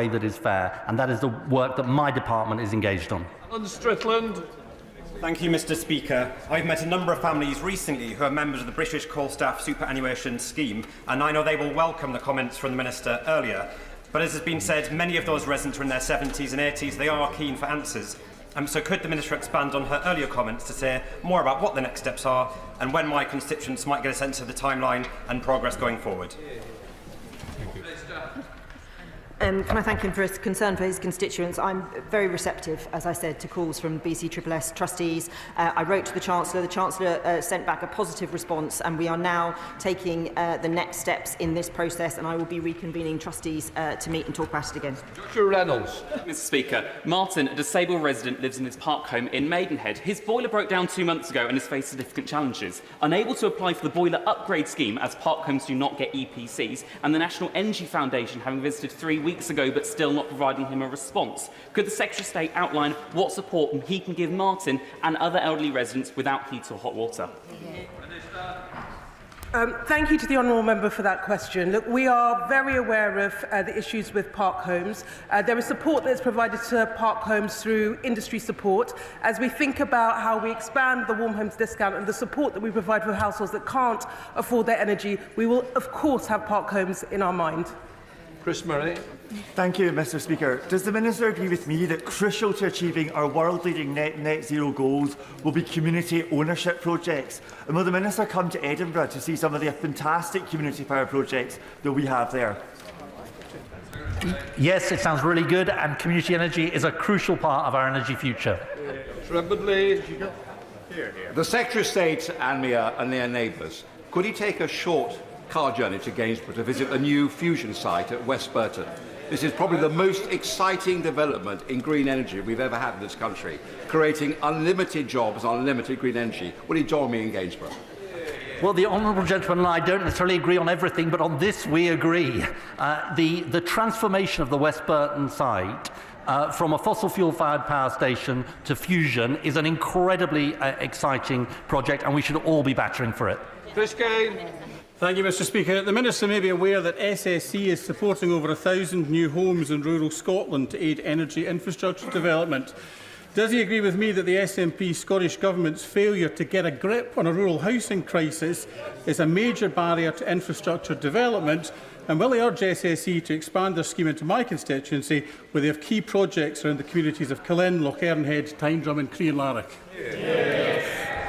that is fair, and that is the work that my department is engaged on. Strickland. Thank you, Mr. Speaker. I've met a number of families recently who are members of the British Call Staff Superannuation Scheme, and I know they will welcome the comments from the Minister earlier. But as has been said, many of those residents are in their 70s and 80s. They are keen for answers. So could the Minister expand on her earlier comments to say more about what the next steps are and when my constituents might get a sense of the timeline and progress going forward? Can I thank him for his concern for his constituents? I'm very receptive, as I said, to calls from BCSS trustees. I wrote to the Chancellor. The Chancellor sent back a positive response, and we are now taking the next steps in this process, and I will be reconvening trustees to meet and talk about it again. Joshua Reynolds. Mr. Speaker, Martin, a disabled resident, lives in his park home in Maidenhead. His boiler broke down 2 months ago and has faced significant challenges. Unable to apply for the boiler upgrade scheme, as park homes do not get EPCs, and the National Energy Foundation having visited 3 weeks ago but still not providing him a response. Could the Secretary of State outline what support he can give Martin and other elderly residents without heat or hot water? Thank you to the honourable member for that question. Look, we are very aware of the issues with park homes. There is support that is provided to park homes through industry support. As we think about how we expand the warm homes discount and the support that we provide for households that can't afford their energy, we will of course have park homes in our mind. Chris Murray. Thank you, Mr. Speaker. Does the Minister agree with me that crucial to achieving our world-leading net zero goals will be community ownership projects? And will the Minister come to Edinburgh to see some of the fantastic community power projects that we have there? Yes, it sounds really good, and community energy is a crucial part of our energy future. The Secretary of State and their neighbours, could he take a short car journey to Gainsborough to visit a new fusion site at West Burton? This is probably the most exciting development in green energy we've ever had in this country, creating unlimited jobs, unlimited green energy. Will he join me in Gainsborough? Well, the honourable gentleman and I don't necessarily agree on everything, but on this we agree. The transformation of the West Burton site from a fossil fuel-fired power station to fusion is an incredibly exciting project, and we should all be battering for it. Chris Kane. Thank you, Mr. Speaker. The Minister may be aware that SSC is supporting over 1,000 new homes in rural Scotland to aid energy infrastructure development. Does he agree with me that the SNP Scottish Government's failure to get a grip on a rural housing crisis is a major barrier to infrastructure development? And will he urge SSE to expand their scheme into my constituency, where they have key projects around the communities of Killin, Lochernhead, Tyndrum and Creanlarich?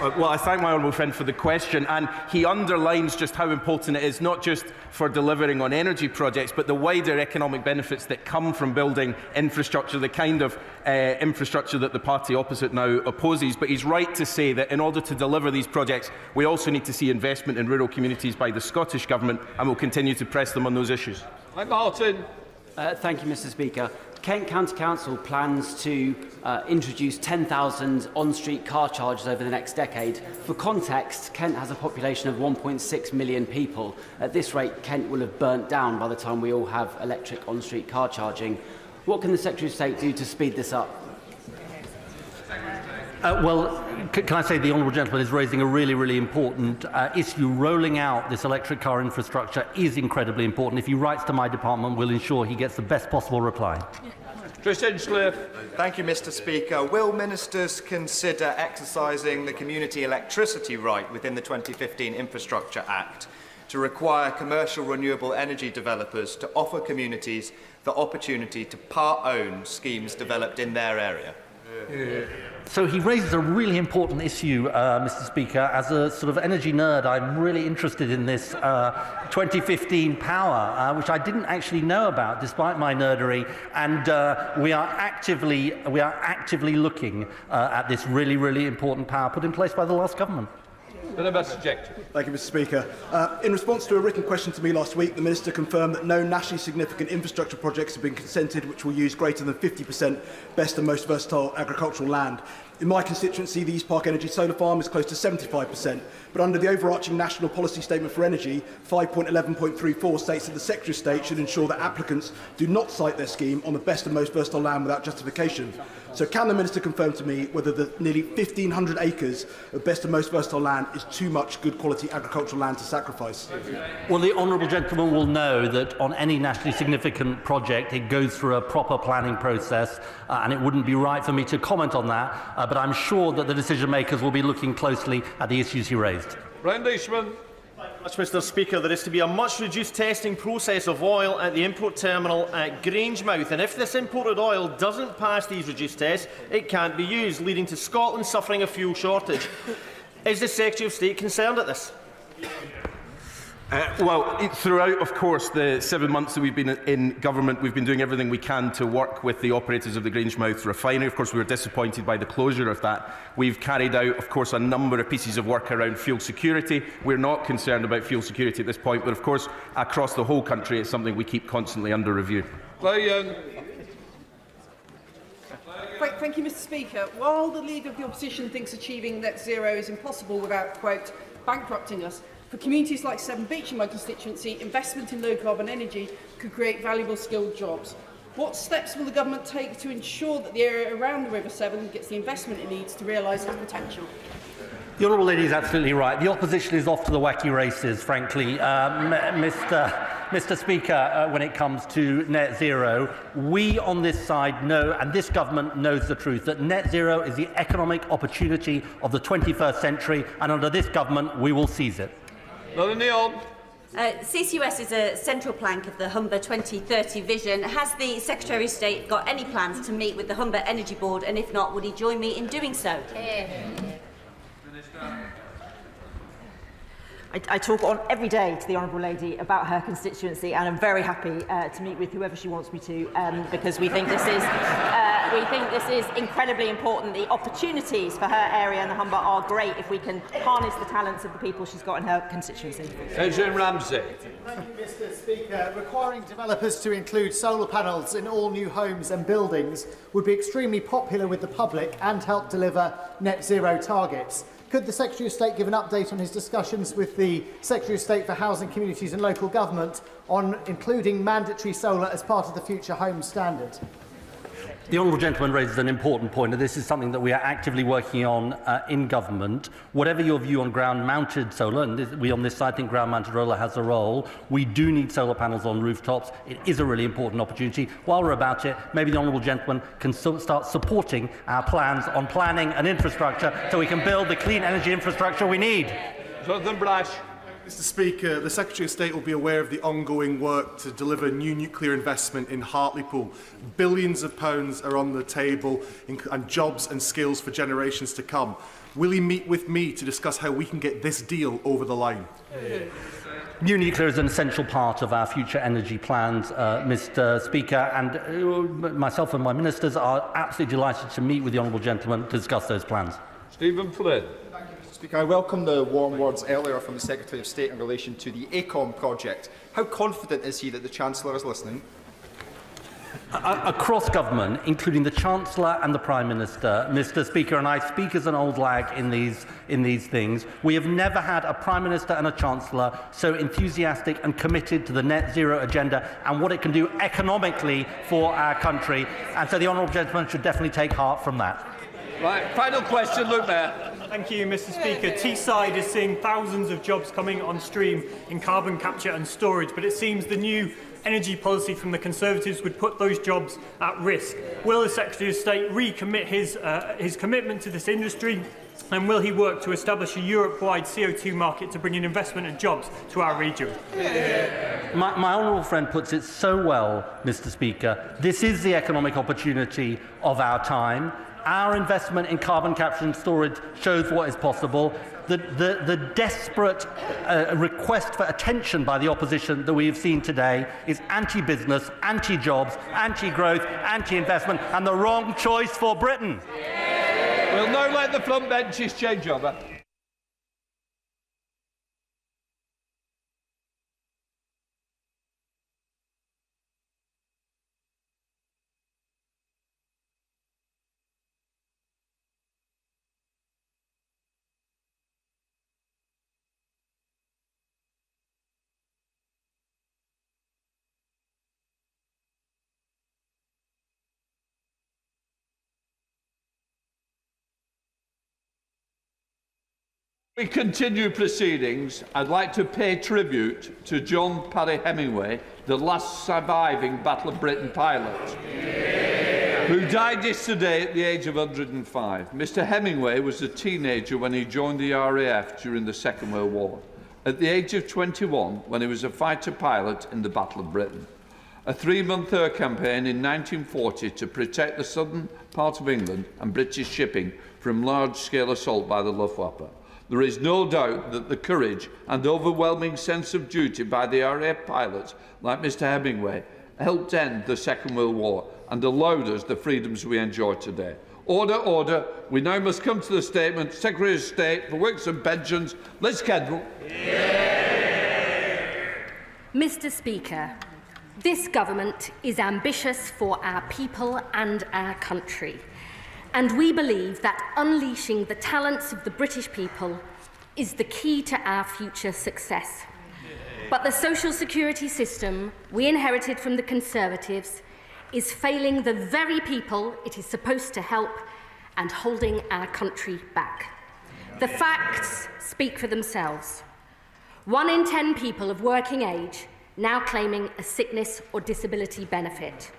Well, I thank my honourable friend for the question, and he underlines just how important it is, not just for delivering on energy projects, but the wider economic benefits that come from building infrastructure, the kind of infrastructure that the party opposite now opposes. But he's right to say that in order to deliver these projects, we also need to see investment in rural communities by the Scottish Government, and will continue to press them on those issues. Martin. Thank you, Mr. Speaker. Kent County Council plans to introduce 10,000 on-street car chargers over the next decade. For context, Kent has a population of 1.6 million people. At this rate, Kent will have burnt down by the time we all have electric on-street car charging. What can the Secretary of State do to speed this up? Well, can I say the honourable gentleman is raising a really important issue. Rolling out this electric car infrastructure is incredibly important. If he writes to my department, we'll ensure he gets the best possible reply. Tristan Schliff. Thank you, Mr. Speaker. Will ministers consider exercising the community electricity right within the 2015 Infrastructure Act to require commercial renewable energy developers to offer communities the opportunity to part-own schemes developed in their area? So he raises a really important issue, Mr. Speaker. As a sort of energy nerd, I'm really interested in this 2015 power, which I didn't actually know about, despite my nerdery. And we are actively looking at this really important power put in place by the last government. Thank you, Mr. Speaker. In response to a written question to me last week, the Minister confirmed that no nationally significant infrastructure projects have been consented which will use greater than 50% best and most versatile agricultural land. In my constituency, the East Park Energy solar farm is close to 75%, but under the overarching National Policy Statement for Energy, 5.11.34 states that the Secretary of State should ensure that applicants do not site their scheme on the best and most versatile land without justification. So can the Minister confirm to me whether the nearly 1,500 acres of best and most versatile land is too much good quality agricultural land to sacrifice? Well, the honourable gentleman will know that on any nationally significant project it goes through a proper planning process, and it wouldn't be right for me to comment on that, but I'm sure that the decision makers will be looking closely at the issues he raised. Brian Leishman. Mr Speaker, there is to be a much reduced testing process of oil at the import terminal at Grangemouth, and if this imported oil doesn't pass these reduced tests, it can't be used, leading to Scotland suffering a fuel shortage. Is the Secretary of State concerned at this? Throughout, of course, the 7 months that we've been in government, we've been doing everything we can to work with the operators of the Grangemouth refinery. Of course, we were disappointed by the closure of that. We've carried out, of course, a number of pieces of work around fuel security. We're not concerned about fuel security at this point, but of course, across the whole country, it's something we keep constantly under review. Thank you, Mr Speaker. While the Leader of the Opposition thinks achieving net zero is impossible without, quote, bankrupting us, for communities like Severn Beach in my constituency, investment in low-carbon energy could create valuable skilled jobs. What steps will the government take to ensure that the area around the River Severn gets the investment it needs to realise its potential? The honourable lady is absolutely right. The opposition is off to the wacky races, frankly. Mr Speaker, when it comes to net zero, we on this side know, and this government knows the truth, that net zero is the economic opportunity of the 21st century, and under this government we will seize it. CCUS is a central plank of the Humber 2030 vision. Has the Secretary of State got any plans to meet with the Humber Energy Board, and if not, would he join me in doing so? I talk on every day to the Honourable Lady about her constituency, and I'm very happy to meet with whoever she wants me to, because we think this is incredibly important. The opportunities for her area and the Humber are great if we can harness the talents of the people she's got in her constituency. Adrian Ramsey. Thank you, Mr Speaker. Requiring developers to include solar panels in all new homes and buildings would be extremely popular with the public and help deliver net zero targets. Could the Secretary of State give an update on his discussions with the Secretary of State for Housing, Communities and Local Government on including mandatory solar as part of the Future Homes Standard? The honourable gentleman raises an important point, and this is something that we are actively working on in government. Whatever your view on ground-mounted solar, and we on this side think ground-mounted solar has a role, we do need solar panels on rooftops. It is a really important opportunity. While we're about it, maybe the honourable gentleman can start supporting our plans on planning and infrastructure so we can build the clean energy infrastructure we need. Jonathan Brash. Mr Speaker, the Secretary of State will be aware of the ongoing work to deliver new nuclear investment in Hartlepool. Billions of pounds are on the table and jobs and skills for generations to come. Will he meet with me to discuss how we can get this deal over the line? New nuclear is an essential part of our future energy plans, Mr Speaker, and myself and my ministers are absolutely delighted to meet with the honourable gentleman to discuss those plans. Stephen Flynn. Speaker, I welcome the warm words earlier from the Secretary of State in relation to the ACOM project. How confident is he that the Chancellor is listening? Across government, including the Chancellor and the Prime Minister, Mr Speaker, and I speak as an old lag in these things, we have never had a Prime Minister and a Chancellor so enthusiastic and committed to the net zero agenda and what it can do economically for our country. And so the honourable gentleman should definitely take heart from that. Right, final question, Luke Mayor. Thank you, Mr Speaker. Teesside is seeing thousands of jobs coming on stream in carbon capture and storage, but it seems the new energy policy from the Conservatives would put those jobs at risk. Will the Secretary of State recommit his commitment to this industry, and will he work to establish a Europe-wide CO2 market to bring in investment and jobs to our region? My honourable friend puts it so well, Mr Speaker. This is the economic opportunity of our time. Our investment in carbon capture and storage shows what is possible. The desperate request for attention by the opposition that we have seen today is anti-business, anti-jobs, anti-growth, anti-investment, and the wrong choice for Britain. We'll now let the front benches change over. We continue proceedings. I'd like to pay tribute to John Parry Hemingway, the last surviving Battle of Britain pilot, who died yesterday at the age of 105. Mr. Hemingway was a teenager when he joined the RAF during the Second World War. At the age of 21, when he was a fighter pilot in the Battle of Britain. A 3-month air campaign in 1940 to protect the southern part of England and British shipping from large-scale assault by the Luftwaffe. There is no doubt that the courage and overwhelming sense of duty by the RAF pilots, like Mr. Hemingway, helped end the Second World War and allowed us the freedoms we enjoy today. Order, order. We now must come to the statement. Secretary of State for Works and Pensions, Liz Kendall. Mr. Speaker, this government is ambitious for our people and our country. And we believe that unleashing the talents of the British people is the key to our future success. But the social security system we inherited from the Conservatives is failing the very people it is supposed to help and holding our country back. The facts speak for themselves. 1 in 10 people of working age now claiming a sickness or disability benefit.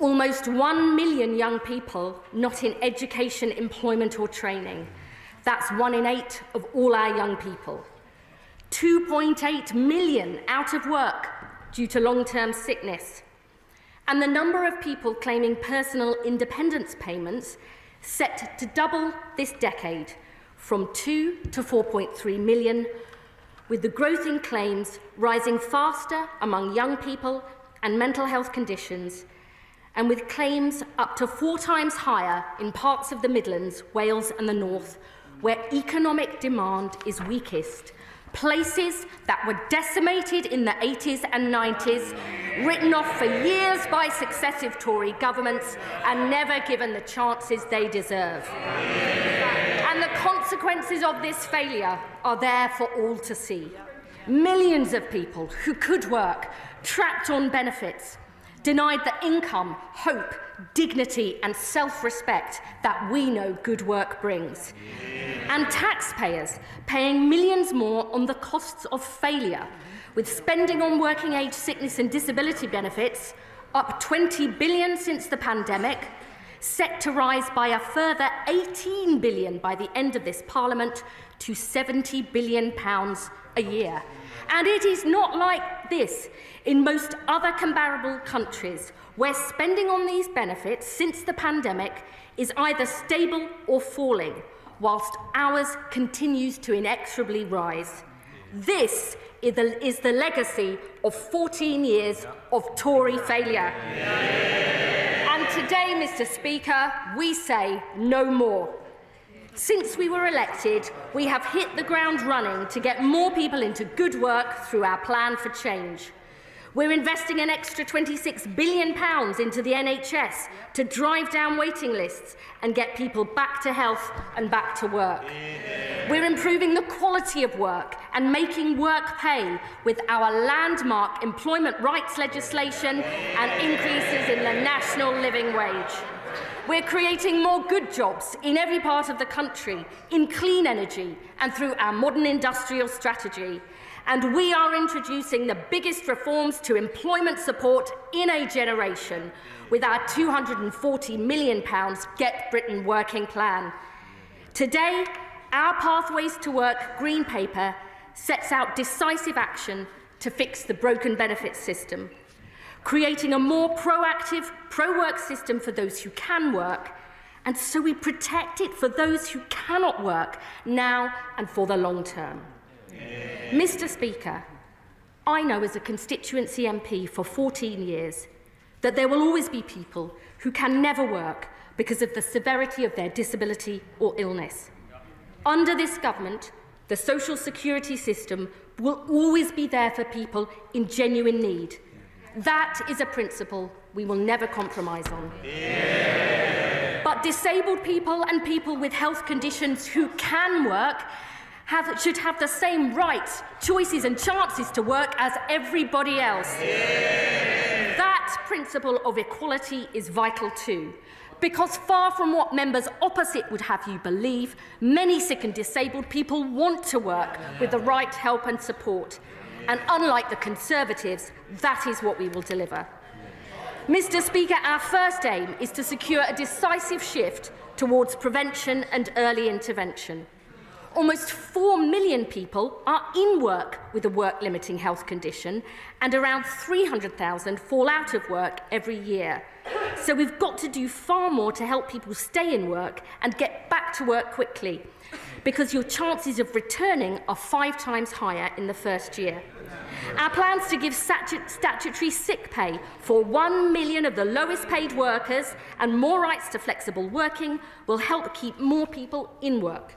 Almost 1 million young people not in education, employment or training. That's 1 in 8 of all our young people. 2.8 million out of work due to long-term sickness. And the number of people claiming personal independence payments set to double this decade from 2 to 4.3 million, with the growth in claims rising faster among young people and mental health conditions, and with claims up to 4 times higher in parts of the Midlands, Wales and the North, where economic demand is weakest, places that were decimated in the 80s and 90s, written off for years by successive Tory governments and never given the chances they deserve. And the consequences of this failure are there for all to see. Millions of people who could work, trapped on benefits, denied the income, hope, dignity and self-respect that we know good work brings. And taxpayers paying millions more on the costs of failure, with spending on working age sickness and disability benefits up 20 billion since the pandemic, set to rise by a further 18 billion by the end of this Parliament to £70 billion a year. And it is not like this in most other comparable countries, where spending on these benefits since the pandemic is either stable or falling, whilst ours continues to inexorably rise. This is the legacy of 14 years of Tory failure. And today, Mr. Speaker, we say no more. Since we were elected, we have hit the ground running to get more people into good work through our plan for change. We're investing an extra £26 billion into the NHS to drive down waiting lists and get people back to health and back to work. We're improving the quality of work and making work pay with our landmark employment rights legislation and increases in the national living wage. We're creating more good jobs in every part of the country, in clean energy and through our modern industrial strategy. And we are introducing the biggest reforms to employment support in a generation with our £240 million Get Britain Working plan. Today, our Pathways to Work Green Paper sets out decisive action to fix the broken benefits system, creating a more proactive, pro-work system for those who can work, and so we protect it for those who cannot work now and for the long term. Mr. Speaker, I know as a constituency MP for 14 years that there will always be people who can never work because of the severity of their disability or illness. Under this government, the social security system will always be there for people in genuine need. That is a principle we will never compromise on. But disabled people and people with health conditions who can work should have the same rights, choices and chances to work as everybody else. That that principle of equality is vital too, because far from what members opposite would have you believe, many sick and disabled people want to work with the right help and support. And unlike the Conservatives, that is what we will deliver. Mr. Speaker, our first aim is to secure a decisive shift towards prevention and early intervention. Almost 4 million people are in work with a work-limiting health condition, and around 300,000 fall out of work every year. So we've got to do far more to help people stay in work and get back to work quickly, because your chances of returning are 5 times higher in the first year. Our plans to give statutory sick pay for 1 million of the lowest paid workers and more rights to flexible working will help keep more people in work.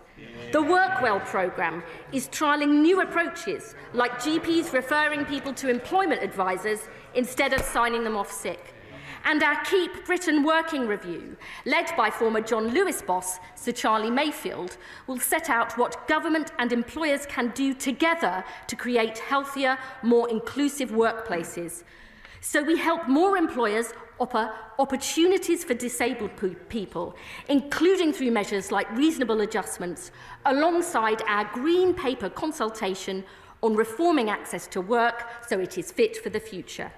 The Work Well programme is trialling new approaches, like GPs referring people to employment advisors instead of signing them off sick. And our Keep Britain Working review, led by former John Lewis boss Sir Charlie Mayfield, will set out what government and employers can do together to create healthier, more inclusive workplaces. So we help more employers offer opportunities for disabled people, including through measures like reasonable adjustments, alongside our Green Paper consultation on reforming access to work so it is fit for the future.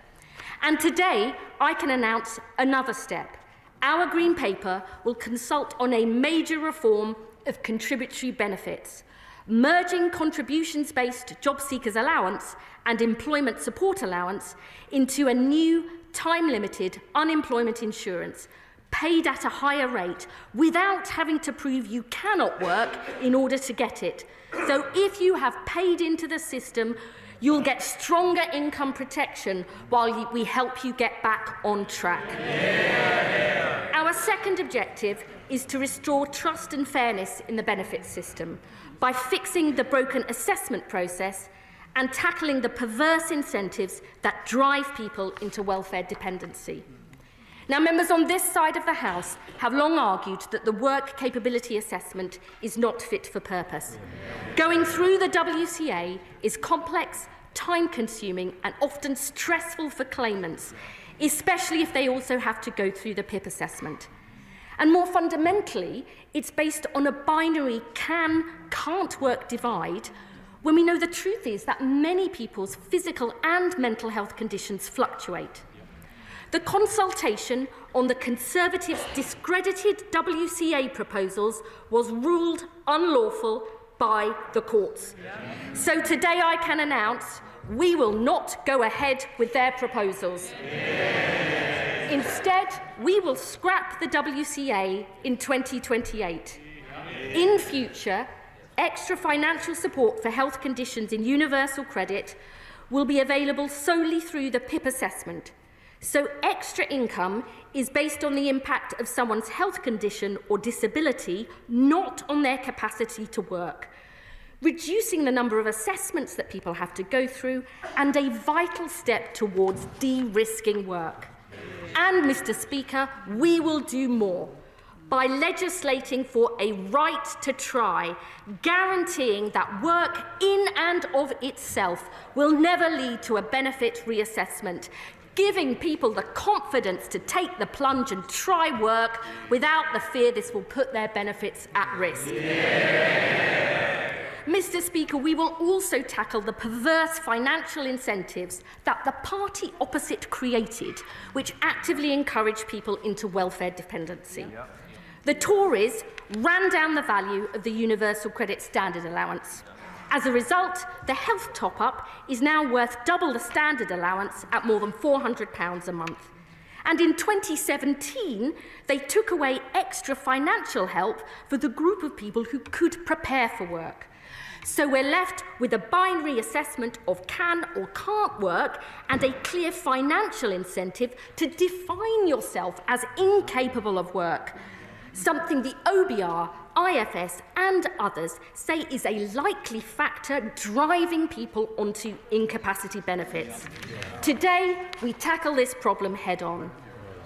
And today, I can announce another step. Our Green Paper will consult on a major reform of contributory benefits, merging contributions-based job seekers allowance and employment support allowance into a new time-limited unemployment insurance paid at a higher rate without having to prove you cannot work in order to get it. So if you have paid into the system, you'll get stronger income protection while we help you get back on track. Our second objective is to restore trust and fairness in the benefits system by fixing the broken assessment process and tackling the perverse incentives that drive people into welfare dependency. Now, members on this side of the House have long argued that the work capability assessment is not fit for purpose. Going through the WCA is complex, time-consuming and often stressful for claimants, especially if they also have to go through the PIP assessment. And more fundamentally, it's based on a binary can-can't work divide, when we know the truth is that many people's physical and mental health conditions fluctuate. The consultation on the Conservatives' discredited WCA proposals was ruled unlawful by the courts. So today I can announce we will not go ahead with their proposals. Instead, we will scrap the WCA in 2028. In future, extra financial support for health conditions in universal credit will be available solely through the PIP assessment. So extra income is based on the impact of someone's health condition or disability, not on their capacity to work, reducing the number of assessments that people have to go through, and a vital step towards de-risking work. And, Mr. Speaker, we will do more by legislating for a right to try, guaranteeing that work in and of itself will never lead to a benefit reassessment, giving people the confidence to take the plunge and try work without the fear this will put their benefits at risk. Mr. Speaker, we will also tackle the perverse financial incentives that the party opposite created, which actively encourage people into welfare dependency. The Tories ran down the value of the Universal Credit Standard Allowance. As a result, the health top-up is now worth double the standard allowance at more than £400 a month. And in 2017, they took away extra financial help for the group of people who could prepare for work. So we're left with a binary assessment of can or can't work and a clear financial incentive to define yourself as incapable of work, something the OBR, IFS and others say is a likely factor driving people onto incapacity benefits. Today, we tackle this problem head-on.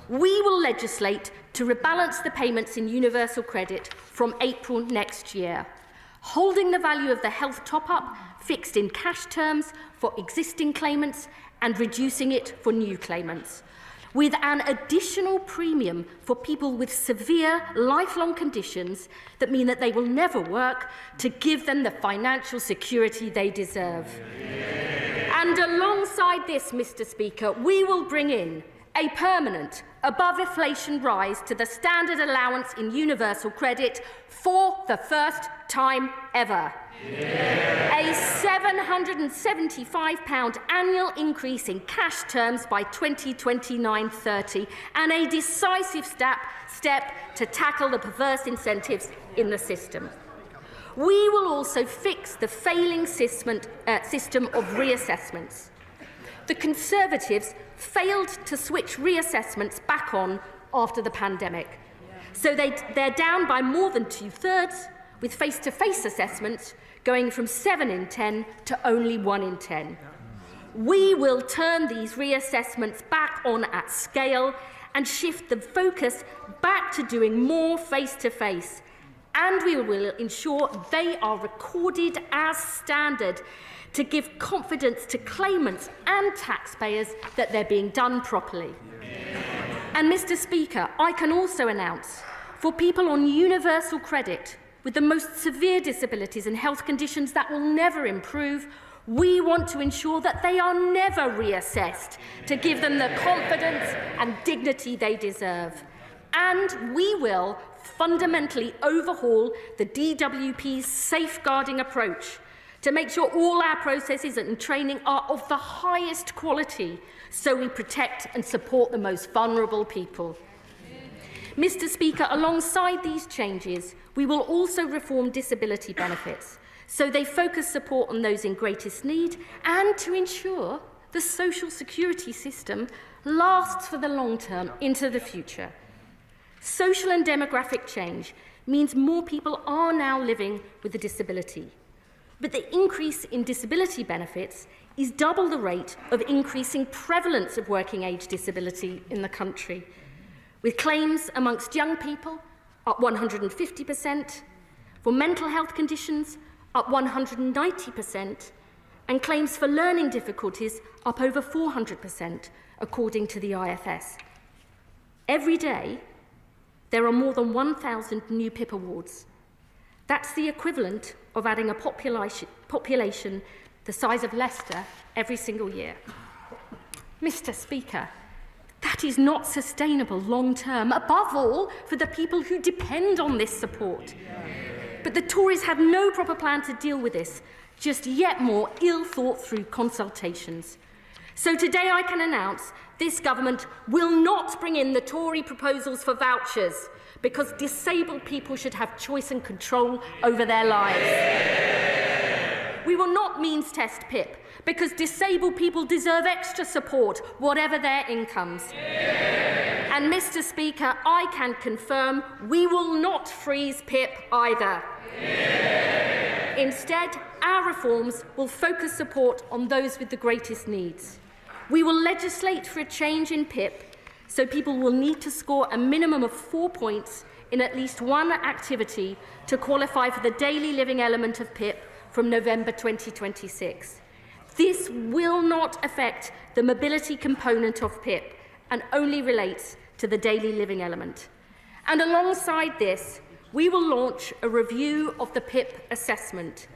We will legislate to rebalance the payments in universal credit from April next year, holding the value of the health top-up fixed in cash terms for existing claimants and reducing it for new claimants. with an additional premium for people with severe lifelong conditions that mean that they will never work, to give them the financial security they deserve. And alongside this, Mr. Speaker, we will bring in a permanent, above-inflation rise to the standard allowance in universal credit for the first time ever. A £775 annual increase in cash terms by 2029-30, and a decisive step to tackle the perverse incentives in the system. We will also fix the failing system of reassessments. The Conservatives failed to switch reassessments back on after the pandemic, so they're down by more than 2/3, with face-to-face assessments going from 7 in 10 to only 1 in 10. We will turn these reassessments back on at scale and shift the focus back to doing more face-to-face, and we will ensure they are recorded as standard to give confidence to claimants and taxpayers that they're being done properly. And, Mr. Speaker, I can also announce for people on universal credit with the most severe disabilities and health conditions that will never improve, we want to ensure that they are never reassessed to give them the confidence and dignity they deserve. And we will fundamentally overhaul the DWP's safeguarding approach to make sure all our processes and training are of the highest quality, so we protect and support the most vulnerable people. Mr. Speaker, alongside these changes, we will also reform disability benefits, so they focus support on those in greatest need, and to ensure the social security system lasts for the long term into the future. Social and demographic change means more people are now living with a disability, but the increase in disability benefits is double the rate of increasing prevalence of working-age disability in the country, with claims amongst young people up 150%, for mental health conditions up 190%, and claims for learning difficulties up over 400%, according to the IFS. Every day, there are more than 1,000 new PIP awards. That's the equivalent of adding a population the size of Leicester every single year. Mr. Speaker, that is not sustainable long-term, above all for the people who depend on this support. But the Tories have no proper plan to deal with this, just yet more ill-thought-through consultations. So today I can announce this government will not bring in the Tory proposals for vouchers, because disabled people should have choice and control over their lives. We will not means test PIP, because disabled people deserve extra support, whatever their incomes. And, Mr. Speaker, I can confirm we will not freeze PIP either. Instead, our reforms will focus support on those with the greatest needs. We will legislate for a change in PIP, so people will need to score a minimum of 4 points in at least one activity to qualify for the daily living element of PIP from November 2026. This will not affect the mobility component of PIP and only relates to the daily living element. And alongside this, we will launch a review of the PIP assessment,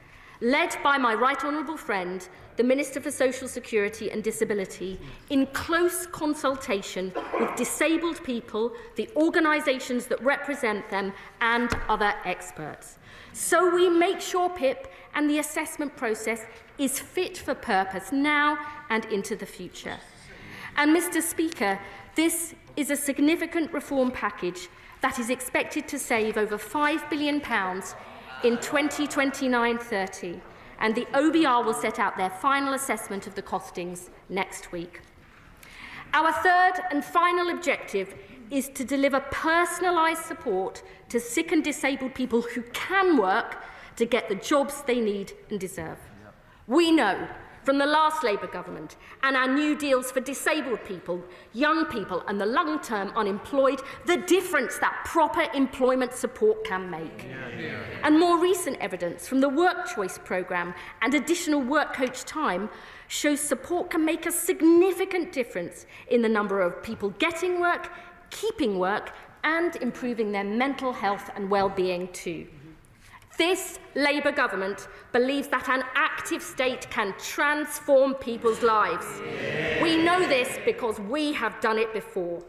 led by my right honourable friend, the Minister for Social Security and Disability, in close consultation with disabled people, the organisations that represent them, and other experts. So we make sure PIP and the assessment process is fit for purpose now and into the future. And, Mr. Speaker, this is a significant reform package that is expected to save over £5 billion in 2029-30, and the OBR will set out their final assessment of the costings next week. Our third and final objective is to deliver personalised support to sick and disabled people who can work to get the jobs they need and deserve. We know from the last Labour government, and our new deals for disabled people, young people and the long-term unemployed, the difference that proper employment support can make. And more recent evidence from the Work Choice programme and additional work coach time shows support can make a significant difference in the number of people getting work, keeping work and improving their mental health and well-being too. This Labour government believes that an active state can transform people's lives. We know this because we have done it before.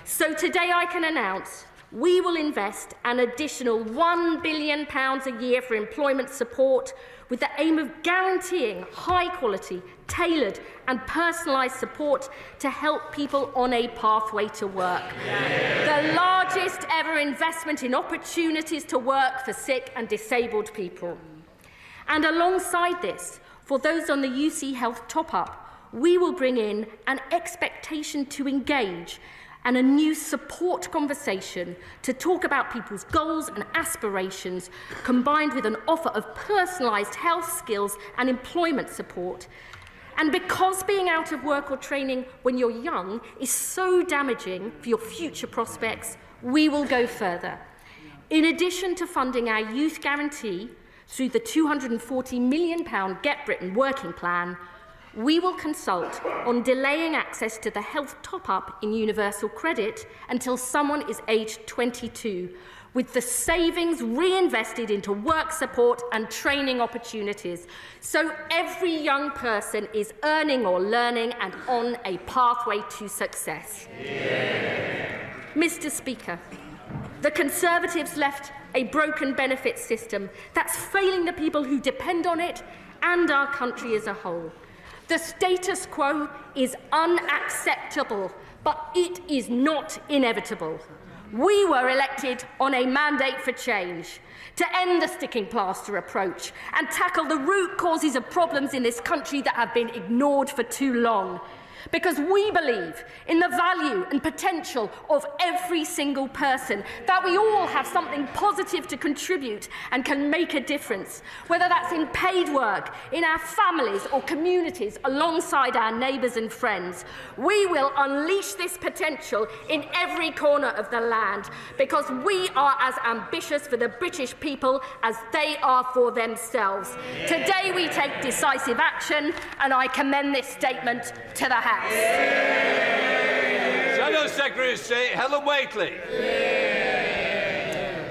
So today I can announce we will invest an additional £1 billion a year for employment support with the aim of guaranteeing high-quality, tailored and personalised support to help people on a pathway to work. The largest ever investment in opportunities to work for sick and disabled people. And alongside this, for those on the UC Health top-up, we will bring in an expectation to engage and a new support conversation to talk about people's goals and aspirations, combined with an offer of personalised health skills and employment support. And because being out of work or training when you're young is so damaging for your future prospects, we will go further. In addition to funding our youth guarantee through the £240 million Get Britain working plan, we will consult on delaying access to the health top-up in universal credit until someone is aged 22, with the savings reinvested into work support and training opportunities, so every young person is earning or learning and on a pathway to success. Mr. Speaker, the Conservatives left a broken benefits system that's failing the people who depend on it and our country as a whole. The status quo is unacceptable, but it is not inevitable. We were elected on a mandate for change, to end the sticking plaster approach and tackle the root causes of problems in this country that have been ignored for too long. Because we believe in the value and potential of every single person, that we all have something positive to contribute and can make a difference, whether that's in paid work, in our families or communities, alongside our neighbours and friends. We will unleash this potential in every corner of the land, because we are as ambitious for the British people as they are for themselves. Today we take decisive action, and I commend this statement to the House. Shadow Secretary of State Helen Whately.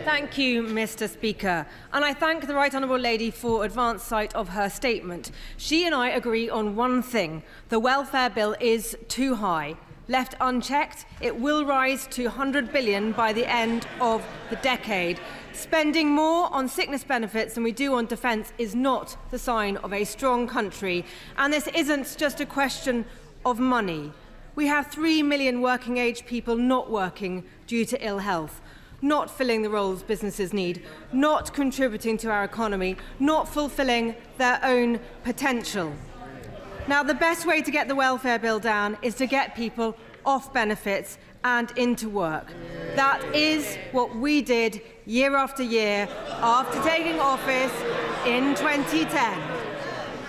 Thank you, Mr. Speaker. And I thank the Right Honourable Lady for advance sight of her statement. She and I agree on one thing. The welfare bill is too high. Left unchecked, it will rise to £100 billion by the end of the decade. Spending more on sickness benefits than we do on defence is not the sign of a strong country. And this isn't just a question of money. We have 3 million working-age people not working due to ill health, not filling the roles businesses need, not contributing to our economy, not fulfilling their own potential. Now, the best way to get the welfare bill down is to get people off benefits and into work. That is what we did year after year after taking office in 2010.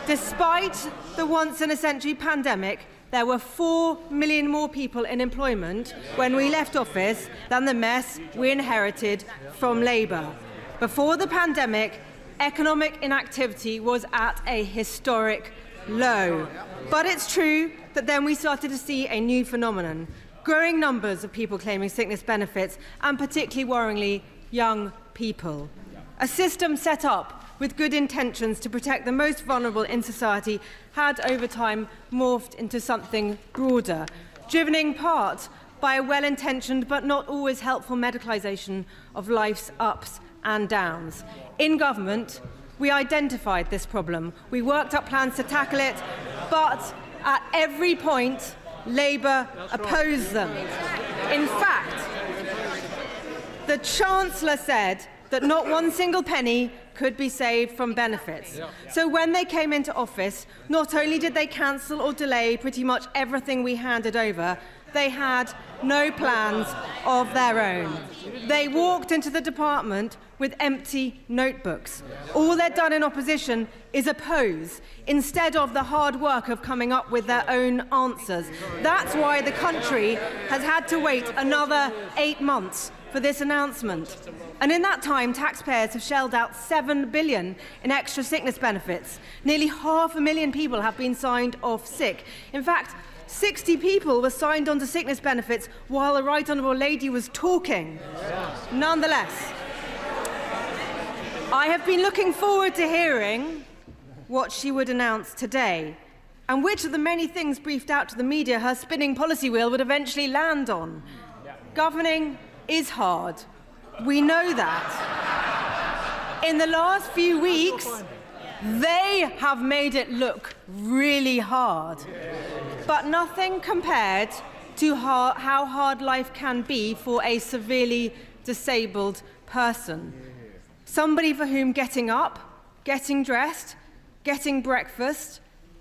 Despite the once-in-a-century pandemic, there were 4 million more people in employment when we left office than the mess we inherited from Labour. Before the pandemic, economic inactivity was at a historic low. But it's true that then we started to see a new phenomenon: growing numbers of people claiming sickness benefits, and particularly worryingly, young people. A system set up with good intentions to protect the most vulnerable in society had over time morphed into something broader, driven in part by a well-intentioned but not always helpful medicalisation of life's ups and downs. In government, we identified this problem. We worked up plans to tackle it, but at every point, Labour opposed them. In fact, the Chancellor said that not one single penny could be saved from benefits. So when they came into office, not only did they cancel or delay pretty much everything we handed over, they had no plans of their own. They walked into the department with empty notebooks. All they'd done in opposition is oppose, instead of the hard work of coming up with their own answers. That's why the country has had to wait another 8 months for this announcement. And in that time, taxpayers have shelled out £7 billion in extra sickness benefits. Nearly 500,000 people have been signed off sick. In fact, 60 people were signed on to sickness benefits while the Right Honourable Lady was talking. Nonetheless, I have been looking forward to hearing what she would announce today, and which of the many things briefed out to the media her spinning policy wheel would eventually land on. Governing is hard. We know that. In the last few weeks, they have made it look really hard. But nothing compared to how hard life can be for a severely disabled person. Somebody for whom getting up, getting dressed, getting breakfast,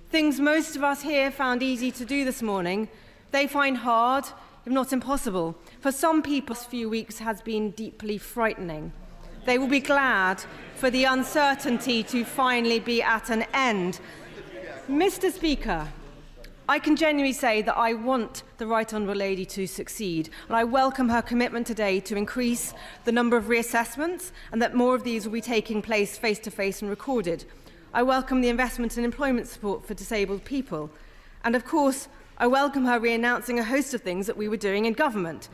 things most of us here found easy to do this morning, they find hard, if not impossible. For some people, this few weeks has been deeply frightening. They will be glad for the uncertainty to finally be at an end. Mr. Speaker, I can genuinely say that I want the Right Honourable Lady to succeed, and I welcome her commitment today to increase the number of reassessments and that more of these will be taking place face-to-face and recorded. I welcome the investment in employment support for disabled people. And of course, I welcome her re-announcing a host of things that we were doing in government.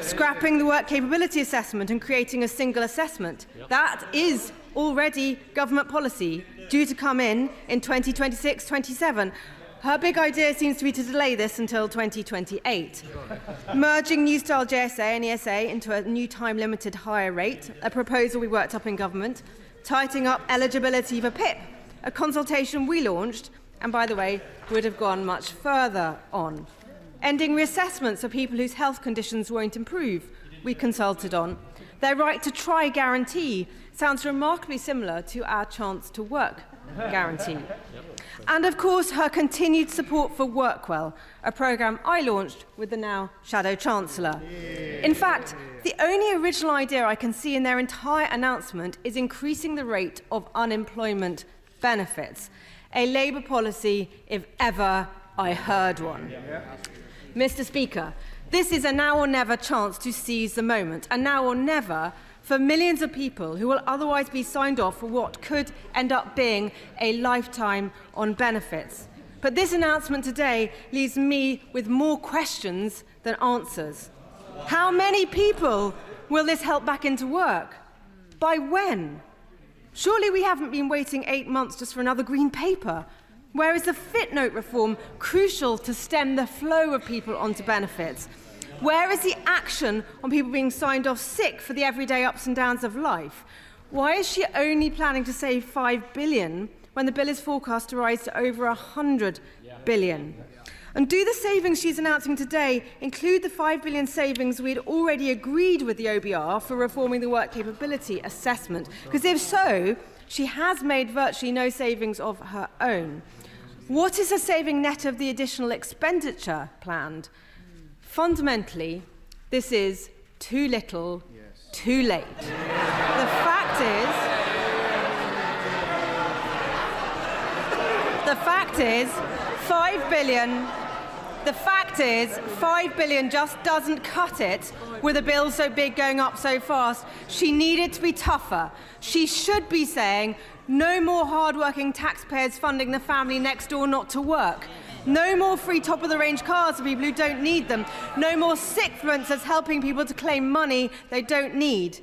Scrapping the work capability assessment and creating a single assessment. That is already government policy, due to come in 2026-27. Her big idea seems to be to delay this until 2028. Merging New Style JSA and ESA into a new time-limited higher rate, a proposal we worked up in government. Tightening up eligibility for PIP, a consultation we launched, and by the way, would have gone much further on. Ending reassessments for people whose health conditions won't improve, we consulted on. Their right to try guarantee sounds remarkably similar to our chance to work guarantee. And of course, her continued support for Workwell, a programme I launched with the now Shadow Chancellor. In fact, the only original idea I can see in their entire announcement is increasing the rate of unemployment benefits. A Labour policy, if ever I heard one. Mr. Speaker, this is a now or never chance to seize the moment, a now or never for millions of people who will otherwise be signed off for what could end up being a lifetime on benefits. But this announcement today leaves me with more questions than answers. How many people will this help back into work? By when? Surely we haven't been waiting 8 months just for another green paper. Where is the fit note reform crucial to stem the flow of people onto benefits? Where is the action on people being signed off sick for the everyday ups and downs of life? Why is she only planning to save £5 billion when the bill is forecast to rise to over £100 billion? And do the savings she's announcing today include the £5 billion savings we had already agreed with the OBR for reforming the work capability assessment? Because if so, she has made virtually no savings of her own. What is the saving net of the additional expenditure planned? Fundamentally, this is too little, too late. The fact is, £5 billion. The fact is, £5 billion just doesn't cut it with a bill so big going up so fast. She needed to be tougher. She should be saying, no more hard-working taxpayers funding the family next door not to work. No more free top-of-the-range cars for people who don't need them. No more sickfluencers helping people to claim money they don't need.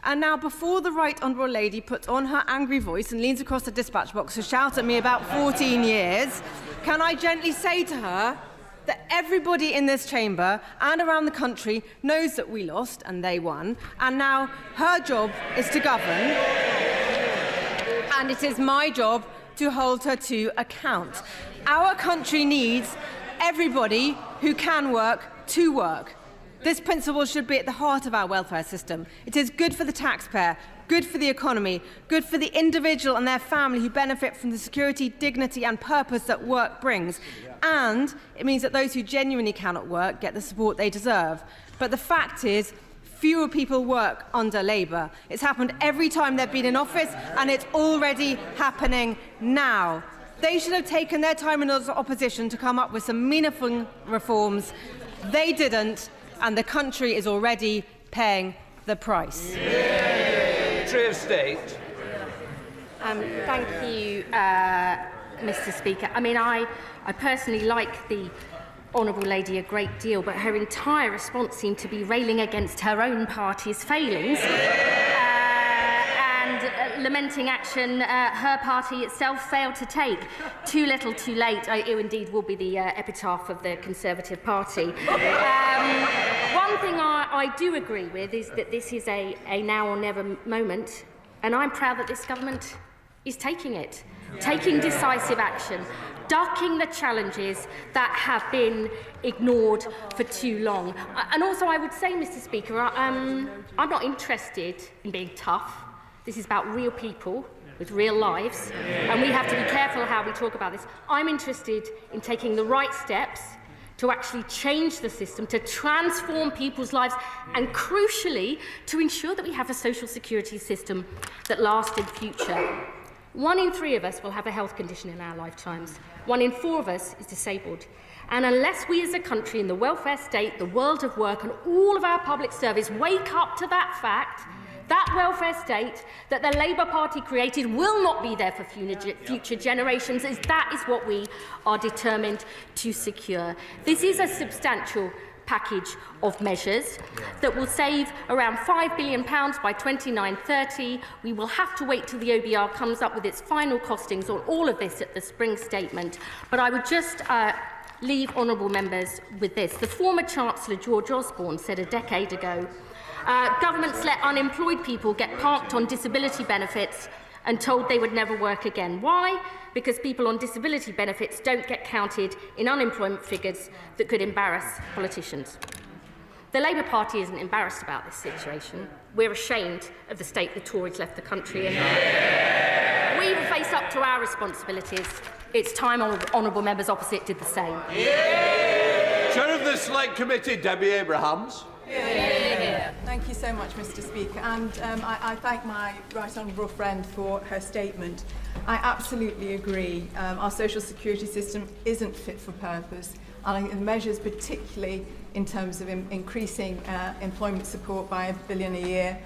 And now, before the Right Honourable Lady puts on her angry voice and leans across the dispatch box to shout at me about 14 years, can I gently say to her that everybody in this chamber and around the country knows that we lost and they won, and now her job is to govern, and it is my job to hold her to account. Our country needs everybody who can work to work. This principle should be at the heart of our welfare system. It is good for the taxpayer, good for the economy, good for the individual and their family who benefit from the security, dignity and purpose that work brings. And it means that those who genuinely cannot work get the support they deserve. But the fact is, fewer people work under Labour. It's happened every time they've been in office, and it's already happening now. They should have taken their time in opposition to come up with some meaningful reforms. They didn't, and the country is already paying the price. Secretary of State. Thank you, Mr. Speaker. I mean, I personally like the Honourable Lady a great deal, but her entire response seemed to be railing against her own party's failings and lamenting action her party itself failed to take. Too little, too late. It indeed will be the epitaph of the Conservative Party. One thing I do agree with is that this is a now or never moment, and I'm proud that this government is taking it, taking decisive action, ducking the challenges that have been ignored for too long. And also, I would say, Mr. Speaker, I'm not interested in being tough. This is about real people with real lives, and we have to be careful how we talk about this. I'm interested in taking the right steps to actually change the system, to transform people's lives, and crucially, to ensure that we have a social security system that lasts in future. 1 in 3 of us will have a health condition in our lifetimes. 1 in 4 of us is disabled. And unless we as a country in the welfare state, the world of work and all of our public service wake up to that fact, that welfare state that the Labour Party created will not be there for future generations, as that is what we are determined to secure. This is a substantial package of measures that will save around £5 billion by 29-30. We will have to wait till the OBR comes up with its final costings on all of this at the spring statement. But I would just leave honourable members with this. The former Chancellor George Osborne said a decade ago, governments let unemployed people get parked on disability benefits and told they would never work again. Why? Because people on disability benefits don't get counted in unemployment figures that could embarrass politicians. The Labour Party isn't embarrassed about this situation. We're ashamed of the state the Tories left the country in. We will face up to our responsibilities. It's time honourable members opposite did the same. Chair of the Select Committee, Debbie Abrahams. Thank you so much, Mr. Speaker, and I thank my right honourable friend for her statement. I absolutely agree. Our social security system isn't fit for purpose, and I think the measures, particularly in terms of increasing employment support by £1 billion a year,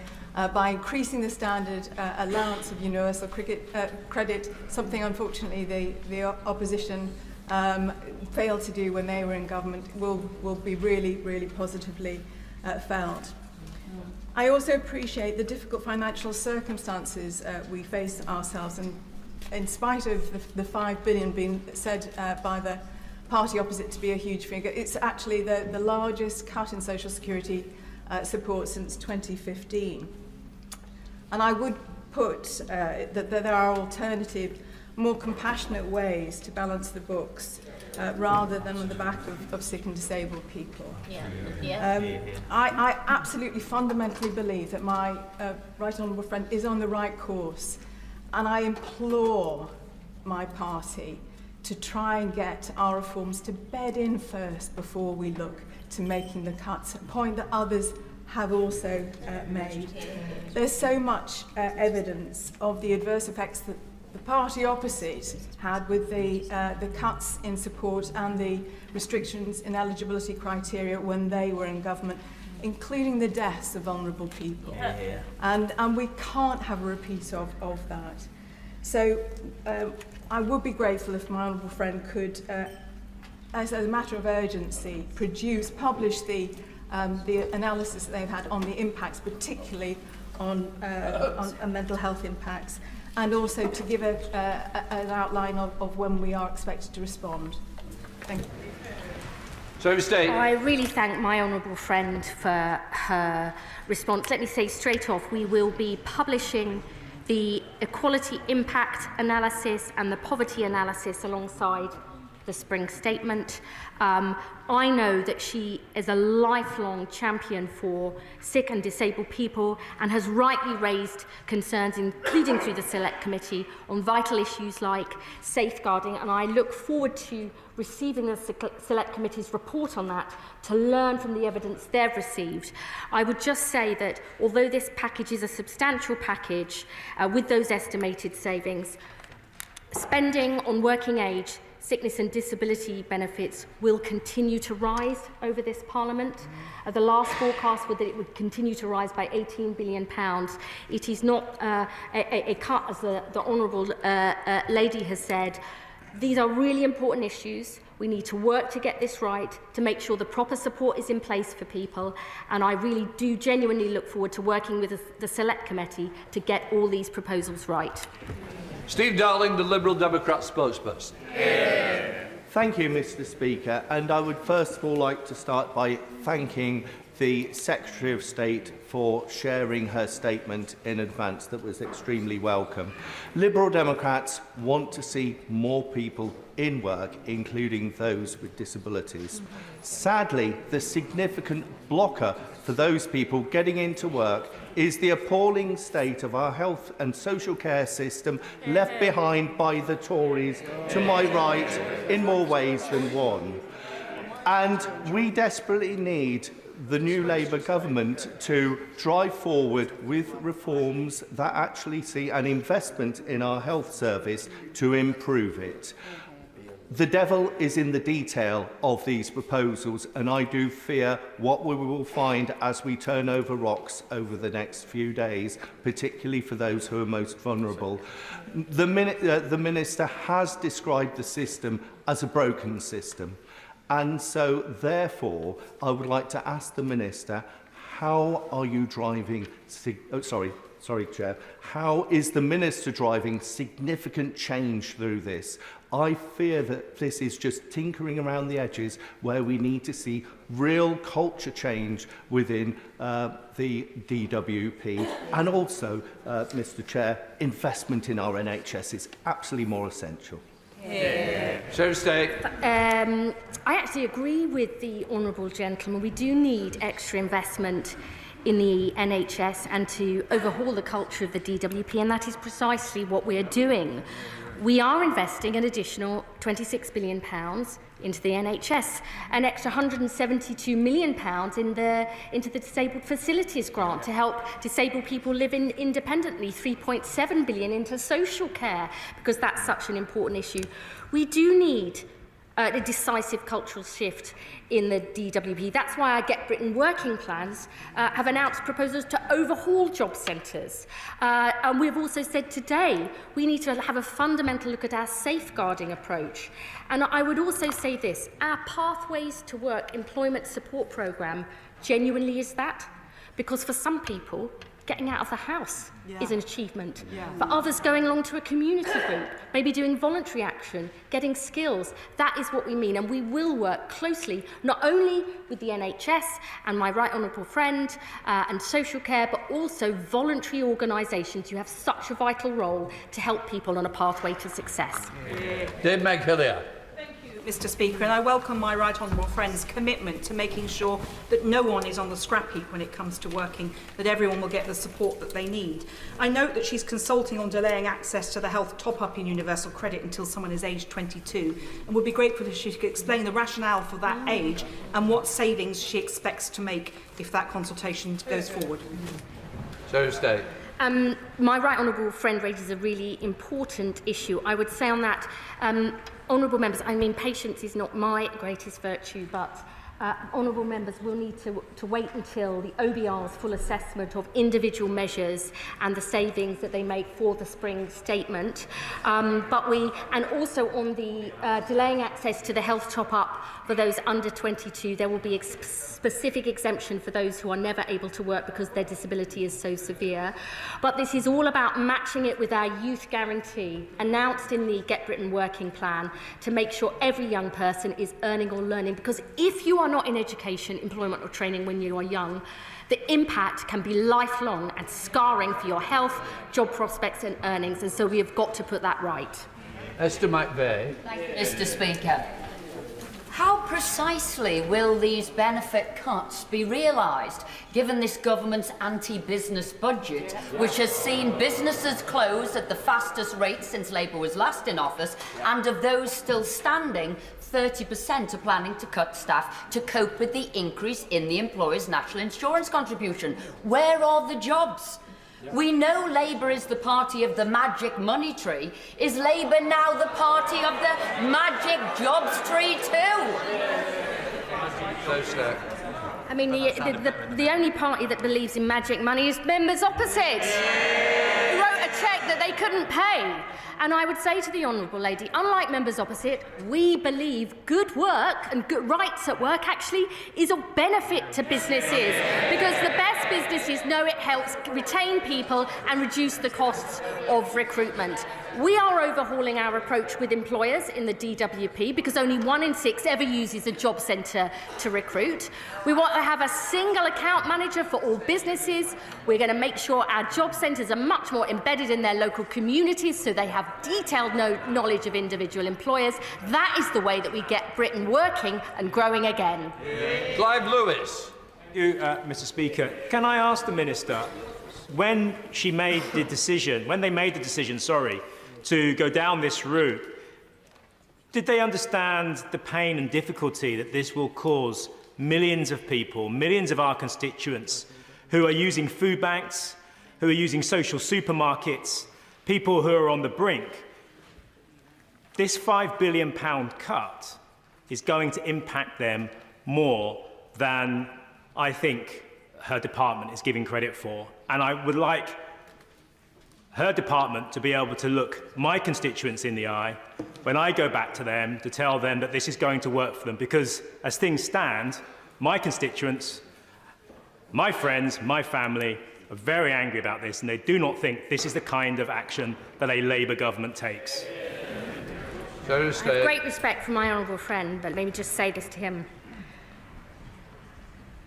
by increasing the standard allowance of universal credit, something unfortunately the opposition failed to do when they were in government, will be really, really positively felt. I also appreciate the difficult financial circumstances we face ourselves, and in spite of the £5 billion being said by the party opposite to be a huge figure, it's actually the largest cut in social security support since 2015. And I would put that there are alternative, more compassionate ways to balance the books rather than on the back of sick and disabled people. I absolutely fundamentally believe that my right honourable friend is on the right course, and I implore my party to try and get our reforms to bed in first before we look to making the cuts, a point that others have also made. There's so much evidence of the adverse effects that the party opposite had with the cuts in support and the restrictions in eligibility criteria when they were in government, including the deaths of vulnerable people. And we can't have a repeat of that. So I would be grateful if my honourable friend could, as a matter of urgency, publish the analysis that they've had on the impacts, particularly on mental health impacts, and also to give an outline of when we are expected to respond. Thank you. I really thank my honourable friend for her response. Let me say straight off, we will be publishing the equality impact analysis and the poverty analysis alongside the Spring Statement. I know that she is a lifelong champion for sick and disabled people and has rightly raised concerns, including through the Select Committee, on vital issues like safeguarding, and I look forward to receiving the Select Committee's report on that to learn from the evidence they've received. I would just say that although this package is a substantial package with those estimated savings, spending on working age, sickness and disability benefits will continue to rise over this Parliament. The last forecast was that it would continue to rise by £18 billion. It is not a cut, as the Honourable Lady has said. These are really important issues. We need to work to get this right, to make sure the proper support is in place for people, and I really do genuinely look forward to working with the Select Committee to get all these proposals right. Steve Darling, the Liberal Democrat spokesperson. Thank you, Mr. Speaker, and I would first of all like to start by thanking the Secretary of State for sharing her statement in advance. That was extremely welcome. Liberal Democrats want to see more people in work, including those with disabilities. Sadly, the significant blocker for those people getting into work is the appalling state of our health and social care system left behind by the Tories to my right in more ways than one. And we desperately need the new Labour government to drive forward with reforms that actually see an investment in our health service to improve it. The devil is in the detail of these proposals, and I do fear what we will find as we turn over rocks over the next few days, particularly for those who are most vulnerable. The Minister has described the system as a broken system, and so therefore I would like to ask the Minister, how are you driving... Sorry, Chair. How is the Minister driving significant change through this? I fear that this is just tinkering around the edges where we need to see real culture change within the DWP. And also, Mr. Chair, investment in our NHS is absolutely more essential. I actually agree with the Honourable Gentleman. We do need extra investment in the NHS and to overhaul the culture of the DWP, and that is precisely what we are doing. We are investing an additional £26 billion into the NHS, an extra £172 million into the Disabled Facilities Grant to help disabled people live independently, £3.7 billion into social care, because that's such an important issue. We do need a decisive cultural shift in the DWP. That's why our Get Britain working plans have announced proposals to overhaul job centres. And we've also said today we need to have a fundamental look at our safeguarding approach. And I would also say this, our Pathways to Work employment support programme genuinely is that, because for some people, getting out of the house is an achievement. For others, going along to a community group, maybe doing voluntary action, getting skills, that is what we mean. And we will work closely, not only with the NHS and my right honourable friend and social care, but also voluntary organisations who have such a vital role to help people on a pathway to success. Dave McHillier. Mr. Speaker, and I welcome my right honourable friend's commitment to making sure that no one is on the scrap heap when it comes to working, that everyone will get the support that they need. I note that she's consulting on delaying access to the health top-up in universal credit until someone is aged 22, and would be grateful if she could explain the rationale for that age and what savings she expects to make if that consultation goes forward. State. My right honourable friend raises a really important issue. I would say on that, honourable members, I mean, patience is not my greatest virtue, but honourable members will need to wait until the OBR's full assessment of individual measures and the savings that they make for the Spring Statement. And also on the delaying access to the health top-up for those under 22, there will be a specific exemption for those who are never able to work because their disability is so severe. But this is all about matching it with our youth guarantee, announced in the Get Britain working plan, to make sure every young person is earning or learning. Because if you are not in education, employment or training when you are young, the impact can be lifelong and scarring for your health, job prospects and earnings. And so we have got to put that right. Esther McVeigh. Thank you, Mr. Speaker. How precisely will these benefit cuts be realised, given this government's anti-business budget, which has seen businesses close at the fastest rate since Labour was last in office, and of those still standing, 30% are planning to cut staff to cope with the increase in the employer's national insurance contribution? Where are the jobs? We know Labour is the party of the magic money tree. Is Labour now the party of the magic jobs tree too? I mean, the only party that believes in magic money is members opposite, who wrote a cheque that they couldn't pay. And I would say to the Honourable Lady, unlike members opposite, we believe good work and good rights at work actually is of benefit to businesses, because the best businesses know it helps retain people and reduce the costs of recruitment. We are overhauling our approach with employers in the DWP, because only 1 in 6 ever uses a job centre to recruit. We want to have a single account manager for all businesses. We're going to make sure our job centres are much more embedded in their local communities, so they have detailed knowledge of individual employers. That is the way that we get Britain working and growing again. Clive Lewis. Mr. Speaker, can I ask the Minister, when they made the decision, to go down this route, did they understand the pain and difficulty that this will cause millions of people, millions of our constituents who are using food banks, who are using social supermarkets, people who are on the brink? This £5 billion cut is going to impact them more than I think her department is giving credit for. And I would like her department to be able to look my constituents in the eye when I go back to them to tell them that this is going to work for them, because as things stand, my constituents, my friends, my family are very angry about this, and they do not think this is the kind of action that a Labour government takes. I have great respect for my honourable friend, but let me just say this to him.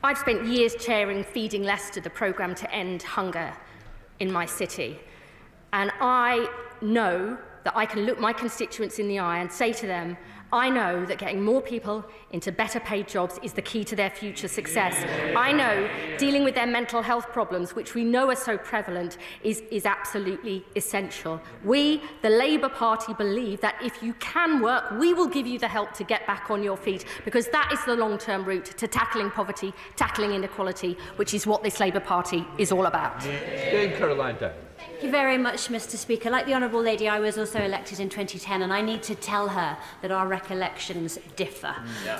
I've spent years chairing Feeding Leicester, the programme to end hunger in my city. And I know that I can look my constituents in the eye and say to them, I know that getting more people into better paid jobs is the key to their future success. I know dealing with their mental health problems, which we know are so prevalent, is absolutely essential. We, the Labour Party, believe that if you can work, we will give you the help to get back on your feet, because that is the long-term route to tackling poverty, tackling inequality, which is what this Labour Party is all about. Caroline Down. Thank you very much, Mr. Speaker. Like the Honourable Lady, I was also elected in 2010, and I need to tell her that our recollections differ.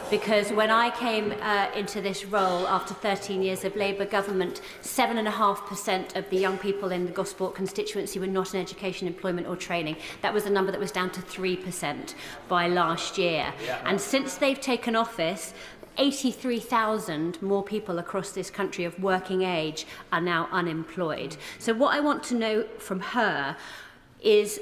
Because when I came into this role after 13 years of Labour government, 7.5% of the young people in the Gosport constituency were not in education, employment or training. That was a number that was down to 3% by last year. And since they've taken office, 83,000 more people across this country of working age are now unemployed. So what I want to know from her is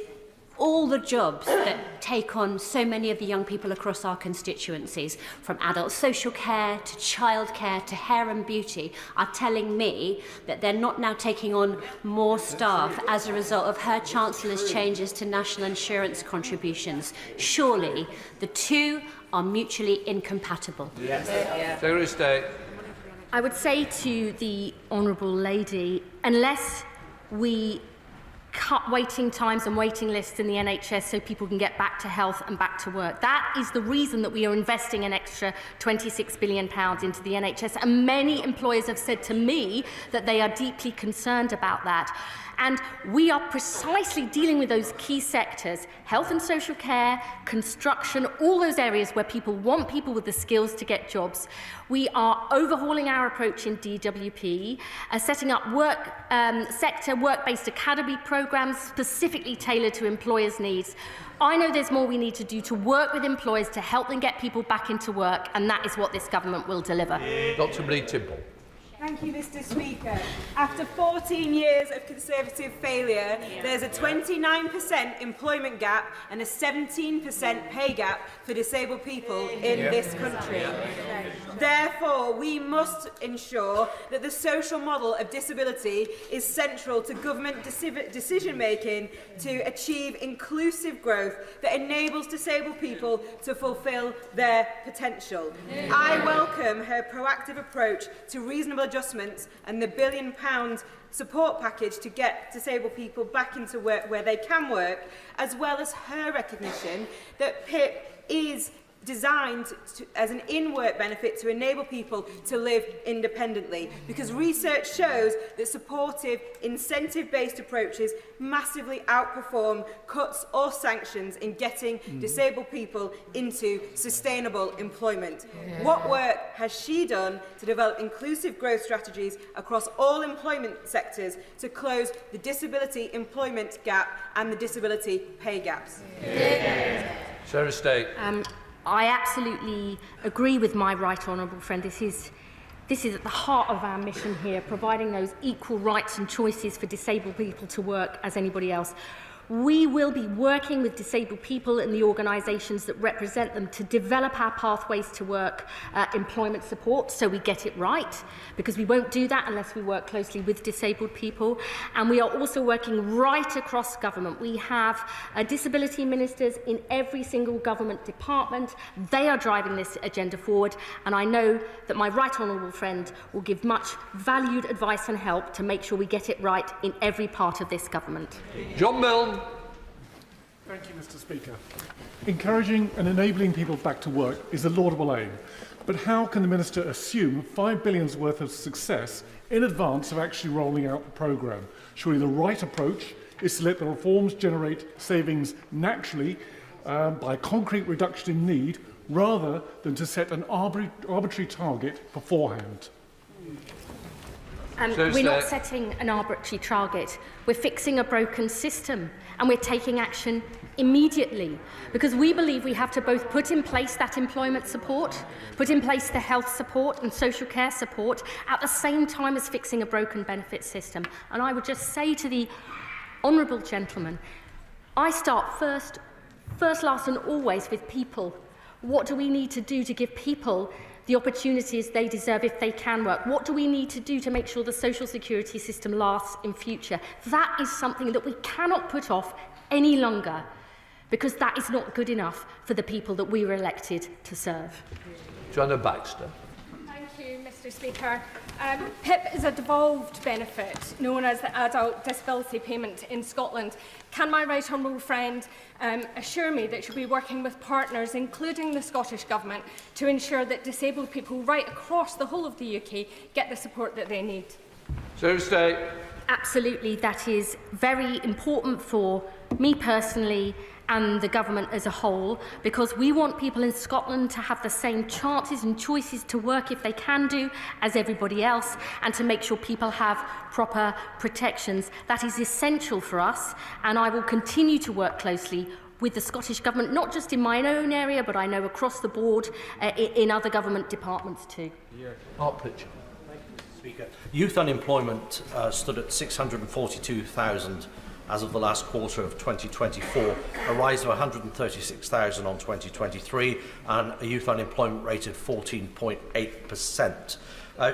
all the jobs that take on so many of the young people across our constituencies, from adult social care to childcare to hair and beauty, are telling me that they're not now taking on more staff as a result of her Chancellor's changes to national insurance contributions. Surely the two are mutually incompatible. Secretary of State. I would say to the Honourable Lady, unless we cut waiting times and waiting lists in the NHS so people can get back to health and back to work. That is the reason that we are investing an extra £26 billion into the NHS, and many employers have said to me that they are deeply concerned about that. And we are precisely dealing with those key sectors, health and social care, construction, all those areas where people want people with the skills to get jobs. We are overhauling our approach in DWP, setting up sector work-based academy programmes specifically tailored to employers' needs. I know there's more we need to do to work with employers to help them get people back into work, and that is what this government will deliver. Dr. Marie Timble. Thank you, Mr. Speaker. After 14 years of Conservative failure, there's a 29% employment gap and a 17% pay gap for disabled people in this country. Therefore, we must ensure that the social model of disability is central to government decision-making to achieve inclusive growth that enables disabled people to fulfil their potential. I welcome her proactive approach to reasonable adjustments and the £1 billion support package to get disabled people back into work where they can work, as well as her recognition that PIP is designed as an in-work benefit to enable people to live independently, because research shows that supportive, incentive-based approaches massively outperform cuts or sanctions in getting disabled people into sustainable employment. What work has she done to develop inclusive growth strategies across all employment sectors to close the disability employment gap and the disability pay gaps? Sarah State. I absolutely agree with my right honourable friend. This is at the heart of our mission here, providing those equal rights and choices for disabled people to work as anybody else. We will be working with disabled people and the organisations that represent them to develop our pathways to work employment support so we get it right, because we won't do that unless we work closely with disabled people. And we are also working right across government. We have disability ministers in every single government department. They are driving this agenda forward, and I know that my right honourable friend will give much valued advice and help to make sure we get it right in every part of this government. John Milne. Thank you, Mr. Speaker. Encouraging and enabling people back to work is a laudable aim, but how can the Minister assume £5 billion worth of success in advance of actually rolling out the programme? Surely the right approach is to let the reforms generate savings naturally by a concrete reduction in need, rather than to set an arbitrary target beforehand. We're not setting an arbitrary target. We're fixing a broken system, and we're taking action immediately, because we believe we have to both put in place that employment support, put in place the health support and social care support at the same time as fixing a broken benefit system. And I would just say to the honourable gentleman, I start first, last and always with people. What do we need to do to give people the opportunities they deserve if they can work? What do we need to do to make sure the social security system lasts in future? That is something that we cannot put off any longer, because that is not good enough for the people that we were elected to serve. Joanna Baxter. Thank you, Mr. Speaker. PIP is a devolved benefit known as the Adult Disability Payment in Scotland. Can my right honourable friend assure me that she'll be working with partners, including the Scottish Government, to ensure that disabled people right across the whole of the UK get the support that they need? Sarah State. Absolutely, that is very important for me personally and the government as a whole, because we want people in Scotland to have the same chances and choices to work if they can do as everybody else, and to make sure people have proper protections. That is essential for us, and I will continue to work closely with the Scottish Government, not just in my own area, but I know across the board in other government departments too. Art Pritchard. Thank you, Mr. Speaker. Youth unemployment stood at 642,000 as of the last quarter of 2024, a rise of 136,000 on 2023, and a youth unemployment rate of 14.8%.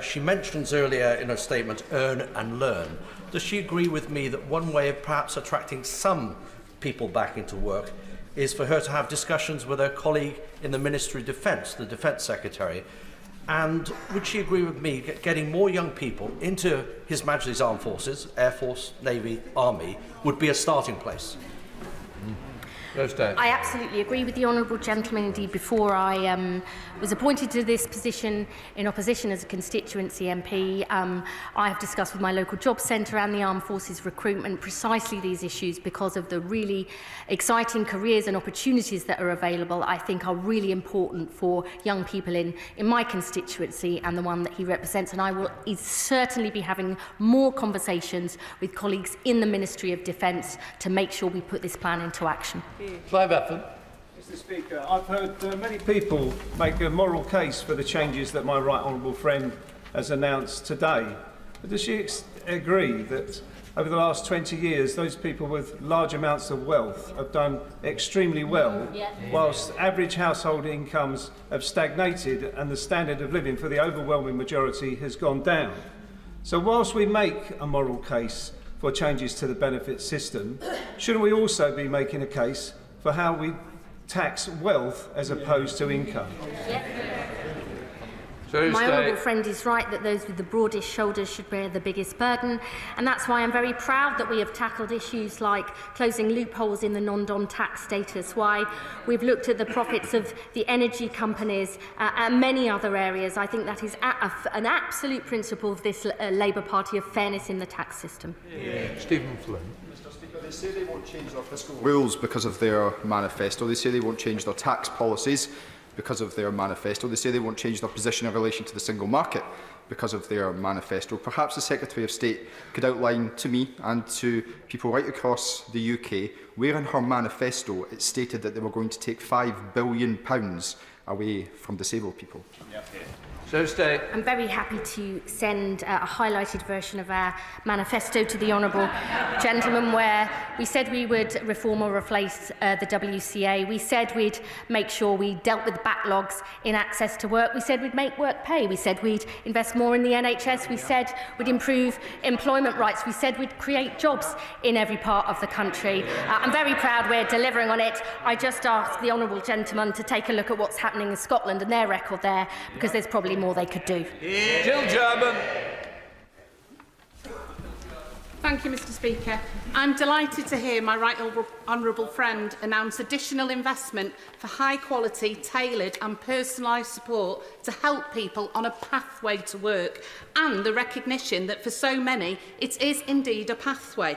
She mentions earlier in her statement, earn and learn. Does she agree with me that one way of perhaps attracting some people back into work is for her to have discussions with her colleague in the Ministry of Defence, the Defence Secretary? And would she agree with me that getting more young people into His Majesty's Armed Forces, Air Force, Navy, Army, would be a starting place? I absolutely agree with the honourable gentleman. Indeed, before I was appointed to this position in opposition as a constituency MP, I have discussed with my local job centre and the Armed Forces recruitment precisely these issues, because of the really exciting careers and opportunities that are available, I think are really important for young people in my constituency and the one that he represents. And I will certainly be having more conversations with colleagues in the Ministry of Defence to make sure we put this plan into action. Clive Efford. Mr. Speaker, I've heard many people make a moral case for the changes that my right honourable friend as announced today. But does she agree that over the last 20 years, those people with large amounts of wealth have done extremely well, whilst average household incomes have stagnated and the standard of living for the overwhelming majority has gone down? So whilst we make a moral case for changes to the benefit system, shouldn't we also be making a case for how we tax wealth as opposed to income? My honourable friend is right that those with the broadest shoulders should bear the biggest burden, and that's why I'm very proud that we have tackled issues like closing loopholes in the non-dom tax status, why we've looked at the profits of the energy companies and many other areas. I think that is an absolute principle of this Labour Party of fairness in the tax system. Stephen Flynn. They say they won't change their fiscal rules because of their manifesto. They say they won't change their tax policies because of their manifesto. They say they won't change their position in relation to the single market because of their manifesto. Perhaps the Secretary of State could outline to me and to people right across the UK where in her manifesto it stated that they were going to take £5 billion away from disabled people. I'm very happy to send a highlighted version of our manifesto to the honourable gentleman, where we said we would reform or replace the WCA. We said we'd make sure we dealt with backlogs in access to work. We said we'd make work pay. We said we'd invest more in the NHS. We said we'd improve employment rights. We said we'd create jobs in every part of the country. I'm very proud we're delivering on it. I just ask the honourable gentleman to take a look at what's happening in Scotland and their record there, because there's probably more they could do. Jill German. Thank you, Mr. Speaker. I'm delighted to hear my right honourable friend announce additional investment for high-quality, tailored and personalised support to help people on a pathway to work, and the recognition that for so many it is indeed a pathway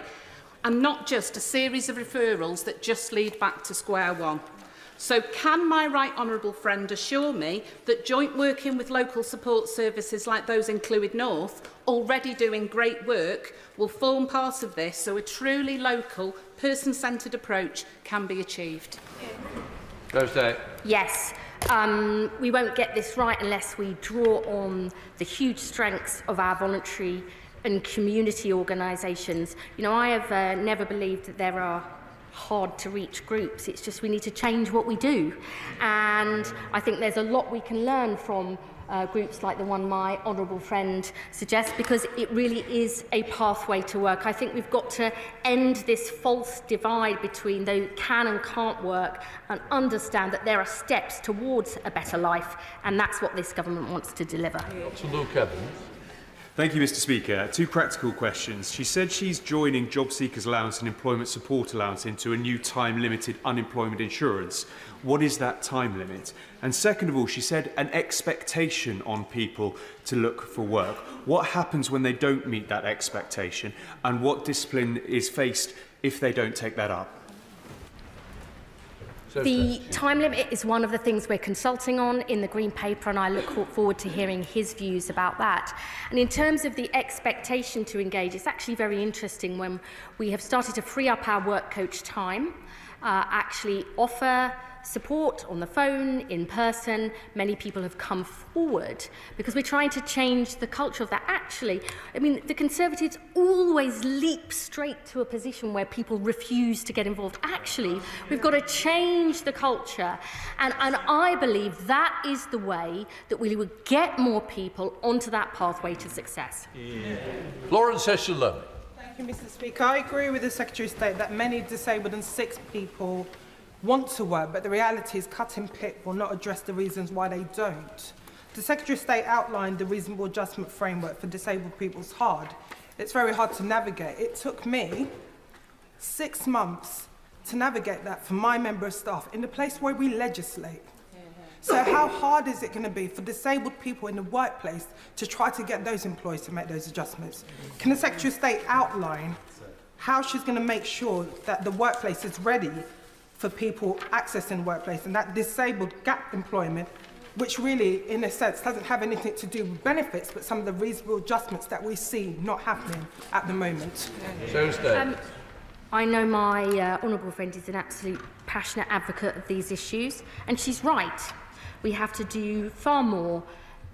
and not just a series of referrals that just lead back to square one. So can my right honourable friend assure me that joint working with local support services like those in Clwyd North, already doing great work, will form part of this so a truly local, person-centred approach can be achieved? Yes. We won't get this right unless we draw on the huge strengths of our voluntary and community organisations. You know, I have never believed that there are hard-to-reach groups. It's just we need to change what we do. And I think there's a lot we can learn from groups like the one my honourable friend suggests, because it really is a pathway to work. I think we've got to end this false divide between those who can and can't work and understand that there are steps towards a better life, and that's what this government wants to deliver. Dr. Luke Evans. Thank you, Mr. Speaker. Two practical questions. She said she's joining Job Seekers Allowance and Employment Support Allowance into a new time-limited unemployment insurance. What is that time limit? And second of all, she said an expectation on people to look for work. What happens when they don't meet that expectation, and what discipline is faced if they don't take that up? The time limit is one of the things we're consulting on in the Green Paper, and I look forward to hearing his views about that. And in terms of the expectation to engage, it's actually very interesting when we have started to free up our work coach time, actually offer support on the phone, in person. Many people have come forward because we're trying to change the culture of that. Actually, I mean, the Conservatives always leap straight to a position where people refuse to get involved. Actually, we've got to change the culture. And I believe that is the way that we would get more people onto that pathway to success. Florence Eshelon. Thank you, Mr. Speaker. I agree with the Secretary of State that many disabled and sick people want to work, but the reality is cutting PIP will not address the reasons why they don't. The Secretary of State outlined the reasonable adjustment framework for disabled people's hard. It's very hard to navigate. It took me 6 months to navigate that for my member of staff in the place where we legislate. So how hard is it going to be for disabled people in the workplace to try to get those employees to make those adjustments? Can the Secretary of State outline how she's going to make sure that the workplace is ready for people accessing the workplace, and that disabled gap employment, which really, in a sense, doesn't have anything to do with benefits, but some of the reasonable adjustments that we see not happening at the moment? I know my honourable friend is an absolute passionate advocate of these issues, and she's right. We have to do far more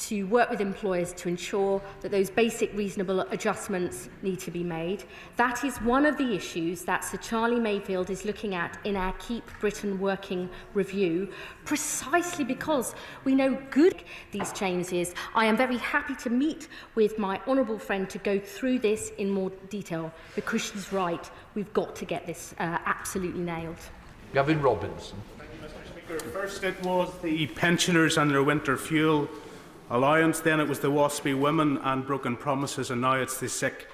to work with employers to ensure that those basic reasonable adjustments need to be made. That is one of the issues that Sir Charlie Mayfield is looking at in our Keep Britain Working review, precisely because we know good these changes. I am very happy to meet with my honourable friend to go through this in more detail, because she's right, we've got to get this absolutely nailed. Gavin Robinson. First it was the pensioners and their winter fuel allowance, then it was the WASPy women and broken promises, and now it's the sick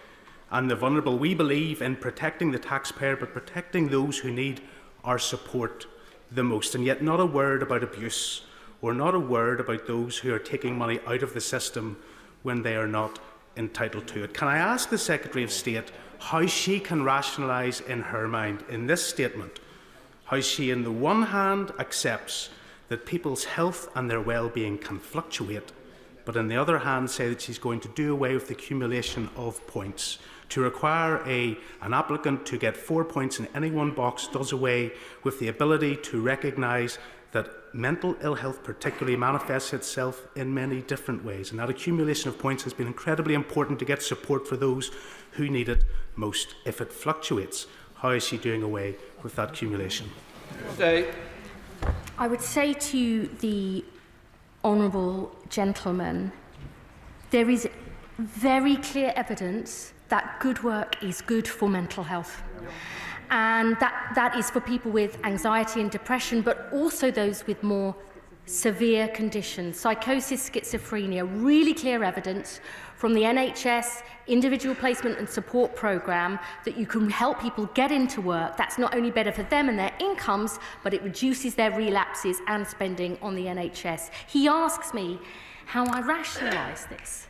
and the vulnerable. We believe in protecting the taxpayer, but protecting those who need our support the most, and yet not a word about abuse or not a word about those who are taking money out of the system when they are not entitled to it. Can I ask the Secretary of State how she can rationalise in her mind in this statement how she on the one hand accepts that people's health and their well-being can fluctuate, but on the other hand say that she's going to do away with the accumulation of points. To require an applicant to get 4 points in any one box does away with the ability to recognise that mental ill health particularly manifests itself in many different ways, and that accumulation of points has been incredibly important to get support for those who need it most. If it fluctuates, how is she doing away with that accumulation? I would say to the honourable gentleman, there is very clear evidence that good work is good for mental health. And that is for people with anxiety and depression, but also those with more severe conditions. Psychosis, schizophrenia, really clear evidence from the NHS individual placement and support programme that you can help people get into work. That's not only better for them and their incomes, but it reduces their relapses and spending on the NHS. He asks me how I rationalise this.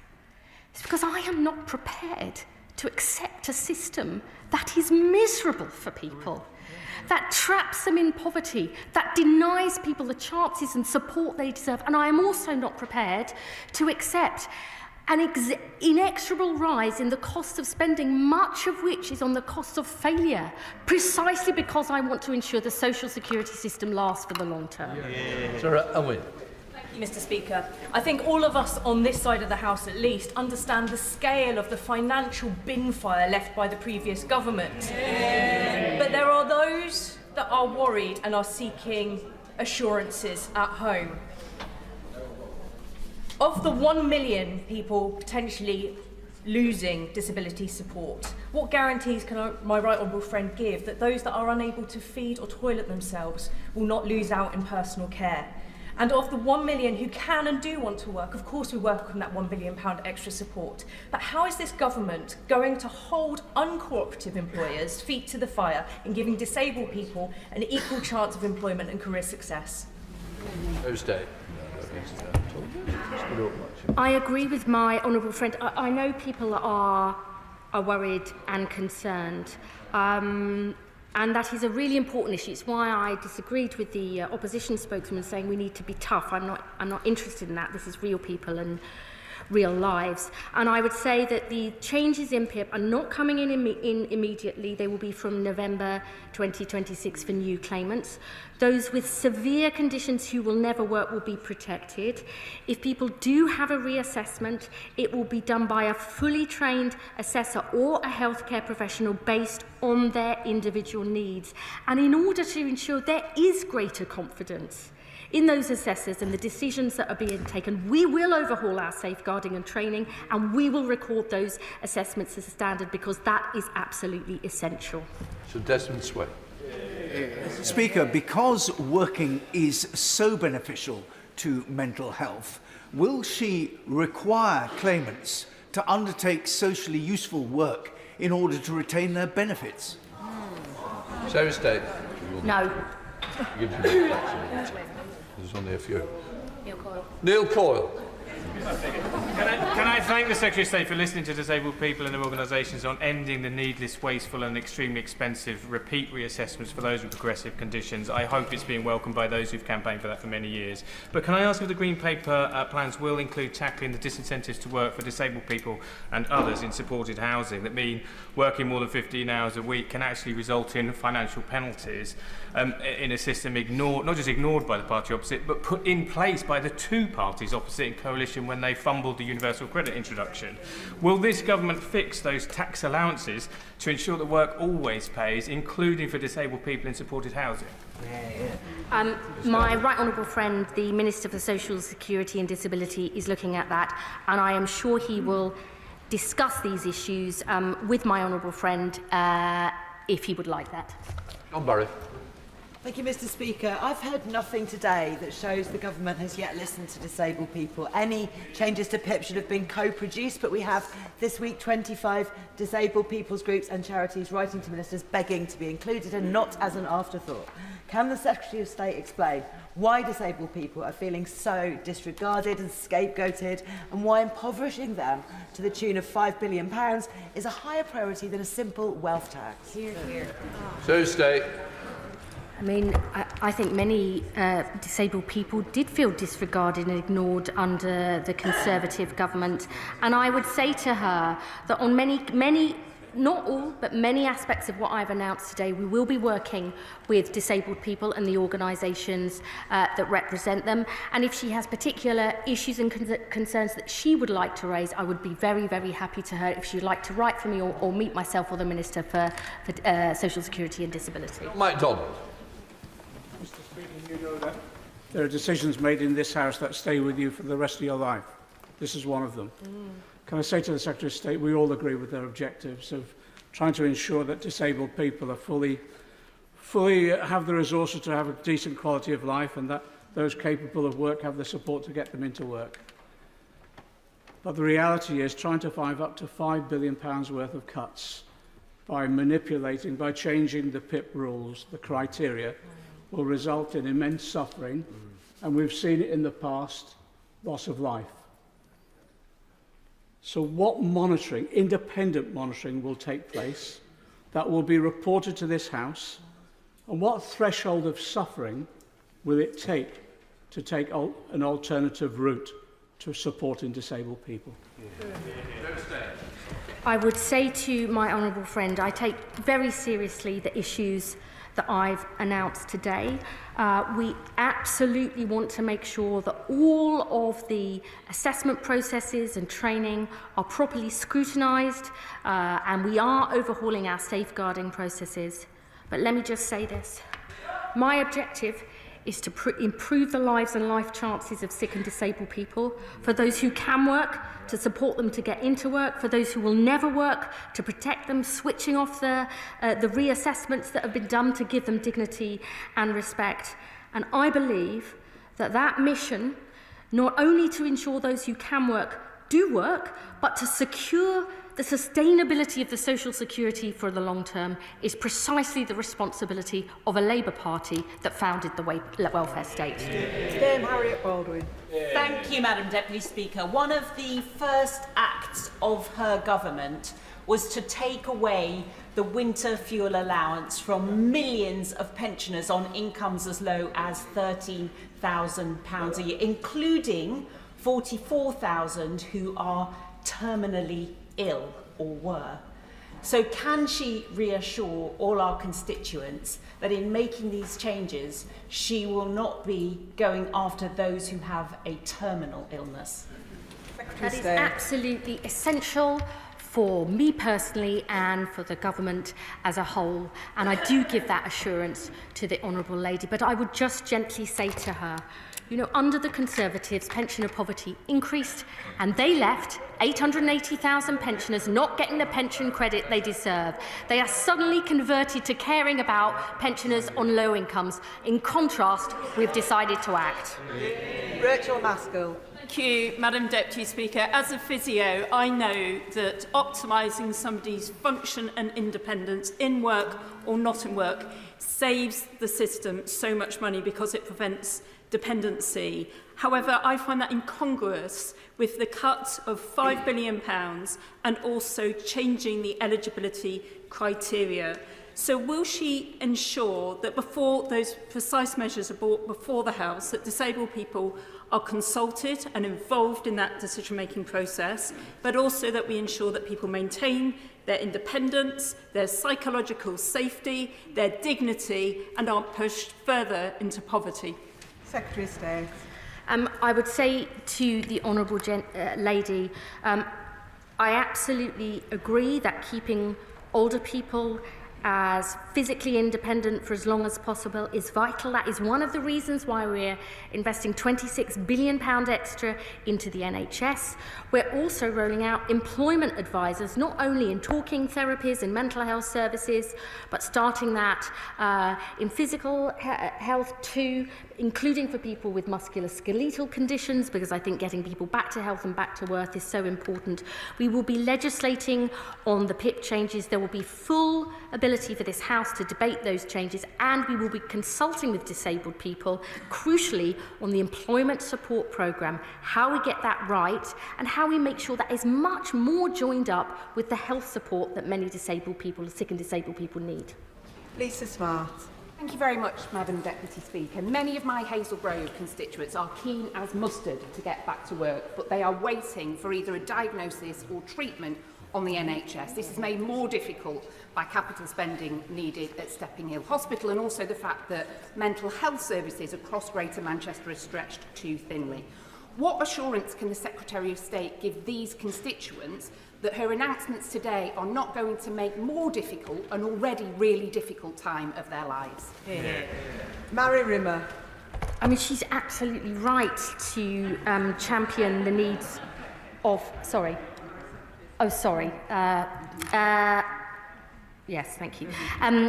It's because I am not prepared to accept a system that is miserable for people, that traps them in poverty, that denies people the chances and support they deserve. And I am also not prepared to accept an inexorable rise in the cost of spending, much of which is on the cost of failure, precisely because I want to ensure the social security system lasts for the long term. Sarah Owen. Mr. Speaker, I think all of us on this side of the House at least understand the scale of the financial bin fire left by the previous government. But there are those that are worried and are seeking assurances at home. Of the 1 million people potentially losing disability support, what guarantees can my right honourable friend give that those that are unable to feed or toilet themselves will not lose out in personal care? And of the 1 million who can and do want to work, of course we welcome that £1 billion extra support. But how is this government going to hold uncooperative employers' feet to the fire in giving disabled people an equal chance of employment and career success? Thursday. I agree with my honourable friend. I know people are worried and concerned. And that is a really important issue. It's why I disagreed with the opposition spokesman saying we need to be tough. I'm not interested in that. This is real people and real lives. And I would say that the changes in PIP are not coming in immediately. They will be from November 2026 for new claimants. Those with severe conditions who will never work will be protected. If people do have a reassessment, it will be done by a fully trained assessor or a healthcare professional based on their individual needs. And in order to ensure there is greater confidence in those assessors and the decisions that are being taken, we will overhaul our safeguarding and training, and we will record those assessments as a standard, because that is absolutely essential. So Desmond Sway. Speaker, because working is so beneficial to mental health, will she require claimants to undertake socially useful work in order to retain their benefits? Sarah State. No. Gives you more flexibility. There's only a few. Neil Coyle. Neil Coyle. Can I thank the Secretary of State for listening to disabled people and their organisations on ending the needless, wasteful and extremely expensive repeat reassessments for those with progressive conditions. I hope it's being welcomed by those who've campaigned for that for many years. But can I ask if the Green Paper plans will include tackling the disincentives to work for disabled people and others in supported housing that mean working more than 15 hours a week can actually result in financial penalties in a system not just ignored by the party opposite, but put in place by the two parties opposite in coalition when they fumbled the universal credit introduction. Will this government fix those tax allowances to ensure that work always pays, including for disabled people in supported housing? My right honourable friend, the Minister for Social Security and Disability, is looking at that, and I am sure he will discuss these issues with my honourable friend if he would like that. John Barry. Thank you, Mr. Speaker. I've heard nothing today that shows the government has yet listened to disabled people. Any changes to PIP should have been co-produced, but we have this week 25 disabled people's groups and charities writing to ministers begging to be included and not as an afterthought. Can the Secretary of State explain why disabled people are feeling so disregarded and scapegoated, and why impoverishing them to the tune of £5 billion is a higher priority than a simple wealth tax? Here, here. So State. I mean, I think many disabled people did feel disregarded and ignored under the Conservative government. And I would say to her that on many, not all, but many aspects of what I've announced today, we will be working with disabled people and the organisations that represent them. And if she has particular issues and concerns that she would like to raise, I would be very, very happy to her if she would like to write for me or meet myself or the Minister for Social Security and Disability. Mike Donald. Mr. Speaker, you know that there are decisions made in this House that stay with you for the rest of your life. This is one of them. Can I say to the Secretary of State, we all agree with their objectives of trying to ensure that disabled people are fully have the resources to have a decent quality of life, and that those capable of work have the support to get them into work. But the reality is trying to find up to £5 billion worth of cuts by changing the PIP rules, the criteria, will result in immense suffering, and we've seen it in the past, loss of life. So what monitoring, independent monitoring, will take place that will be reported to this House, and what threshold of suffering will it take to take an alternative route to supporting disabled people? I would say to my honourable friend, I take very seriously the issues that I've announced today. We absolutely want to make sure that all of the assessment processes and training are properly scrutinised, and we are overhauling our safeguarding processes. But let me just say this. My objective is to improve the lives and life chances of sick and disabled people, for those who can work, to support them to get into work, for those who will never work, to protect them, switching off the reassessments that have been done to give them dignity and respect. And I believe that that mission, not only to ensure those who can work do work, but to secure the sustainability of the social security for the long term, is precisely the responsibility of a Labour Party that founded the welfare state. Dame Harriet Baldwin. Thank you, Madam Deputy Speaker. One of the first acts of her government was to take away the winter fuel allowance from millions of pensioners on incomes as low as £13,000 a year, including 44,000 who are terminally ill or were. So can she reassure all our constituents that in making these changes, she will not be going after those who have a terminal illness? That is absolutely essential for me personally and for the government as a whole, and I do give that assurance to the honourable lady. But I would just gently say to her, you know, under the Conservatives, pensioner poverty increased, and they left 880,000 pensioners not getting the pension credit they deserve. They are suddenly converted to caring about pensioners on low incomes. In contrast, we've decided to act. Rachael Maskell. Thank you, Madam Deputy Speaker. As a physio, I know that optimising somebody's function and independence in work or not in work saves the system so much money because it prevents dependency. However, I find that incongruous with the cut of £5 billion and also changing the eligibility criteria. So will she ensure that before those precise measures are brought before the House, that disabled people are consulted and involved in that decision-making process, but also that we ensure that people maintain their independence, their psychological safety, their dignity, and aren't pushed further into poverty? Secretary of State. I would say to the Honourable Lady, I absolutely agree that keeping older people as physically independent for as long as possible is vital. That is one of the reasons why we're investing £26 billion extra into the NHS. We're also rolling out employment advisors, not only in talking therapies and mental health services, but starting that in physical health too, including for people with musculoskeletal conditions, because I think getting people back to health and back to work is so important. We will be legislating on the PIP changes. There will be full ability for this House to debate those changes, and we will be consulting with disabled people, crucially, on the employment support programme, how we get that right, and how we make sure that is much more joined up with the health support that many disabled people, sick and disabled people need. Lisa Smart. Thank you very much, Madam Deputy Speaker. Many of my Hazel Grove constituents are keen as mustard to get back to work, but they are waiting for either a diagnosis or treatment on the NHS. This is made more difficult by capital spending needed at Stepping Hill Hospital, and also the fact that mental health services across Greater Manchester are stretched too thinly. What assurance can the Secretary of State give these constituents that her announcements today are not going to make more difficult an already really difficult time of their lives? Mary Rimmer. I mean, she's absolutely right to champion the needs of... Sorry. Oh, sorry. Yes, thank you.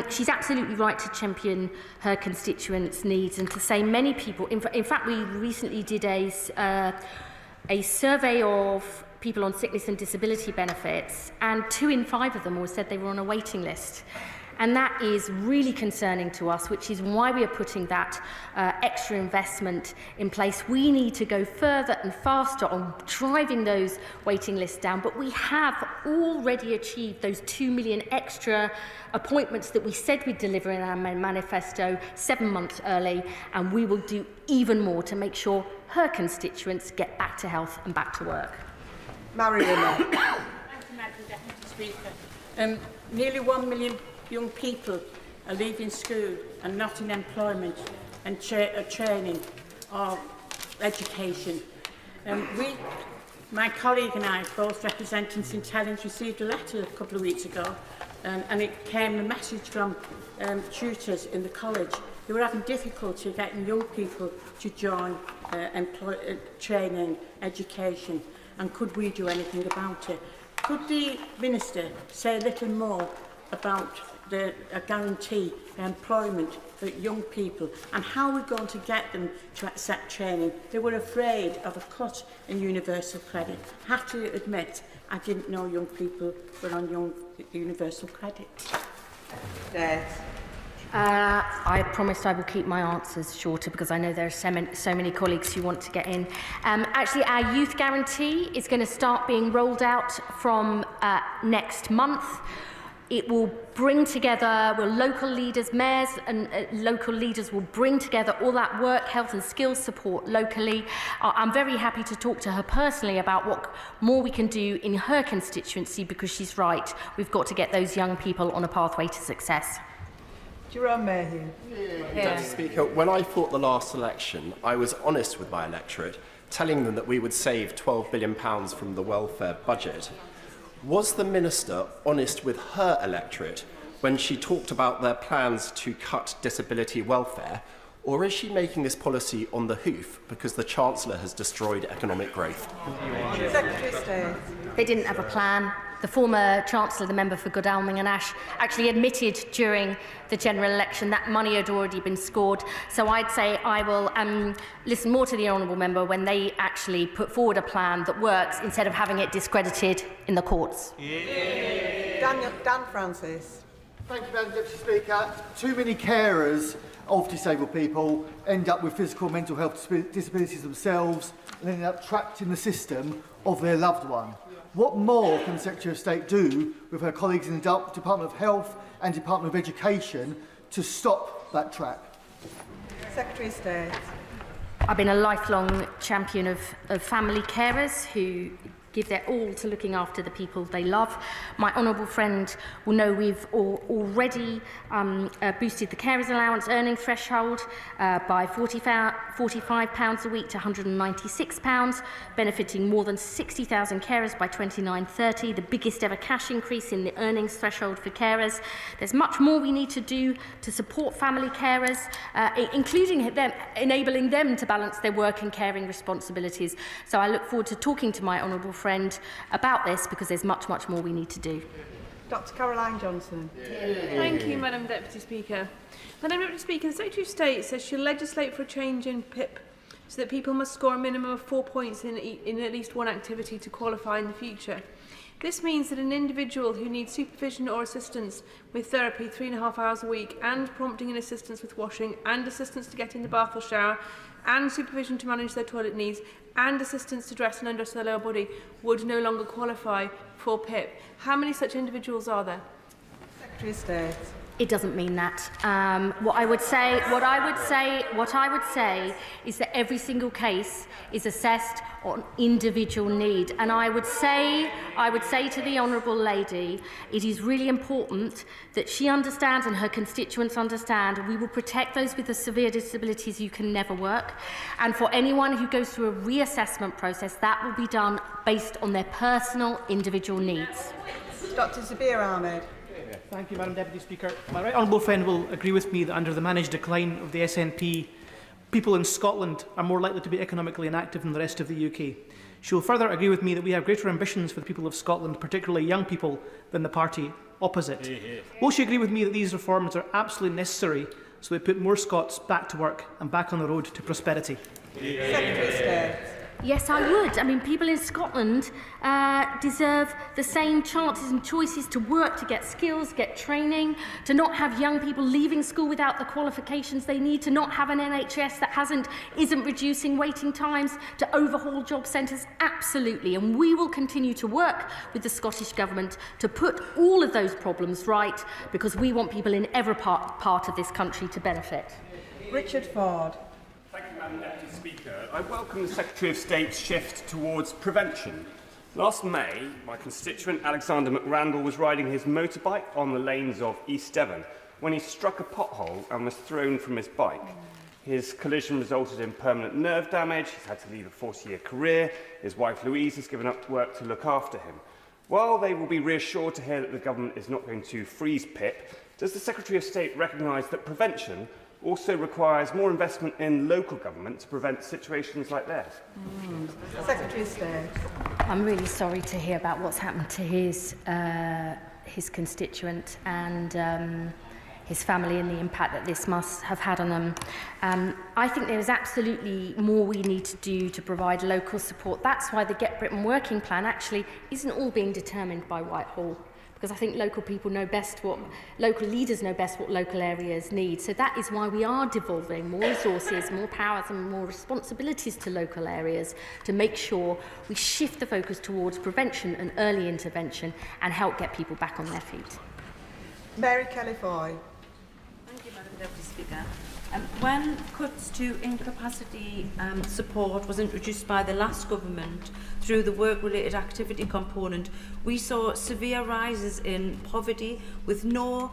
She's absolutely right to champion her constituents' needs and to say many people... In fact, we recently did a survey of people on sickness and disability benefits, and 2 in 5 of them all said they were on a waiting list. And that is really concerning to us, which is why we are putting that extra investment in place. We need to go further and faster on driving those waiting lists down, but we have already achieved those 2 million extra appointments that we said we'd deliver in our manifesto 7 months early, and we will do even more to make sure her constituents get back to health and back to work. Mary Rimmer. Thank you, Madam Deputy Speaker. Nearly 1 million young people are leaving school and not in employment and training or education. My colleague and I, both representing St Helens, received a letter a couple of weeks ago, and it came a message from tutors in the college who were having difficulty getting young people to join training, education, and could we do anything about it? Could the Minister say a little more about a guarantee for employment for young people, and how we're going to get them to accept training? They were afraid of a cut in universal credit. I have to admit, I didn't know young people were on universal credit. I promised I will keep my answers shorter because I know there are so many colleagues who want to get in. Actually, our youth guarantee is going to start being rolled out from next month. It will bring together, local leaders, mayors and local leaders will bring together all that work, health and skills support locally. I'm very happy to talk to her personally about what more we can do in her constituency, because she's right, we've got to get those young people on a pathway to success. Jerome Mayhew. Mr. Speaker, when I fought the last election, I was honest with my electorate, telling them that we would save £12 billion from the welfare budget. Was the Minister honest with her electorate when she talked about their plans to cut disability welfare, or is she making this policy on the hoof because the Chancellor has destroyed economic growth? Secretary of State. They didn't have a plan. The former Chancellor, the member for Godalming and Ash, actually admitted during the general election that money had already been scored. So I'd say I will listen more to the honourable member when they actually put forward a plan that works instead of having it discredited in the courts. Dan Francis. Thank you, Madam Deputy Speaker. Too many carers of disabled people end up with physical and mental health disabilities themselves and end up trapped in the system of their loved one. What more can the Secretary of State do with her colleagues in the Department of Health and Department of Education to stop that trap? Secretary of State. I've been a lifelong champion of family carers who give their all to looking after the people they love. My honourable friend will know we've already boosted the carers allowance earning threshold by £45 a week to £196, benefiting more than 60,000 carers by 29/30, the biggest ever cash increase in the earnings threshold for carers. There's much more we need to do to support family carers, including them, enabling them to balance their work and caring responsibilities. So I look forward to talking to my honourable friend about this, because there's much more we need to do. Dr Caroline Johnson. Thank you, Madam Deputy Speaker. Madam Deputy Speaker, the Secretary of State says she'll legislate for a change in PIP so that people must score a minimum of 4 points in at least one activity to qualify in the future. This means that an individual who needs supervision or assistance with therapy 3.5 hours a week, and prompting and assistance with washing, and assistance to get in the bath or shower, and supervision to manage their toilet needs, and assistance to dress and undress their lower body would no longer qualify for PIP. How many such individuals are there? Secretary of State. It doesn't mean that. What I would say is that every single case is assessed on individual need. And I would say to the honourable lady, it is really important that she understands and her constituents understand we will protect those with the severe disabilities who can never work. And for anyone who goes through a reassessment process, that will be done based on their personal individual needs. Dr Zabir Ahmed. Thank you, Madam Deputy Speaker. My right honourable friend will agree with me that under the managed decline of the SNP, people in Scotland are more likely to be economically inactive than the rest of the UK. She will further agree with me that we have greater ambitions for the people of Scotland, particularly young people, than the party opposite. Will she agree with me that these reforms are absolutely necessary so they put more Scots back to work and back on the road to prosperity? Secretary of State. Yes, I would. I mean, people in Scotland deserve the same chances and choices to work, to get skills, get training, to not have young people leaving school without the qualifications they need, to not have an NHS that isn't reducing waiting times, to overhaul job centres. Absolutely. And we will continue to work with the Scottish Government to put all of those problems right, because we want people in every part of this country to benefit. Richard Ford. Thank you, Madam Deputy Speaker. I welcome the Secretary of State's shift towards prevention. Last May, my constituent Alexander McRandall was riding his motorbike on the lanes of East Devon when he struck a pothole and was thrown from his bike. His collision resulted in permanent nerve damage. He's had to leave a 40-year career. His wife Louise has given up work to look after him. While they will be reassured to hear that the government is not going to freeze PIP, does the Secretary of State recognise that prevention also requires more investment in local government to prevent situations like theirs? Secretary of State. I'm really sorry to hear about what's happened to his constituent and his family and the impact that this must have had on them. I think there is absolutely more we need to do to provide local support. That's why the Get Britain Working Plan actually isn't all being determined by Whitehall, because I think local leaders know best what local areas need. So that is why we are devolving more resources, more powers and more responsibilities to local areas to make sure we shift the focus towards prevention and early intervention and help get people back on their feet. Mary Kelly-Foy. Thank you, Madam Deputy Speaker. When cuts to incapacity support was introduced by the last government through the work-related activity component, we saw severe rises in poverty with no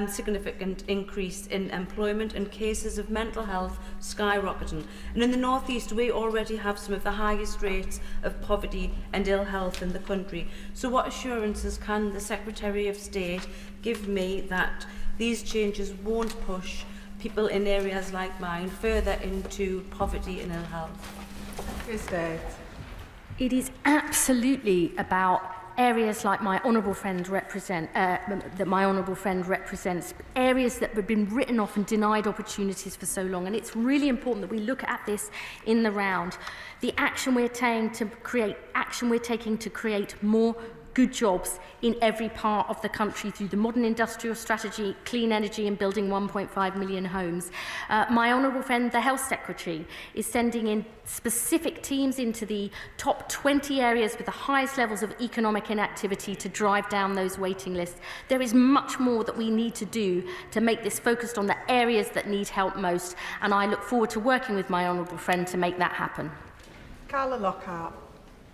significant increase in employment, and cases of mental health skyrocketing. And in the North East, we already have some of the highest rates of poverty and ill health in the country. So what assurances can the Secretary of State give me that these changes won't push people in areas like mine further into poverty and ill health? It is absolutely about areas like my honourable friend represents, areas that have been written off and denied opportunities for so long. And it's really important that we look at this in the round. The action we're taking to create more good jobs in every part of the country through the modern industrial strategy, clean energy and building 1.5 million homes. My honourable friend, the Health Secretary, is sending in specific teams into the top 20 areas with the highest levels of economic inactivity to drive down those waiting lists. There is much more that we need to do to make this focused on the areas that need help most, and I look forward to working with my honourable friend to make that happen. Carla Lockhart.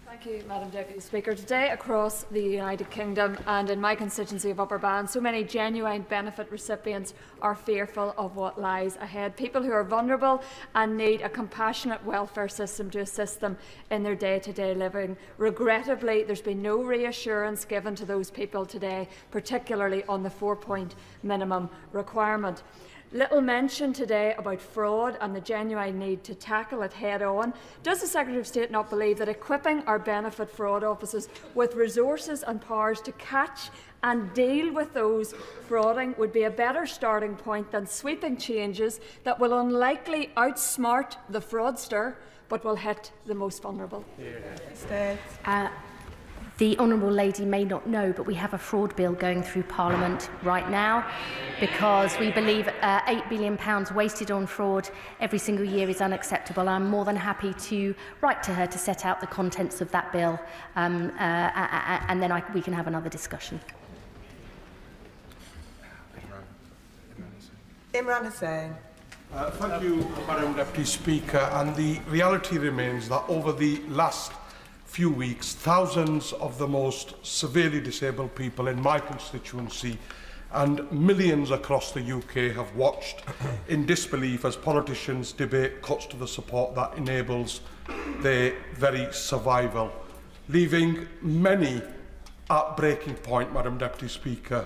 Thank you, Madam Deputy Speaker. Today, across the United Kingdom and in my constituency of Upper Bann, so many genuine benefit recipients are fearful of what lies ahead. People who are vulnerable and need a compassionate welfare system to assist them in their day-to-day living. Regrettably, there's been no reassurance given to those people today, particularly on the 4-point minimum requirement. Little mention today about fraud and the genuine need to tackle it head-on. Does the Secretary of State not believe that equipping our benefit fraud officers with resources and powers to catch and deal with those frauding would be a better starting point than sweeping changes that will unlikely outsmart the fraudster but will hit the most vulnerable? The Honourable Lady may not know, but we have a fraud bill going through Parliament right now because we believe £8 billion wasted on fraud every single year is unacceptable. I'm more than happy to write to her to set out the contents of that bill and then we can have another discussion. Imran Hussain. Thank you, Madam Deputy Speaker. And the reality remains that over the last few weeks, thousands of the most severely disabled people in my constituency and millions across the UK have watched in disbelief as politicians debate cuts to the support that enables their very survival, leaving many at breaking point, Madam Deputy Speaker.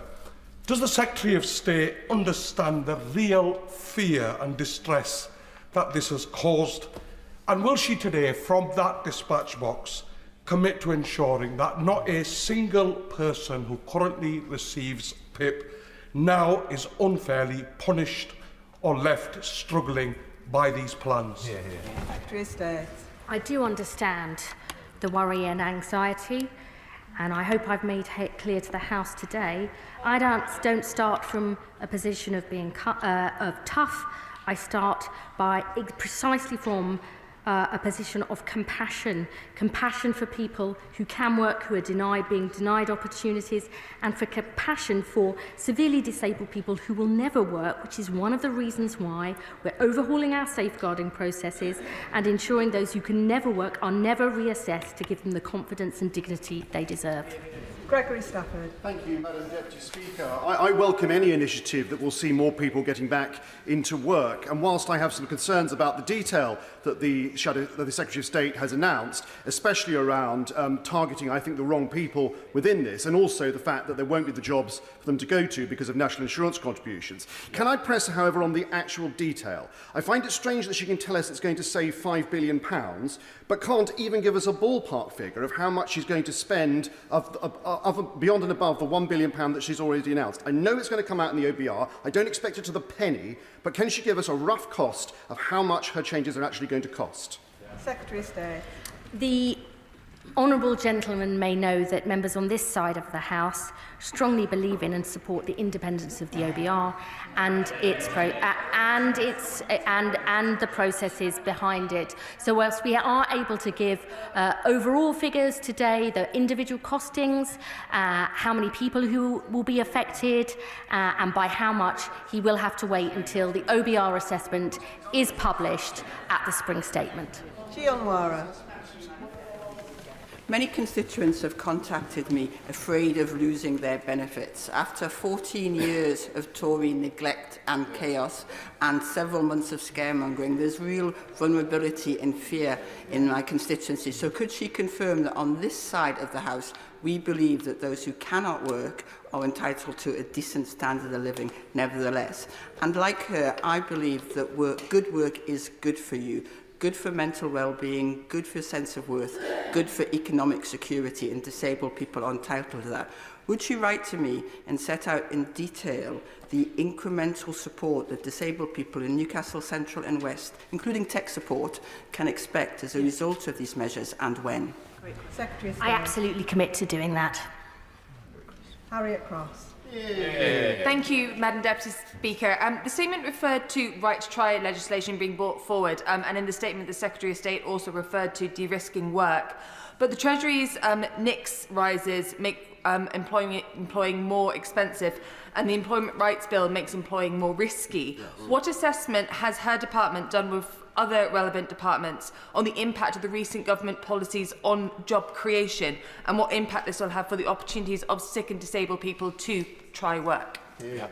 Does the Secretary of State understand the real fear and distress that this has caused? And will she today, from that dispatch box, commit to ensuring that not a single person who currently receives PIP now is unfairly punished or left struggling by these plans? Secretary of State. I do understand the worry and anxiety, and I hope I've made it clear to the House today. I don't start from a position of being tough. I start by precisely from a position of compassion for people who can work, who are being denied opportunities, and for compassion for severely disabled people who will never work, which is one of the reasons why we're overhauling our safeguarding processes and ensuring those who can never work are never reassessed to give them the confidence and dignity they deserve. Gregory Stafford. Thank you, Madam Deputy Speaker. I welcome any initiative that will see more people getting back into work. And whilst I have some concerns about the detail that the Secretary of State has announced, especially around targeting, I think, the wrong people within this, and also the fact that there won't be the jobs for them to go to because of national insurance contributions, can I press, however, on the actual detail? I find it strange that she can tell us it's going to save £5 billion, but can't even give us a ballpark figure of how much she's going to spend beyond and above the £1 billion that she's already announced. I know it's going to come out in the OBR. I don't expect it to the penny, but can she give us a rough cost of how much her changes are actually going to cost? Secretary of State. The honourable gentleman may know that members on this side of the House strongly believe in and support the independence of the OBR and the processes behind it. So whilst we are able to give overall figures today, the individual costings, how many people who will be affected, and by how much, he will have to wait until the OBR assessment is published at the spring statement. Gianwara. Many constituents have contacted me afraid of losing their benefits. After 14 years of Tory neglect and chaos and several months of scaremongering, there's real vulnerability and fear in my constituency. So could she confirm that on this side of the House, we believe that those who cannot work are entitled to a decent standard of living nevertheless? And like her, I believe that good work is good for you. Good for mental well-being, good for sense of worth, good for economic security, and disabled people are entitled to that. Would she write to me and set out in detail the incremental support that disabled people in Newcastle Central and West, including tech support, can expect as a result of these measures, and when? I absolutely commit to doing that. Harriet Cross. Thank you, Madam Deputy Speaker. The statement referred to right to try legislation being brought forward, and in the statement the Secretary of State also referred to de-risking work. But the Treasury's NICS rises make employing more expensive, and the Employment Rights Bill makes employing more risky. What assessment has her department done with other relevant departments on the impact of the recent government policies on job creation, and what impact this will have for the opportunities of sick and disabled people to try work?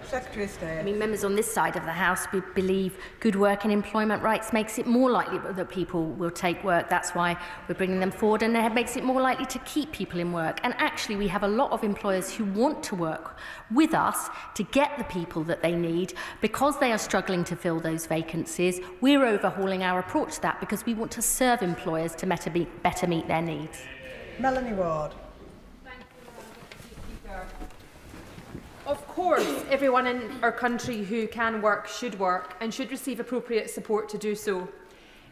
Secretary of State. I mean, members on this side of the House believe good work and employment rights makes it more likely that people will take work. That's why we're bringing them forward, and it makes it more likely to keep people in work. And actually, we have a lot of employers who want to work with us to get the people that they need because they are struggling to fill those vacancies. We're overhauling our approach to that because we want to serve employers to better meet their needs. Melanie Ward. Of course, everyone in our country who can work and should receive appropriate support to do so.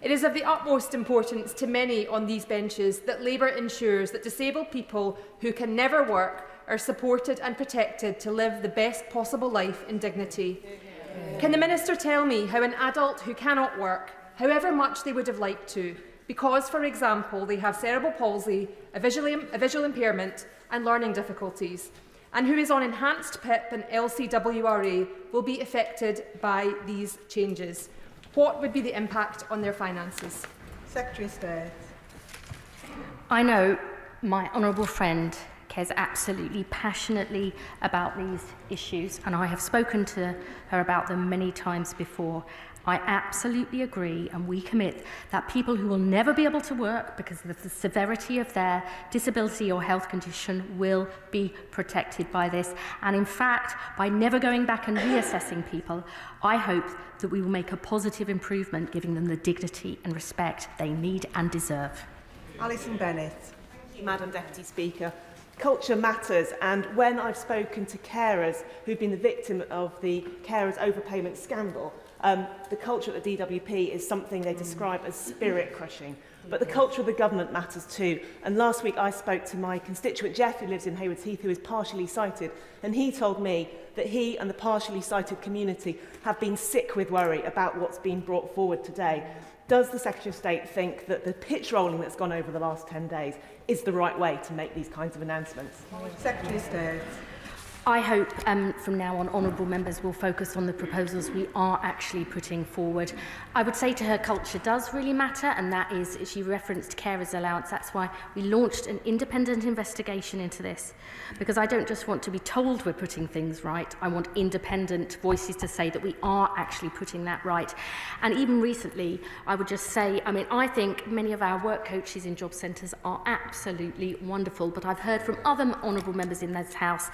It is of the utmost importance to many on these benches that Labour ensures that disabled people who can never work are supported and protected to live the best possible life in dignity. Can the Minister tell me how an adult who cannot work, however much they would have liked to, because, for example, they have cerebral palsy, a visual impairment and learning difficulties, and who is on enhanced PIP and LCWRA, will be affected by these changes? What would be the impact on their finances? Secretary of State. I know my honourable friend cares absolutely passionately about these issues, and I have spoken to her about them many times before. I absolutely agree, and we commit that people who will never be able to work because of the severity of their disability or health condition will be protected by this. And in fact, by never going back and reassessing people, I hope that we will make a positive improvement, giving them the dignity and respect they need and deserve. Alison Bennett. Thank you, Madam Deputy Speaker. Culture matters, and when I've spoken to carers who've been the victim of the carers overpayment scandal, the culture at the DWP is something they describe as spirit-crushing. But the culture of the government matters too. And last week I spoke to my constituent Jeff, who lives in Haywards Heath, who is partially sighted, and he told me that he and the partially sighted community have been sick with worry about what's been brought forward today. Does the Secretary of State think that the pitch rolling that's gone over the last 10 days is the right way to make these kinds of announcements? Secretary of State. I hope from now on honourable members will focus on the proposals we are actually putting forward. I would say to her culture does really matter, and that is, she referenced carers allowance. That's why we launched an independent investigation into this, because I don't just want to be told we're putting things right. I want independent voices to say that we are actually putting that right. And even recently, I would just say, I think many of our work coaches in job centres are absolutely wonderful, but I've heard from other honourable members in this House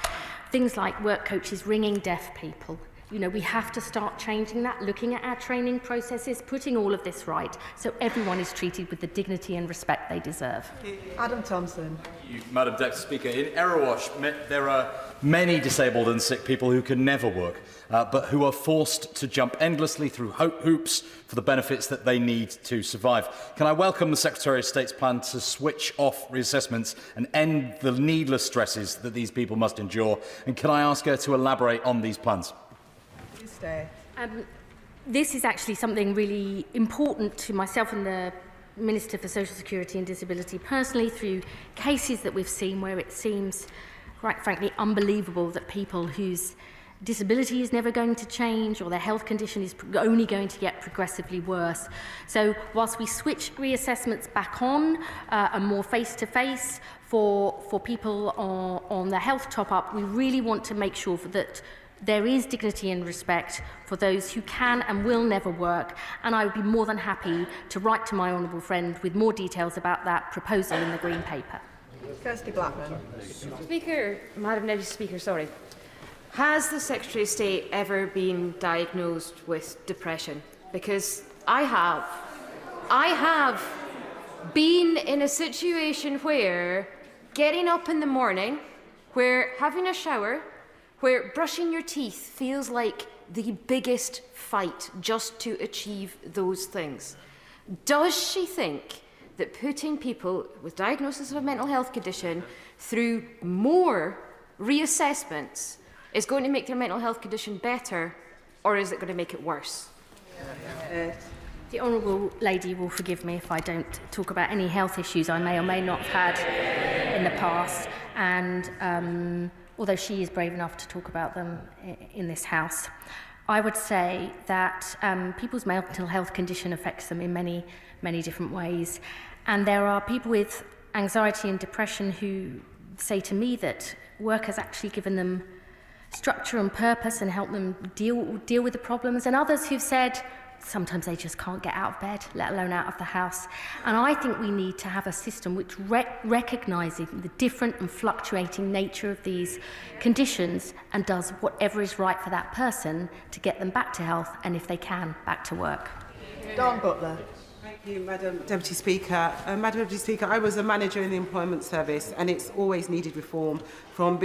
things like work coaches ringing deaf people. You know, we have to start changing that, looking at our training processes, putting all of this right, so everyone is treated with the dignity and respect they deserve. Adam Thompson. Thank you, Madam Deputy Speaker. In Erewash, there are many disabled and sick people who can never work, but who are forced to jump endlessly through hoops for the benefits that they need to survive. Can I welcome the Secretary of State's plan to switch off reassessments and end the needless stresses that these people must endure? And can I ask her to elaborate on these plans? This is actually something really important to myself and the Minister for Social Security and Disability personally, through cases that we've seen where it seems, quite frankly, unbelievable that people whose disability is never going to change or their health condition is only going to get progressively worse. So whilst we switch reassessments back on and more face-to-face for people on the health top-up, we really want to make sure that there is dignity and respect for those who can and will never work, and I would be more than happy to write to my honourable friend with more details about that proposal in the Green Paper. Kirsty Blackman. Madam Deputy Speaker, has the Secretary of State ever been diagnosed with depression? Because I have. I have been in a situation where getting up in the morning, where having a shower, where brushing your teeth feels like the biggest fight just to achieve those things. Does she think that putting people with diagnosis of a mental health condition through more reassessments is going to make their mental health condition better, or is it going to make it worse? The Honourable Lady will forgive me if I don't talk about any health issues I may or may not have had in the past, and although she is brave enough to talk about them in this House, I would say that people's mental health condition affects them in many, many different ways. And there are people with anxiety and depression who say to me that work has actually given them structure and purpose and helped them deal with the problems, and others who've said sometimes they just can't get out of bed, let alone out of the house. And I think we need to have a system which recognises the different and fluctuating nature of these conditions and does whatever is right for that person to get them back to health and, if they can, back to work. Dawn Butler. Thank you, Madam Deputy Speaker. Madam Deputy Speaker, I was a manager in the Employment Service, and it's always needed reform, from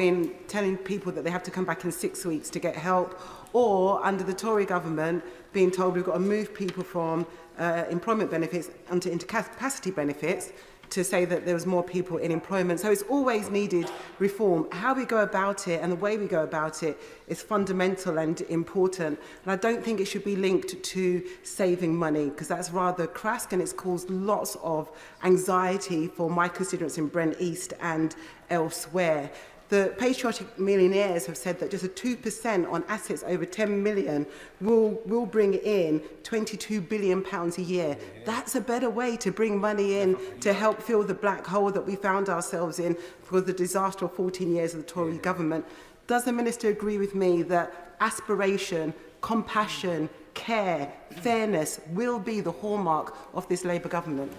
telling people that they have to come back in 6 weeks to get help, or under the Tory government being told we've got to move people from employment benefits onto incapacity benefits to say that there was more people in employment. So it's always needed reform. How we go about it and the way we go about it is fundamental and important. And I don't think it should be linked to saving money, because that's rather crass and it's caused lots of anxiety for my constituents in Brent East and elsewhere. The patriotic millionaires have said that just a 2% on assets over 10 million will bring in £22 billion a year. That's a better way to bring money in to help fill the black hole that we found ourselves in for the disaster of 14 years of the Tory government. Does the Minister agree with me that aspiration, compassion, care, fairness will be the hallmark of this Labour government?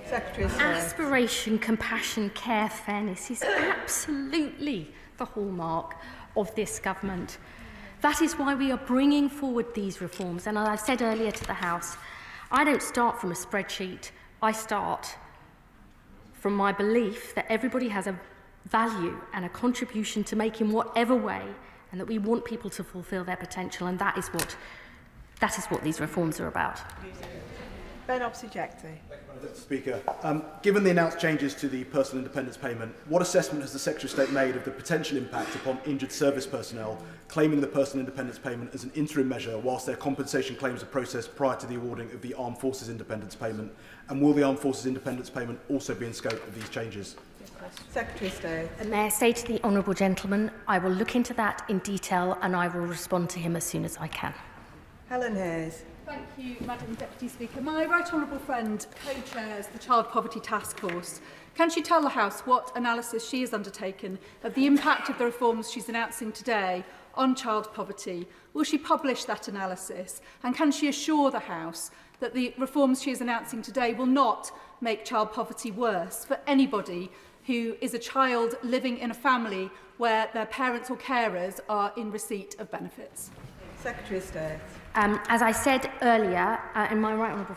Secretary of State. Aspiration, compassion, care, fairness is absolutely the hallmark of this government. That is why we are bringing forward these reforms. And as I said earlier to the House, I don't start from a spreadsheet. I start from my belief that everybody has a value and a contribution to make in whatever way, and that we want people to fulfil their potential, and that is what these reforms are about. Ben Obsujecti. Speaker, given the announced changes to the personal independence payment, what assessment has the Secretary of State made of the potential impact upon injured service personnel claiming the personal independence payment as an interim measure whilst their compensation claims are processed prior to the awarding of the Armed Forces independence payment? And will the Armed Forces independence payment also be in scope of these changes? Secretary of State. May I say to the honourable gentleman, I will look into that in detail and I will respond to him as soon as I can. Helen Hayes. Thank you, Madam Deputy Speaker. My right honourable friend co-chairs the Child Poverty Task Force. Can she tell the House what analysis she has undertaken of the impact of the reforms she's announcing today on child poverty? Will she publish that analysis? And can she assure the House that the reforms she is announcing today will not make child poverty worse for anybody who is a child living in a family where their parents or carers are in receipt of benefits? Secretary of State. As I said earlier, and my honourable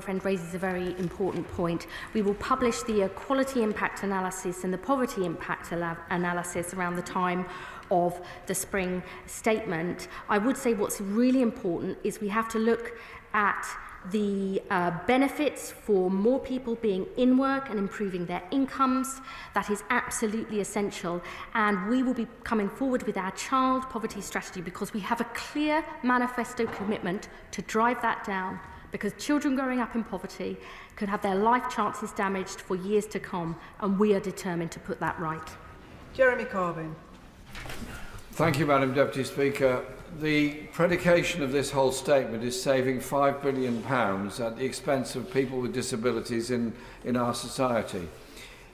friend raises a very important point, we will publish the equality impact analysis and the poverty impact analysis around the time of the spring statement. I would say what's really important is we have to look at the benefits for more people being in work and improving their incomes. That is absolutely essential, and we will be coming forward with our child poverty strategy because we have a clear manifesto commitment to drive that down, because children growing up in poverty could have their life chances damaged for years to come, and we are determined to put that right. Jeremy Corbyn. Thank you, Madam Deputy Speaker. The predication of this whole statement is saving £5 billion at the expense of people with disabilities in our society.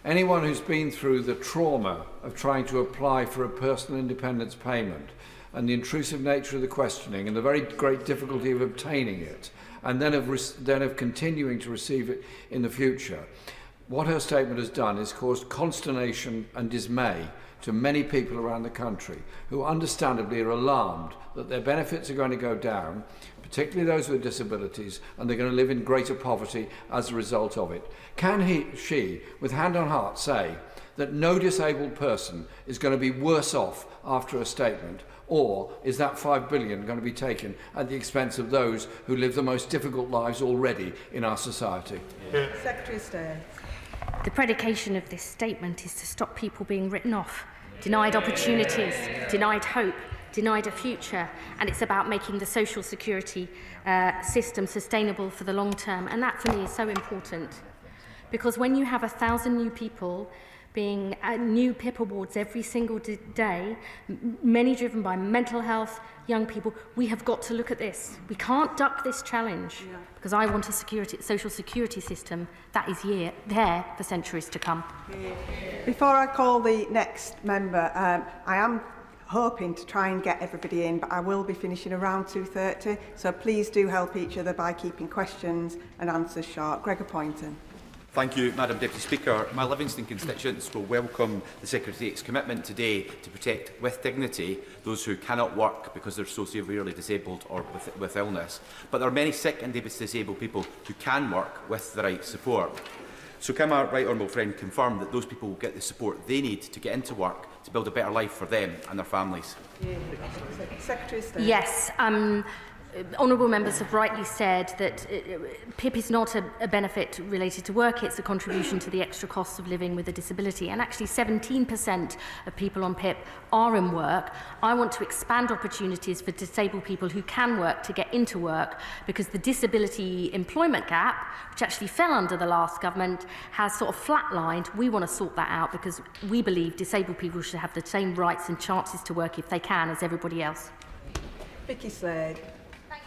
Anyone who's been through the trauma of trying to apply for a personal independence payment and the intrusive nature of the questioning and the very great difficulty of obtaining it and then of continuing to receive it in the future, what her statement has done is caused consternation and dismay to many people around the country who understandably are alarmed that their benefits are going to go down, particularly those with disabilities, and they're going to live in greater poverty as a result of it. Can she, with hand on heart, say that no disabled person is going to be worse off after a statement, or is that £5 billion going to be taken at the expense of those who live the most difficult lives already in our society? Secretary of State. The predication of this statement is to stop people being written off denied opportunities, denied hope, denied a future, and it's about making the social security system sustainable for the long term. And that, for me, is so important, because when you have 1,000 new people being new PIP awards every single day, many driven by mental health, young people, we have got to look at this. We can't duck this challenge, because I want a social security system that is there for centuries to come. Before I call the next member, I am hoping to try and get everybody in, but I will be finishing around 2:30, so please do help each other by keeping questions and answers short. Gregor Poynton. Thank you, Madam Deputy Speaker. My Livingston constituents will welcome the Secretary's commitment today to protect with dignity those who cannot work because they're so severely disabled or with illness. But there are many sick and disabled people who can work with the right support. So can my right honourable friend confirm that those people will get the support they need to get into work to build a better life for them and their families? Secretary of State. Yes. Honourable members have rightly said that PIP is not a benefit related to work, it's a contribution to the extra costs of living with a disability. And actually 17% of people on PIP are in work. I want to expand opportunities for disabled people who can work to get into work, because the disability employment gap, which actually fell under the last government, has sort of flatlined. We want to sort that out, because we believe disabled people should have the same rights and chances to work if they can as everybody else. Vicky Slade.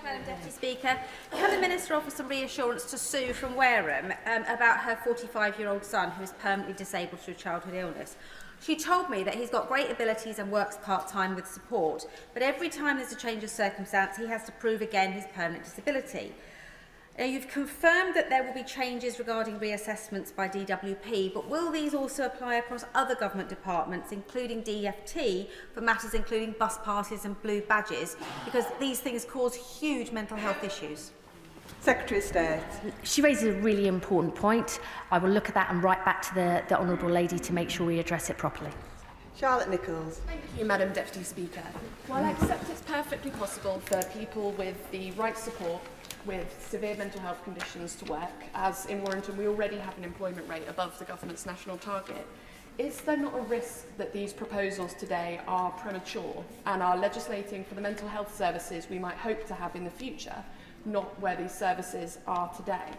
Madam Deputy Speaker, can the Minister offer some reassurance to Sue from Wareham about her 45-year-old son who is permanently disabled through childhood illness? She told me that he's got great abilities and works part-time with support, but every time there's a change of circumstance, he has to prove again his permanent disability. Now, you've confirmed that there will be changes regarding reassessments by DWP, but will these also apply across other government departments, including DFT, for matters including bus passes and blue badges, because these things cause huge mental health issues? Secretary of State. She raises a really important point. I will look at that and write back to the Honourable Lady to make sure we address it properly. Charlotte Nichols. Thank you, Madam Deputy Speaker. While I accept it's perfectly possible for people with the right support with severe mental health conditions to work, as in Warrington we already have an employment rate above the government's national target, is there not a risk that these proposals today are premature and are legislating for the mental health services we might hope to have in the future, not where these services are today?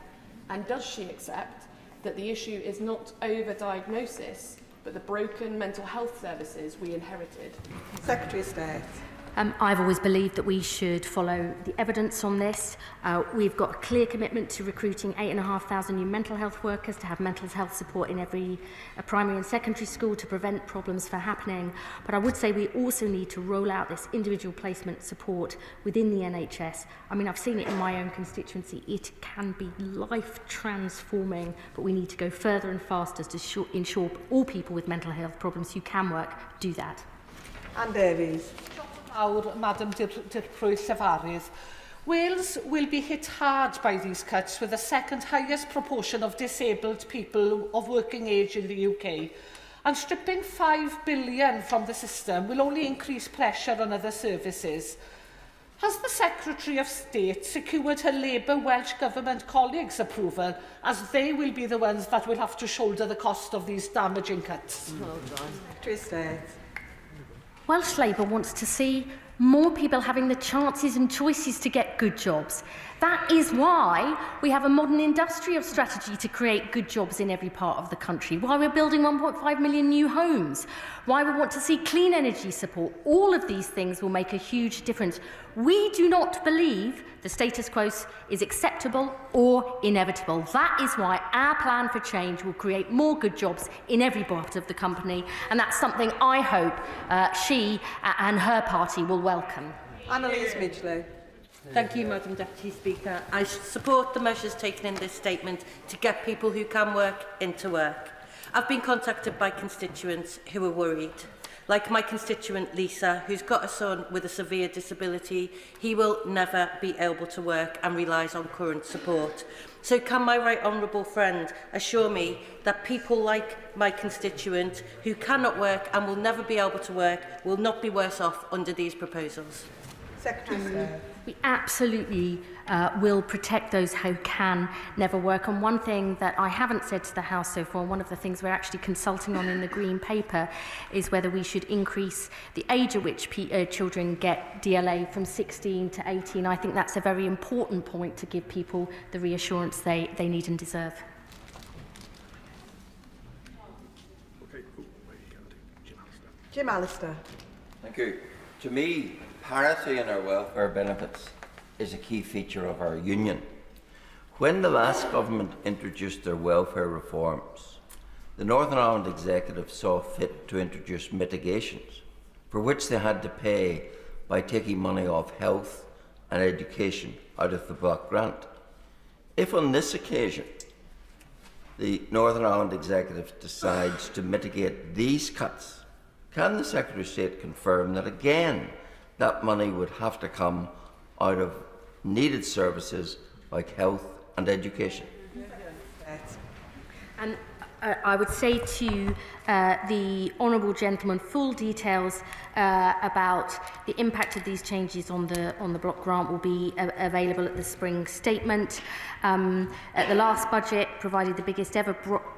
And does she accept that the issue is not over-diagnosis, but the broken mental health services we inherited? Secretary of State. I've always believed that we should follow the evidence on this. We've got a clear commitment to recruiting 8,500 new mental health workers to have mental health support in every primary and secondary school to prevent problems from happening. But I would say we also need to roll out this individual placement support within the NHS. I mean, I've seen it in my own constituency. It can be life transforming, but we need to go further and faster to ensure all people with mental health problems who can work do that. Anne Davies. Madam Deputy Speaker. Wales will be hit hard by these cuts, with the second highest proportion of disabled people of working age in the UK. And stripping £5 billion from the system will only increase pressure on other services. Has the Secretary of State secured her Labour Welsh Government colleagues' approval, as they will be the ones that will have to shoulder the cost of these damaging cuts? Secretary of State. Welsh Labour wants to see more people having the chances and choices to get good jobs. That is why we have a modern industrial strategy to create good jobs in every part of the country, why we're building 1.5 million new homes, why we want to see clean energy support. All of these things will make a huge difference. We do not believe the status quo is acceptable or inevitable. That is why our plan for change will create more good jobs in every part of the company, and that's something I hope she and her party will welcome. Annalise Midgley. Thank you, Madam Deputy Speaker. I support the measures taken in this statement to get people who can work into work. I've been contacted by constituents who are worried. Like my constituent Lisa, who's got a son with a severe disability, he will never be able to work and relies on current support. So can my right honourable friend assure me that people like my constituent who cannot work and will never be able to work will not be worse off under these proposals? Secretary of State. We absolutely will protect those who can never work. And one thing that I haven't said to the House so far, one of the things we're actually consulting on in the Green Paper, is whether we should increase the age at which children get DLA from 16 to 18. I think that's a very important point to give people the reassurance they need and deserve. Jim Allister. Thank you. To me, parity in our welfare benefits is a key feature of our union. When the last government introduced their welfare reforms, the Northern Ireland Executive saw fit to introduce mitigations, for which they had to pay by taking money off health and education out of the block grant. If on this occasion the Northern Ireland Executive decides to mitigate these cuts, can the Secretary of State confirm that again that money would have to come out of needed services like health and education? And I would say to the honourable gentleman, full details about the impact of these changes on the block grant will be available at the spring statement. At the last budget, provided the biggest ever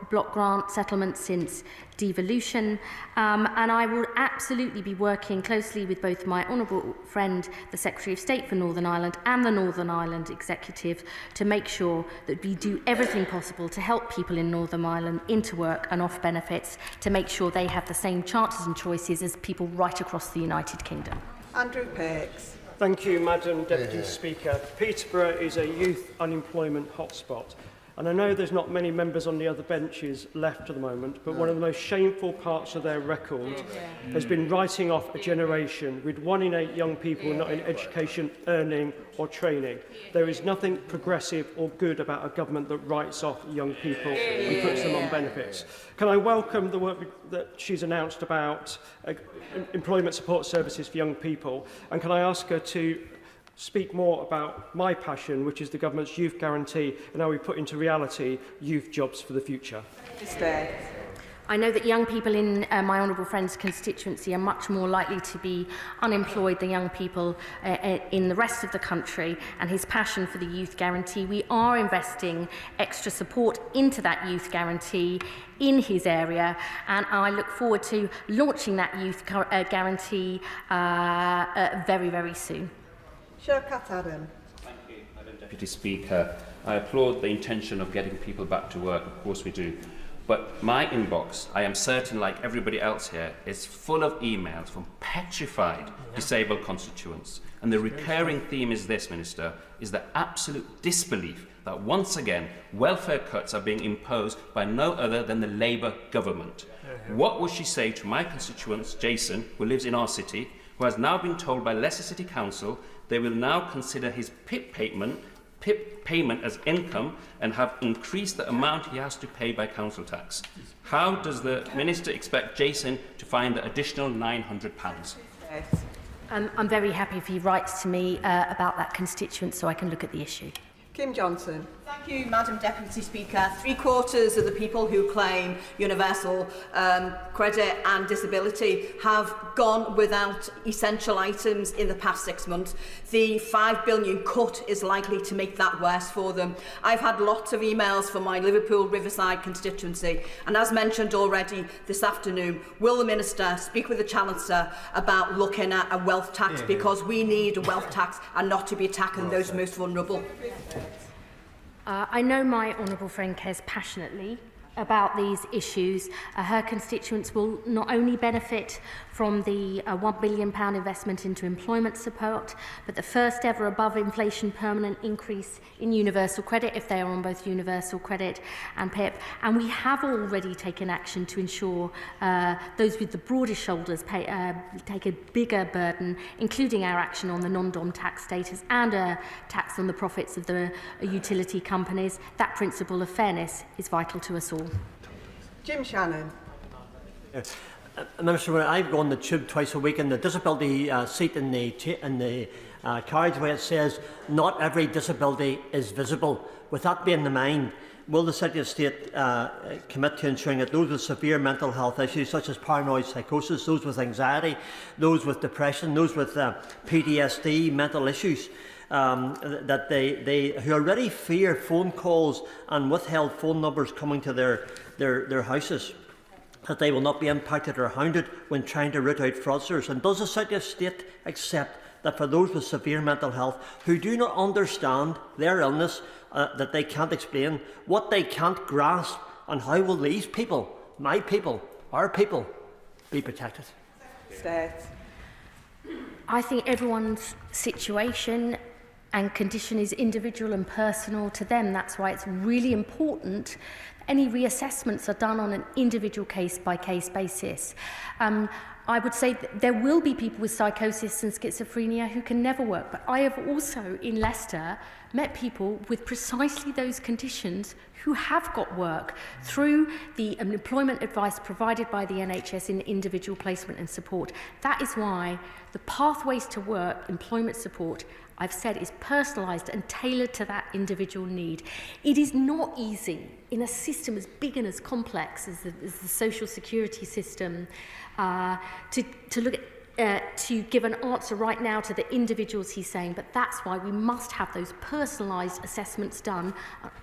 block grant settlement since devolution, and I will absolutely be working closely with both my honourable friend, the Secretary of State for Northern Ireland, and the Northern Ireland Executive to make sure that we do everything possible to help people in Northern Ireland into work and off benefits, to make sure they have the same chances and choices as people right across the United Kingdom. Andrew Pakes. Thank you, Madam Deputy Speaker. Peterborough is a youth unemployment hotspot. And I know there's not many members on the other benches left at the moment, but one of the most shameful parts of their record has been writing off a generation with 1 in 8 young people not in education, earning or training. There is nothing progressive or good about a government that writes off young people and puts them on benefits. Can I welcome the work that she's announced about employment support services for young people? And can I ask her to speak more about my passion, which is the government's youth guarantee, and how we put into reality youth jobs for the future? I know that young people in my honourable friend's constituency are much more likely to be unemployed than young people in the rest of the country, and his passion for the youth guarantee. We are investing extra support into that youth guarantee in his area, and I look forward to launching that youth guarantee very, very soon. Shirkat Adam. Thank you, Madam Deputy Speaker. I applaud the intention of getting people back to work, of course we do. But my inbox, I am certain, like everybody else here, is full of emails from petrified disabled constituents. And the recurring theme is this, Minister, is the absolute disbelief that once again welfare cuts are being imposed by no other than the Labour government. What would she say to my constituent, Jason, who lives in our city, who has now been told by Leicester City Council they will now consider his PIP payment as income and have increased the amount he has to pay by council tax? How does the Minister expect Jason to find the additional £900? I'm very happy if he writes to me about that constituent so I can look at the issue. Kim Johnson. Thank you, Madam Deputy Speaker. 3/4 of the people who claim universal credit and disability have gone without essential items in the past 6 months. The £5 billion cut is likely to make that worse for them. I've had lots of emails from my Liverpool Riverside constituency, and as mentioned already this afternoon, will the Minister speak with the Chancellor about looking at a wealth tax, because we need a wealth tax and not to be attacking those most vulnerable. I know my honourable friend cares passionately about these issues. Her constituents will not only benefit from the £1 billion investment into employment support, but the first ever above inflation permanent increase in universal credit if they are on both universal credit and PIP. And we have already taken action to ensure those with the broadest shoulders take a bigger burden, including our action on the non-dom tax status and a tax on the profits of the utility companies. That principle of fairness is vital to us all. Jim Shannon. Minister, I go on the tube twice a week, and the disability seat in the carriageway, it says not every disability is visible. With that being in mind, will the Secretary of State commit to ensuring that those with severe mental health issues such as paranoid psychosis, those with anxiety, those with depression, those with PTSD, mental issues, that they who already fear phone calls and withheld phone numbers coming to their houses, that they will not be impacted or hounded when trying to root out fraudsters? And does the Secretary of State accept that for those with severe mental health who do not understand their illness, that they can't explain, what they can't grasp, and how will these people, my people, our people, be protected? I think everyone's situation and condition is individual and personal to them. That's why it's really important any reassessments are done on an individual case-by-case basis. I would say that there will be people with psychosis and schizophrenia who can never work, but I have also, in Leicester, met people with precisely those conditions who have got work through the employment advice provided by the NHS in individual placement and support. That is why the pathways to work, employment support, I've said, is personalised and tailored to that individual need. It is not easy in a system as big and as complex as the social security system to look at to give an answer right now to the individuals he's saying, but that's why we must have those personalised assessments done.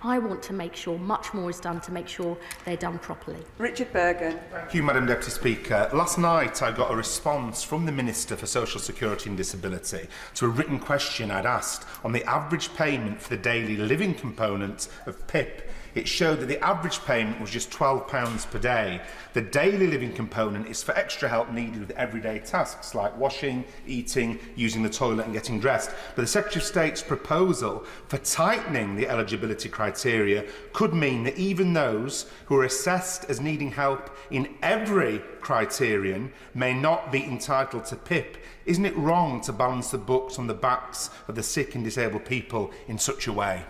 I want to make sure much more is done to make sure they're done properly. Richard Bergen. Thank you, Madam Deputy Speaker. Last night I got a response from the Minister for Social Security and Disability to a written question I'd asked on the average payment for the daily living component of PIP. It showed that the average payment was just £12 per day. The daily living component is for extra help needed with everyday tasks like washing, eating, using the toilet and getting dressed. But the Secretary of State's proposal for tightening the eligibility criteria could mean that even those who are assessed as needing help in every criterion may not be entitled to PIP. Isn't it wrong to balance the books on the backs of the sick and disabled people in such a way?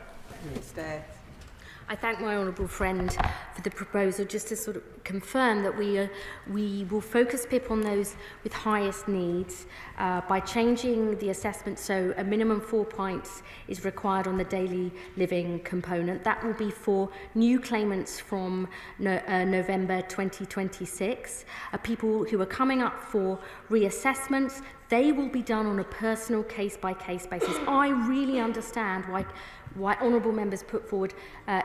I thank my honourable friend for the proposal, just to sort of confirm that we will focus PIP on those with highest needs by changing the assessment so a minimum 4 points is required on the daily living component. That will be for new claimants from November 2026. People who are coming up for reassessments, they will be done on a personal case-by-case basis. I really understand why honourable members put forward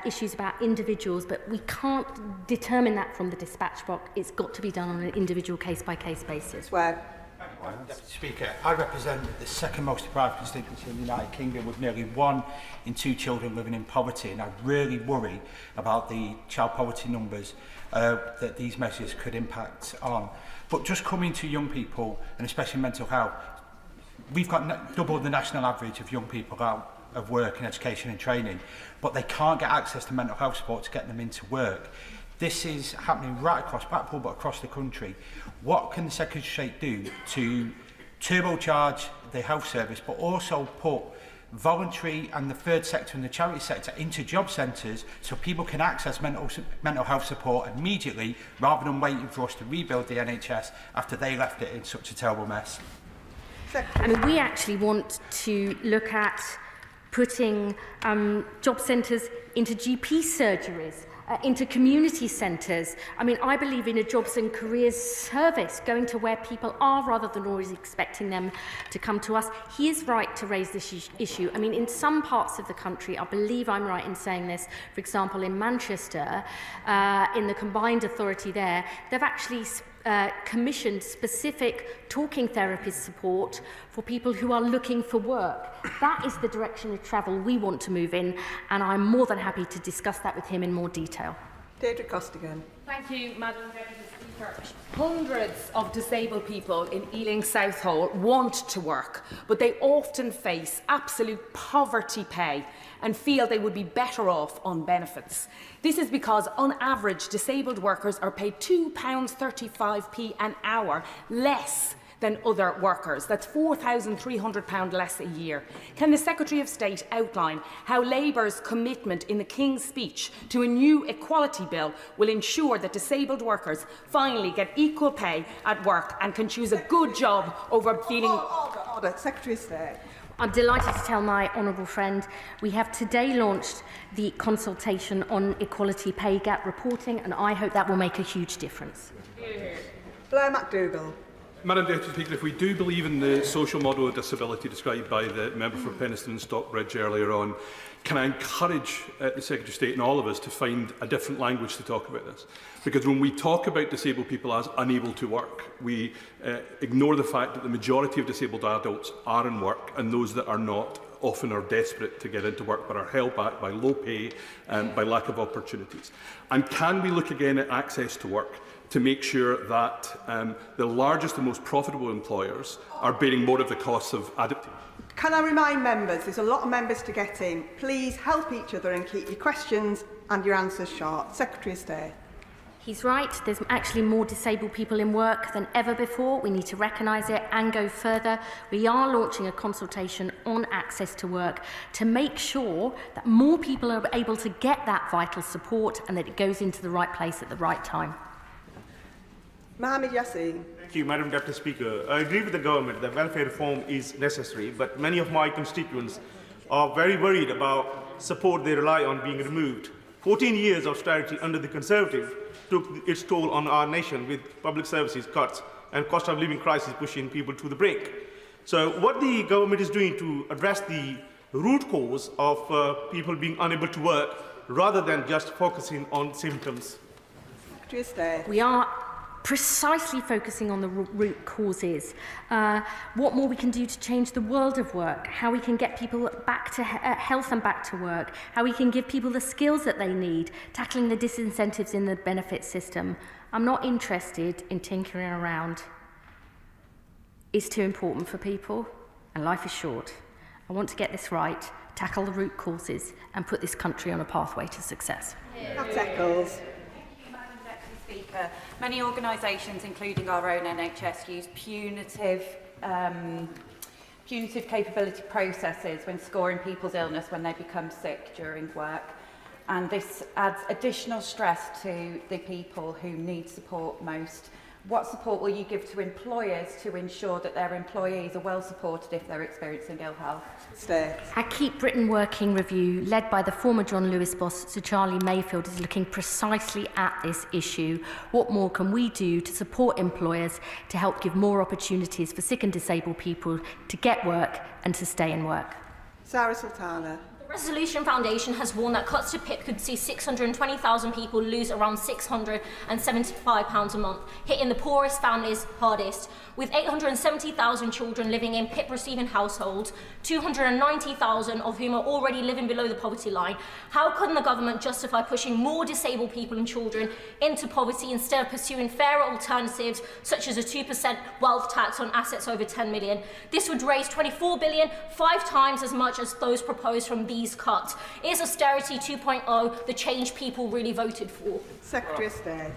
issues about individuals, but we can't determine that from the dispatch box. It's got to be done on an individual case-by-case basis. Deputy Speaker, I represent the second most deprived constituency in the United Kingdom with nearly 1 in 2 children living in poverty, and I really worry about the child poverty numbers that these measures could impact on. But just coming to young people, and especially mental health, we've got double the national average of young people out of work and education and training, but they can't get access to mental health support to get them into work. This is happening right across Blackpool, but across the country. What can the Secretary of State do to turbocharge the health service, but also put voluntary and the third sector and the charity sector into job centres so people can access mental health support immediately rather than waiting for us to rebuild the NHS after they left it in such a terrible mess? I mean, we actually want to look at putting job centres into GP surgeries, into community centres. I mean, I believe in a jobs and careers service, going to where people are rather than always expecting them to come to us. He is right to raise this issue. I mean, in some parts of the country, I believe I'm right in saying this, for example, in Manchester, in the combined authority there, they've actually commissioned specific talking therapist support for people who are looking for work. That is the direction of travel we want to move in, and I'm more than happy to discuss that with him in more detail. Deirdre Costigan. Thank you, Madam Deputy Speaker. Hundreds of disabled people in Ealing Southall want to work, but they often face absolute poverty pay and feel they would be better off on benefits. This is because, on average, disabled workers are paid £2.35p an hour less than other workers. That's £4,300 less a year. Can the Secretary of State outline how Labour's commitment in the King's speech to a new equality bill will ensure that disabled workers finally get equal pay at work and can choose a good job over feeling... Order. Secretary of State. I'm delighted to tell my honourable friend we have today launched the consultation on equality pay gap reporting, and I hope that will make a huge difference. Blair McDougall. Madam Deputy Speaker, if we do believe in the social model of disability described by the member for Penistone and Stockbridge earlier on, can I encourage the Secretary of State and all of us to find a different language to talk about this? Because when we talk about disabled people as unable to work, we ignore the fact that the majority of disabled adults are in work, and those that are not often are desperate to get into work but are held back by low pay and by lack of opportunities. And can we look again at access to work to make sure that the largest and most profitable employers are bearing more of the costs of adaptation? Can I remind members, there's a lot of members to get in. Please help each other and keep your questions and your answers short. Secretary of State. He's right. There's actually more disabled people in work than ever before. We need to recognise it and go further. We are launching a consultation on access to work to make sure that more people are able to get that vital support and that it goes into the right place at the right time. Mohammed Yassin. Thank you, Madam Deputy Speaker. I agree with the government that welfare reform is necessary, but many of my constituents are very worried about support they rely on being removed. 14 years of austerity under the Conservative took its toll on our nation, with public services cuts and cost of living crisis pushing people to the brink. So what the government is doing to address the root cause of people being unable to work rather than just focusing on symptoms? Secretary of State. We are precisely focusing on the root causes, what more we can do to change the world of work, how we can get people back to health and back to work, how we can give people the skills that they need, tackling the disincentives in the benefit system. I'm not interested in tinkering around. It's too important for people, and life is short. I want to get this right, tackle the root causes, and put this country on a pathway to success. That's Eccles. Speaker, many organisations, including our own NHS, use punitive capability processes when scoring people's illness when they become sick during work. And this adds additional stress to the people who need support most. What support will you give to employers to ensure that their employees are well supported if they're experiencing ill health? Our Keep Britain Working Review, led by the former John Lewis boss, Sir Charlie Mayfield, is looking precisely at this issue. What more can we do to support employers to help give more opportunities for sick and disabled people to get work and to stay in work? Sarah Sultana. The Resolution Foundation has warned that cuts to PIP could see 620,000 people lose around £675 a month, hitting the poorest families hardest. With 870,000 children living in PIP-receiving households, 290,000 of whom are already living below the poverty line, how can the government justify pushing more disabled people and children into poverty instead of pursuing fairer alternatives such as a 2% wealth tax on assets over 10 million? This would raise 24 billion, 5 times as much as those proposed from these cuts. Is austerity 2.0 the change people really voted for? Secretary of State.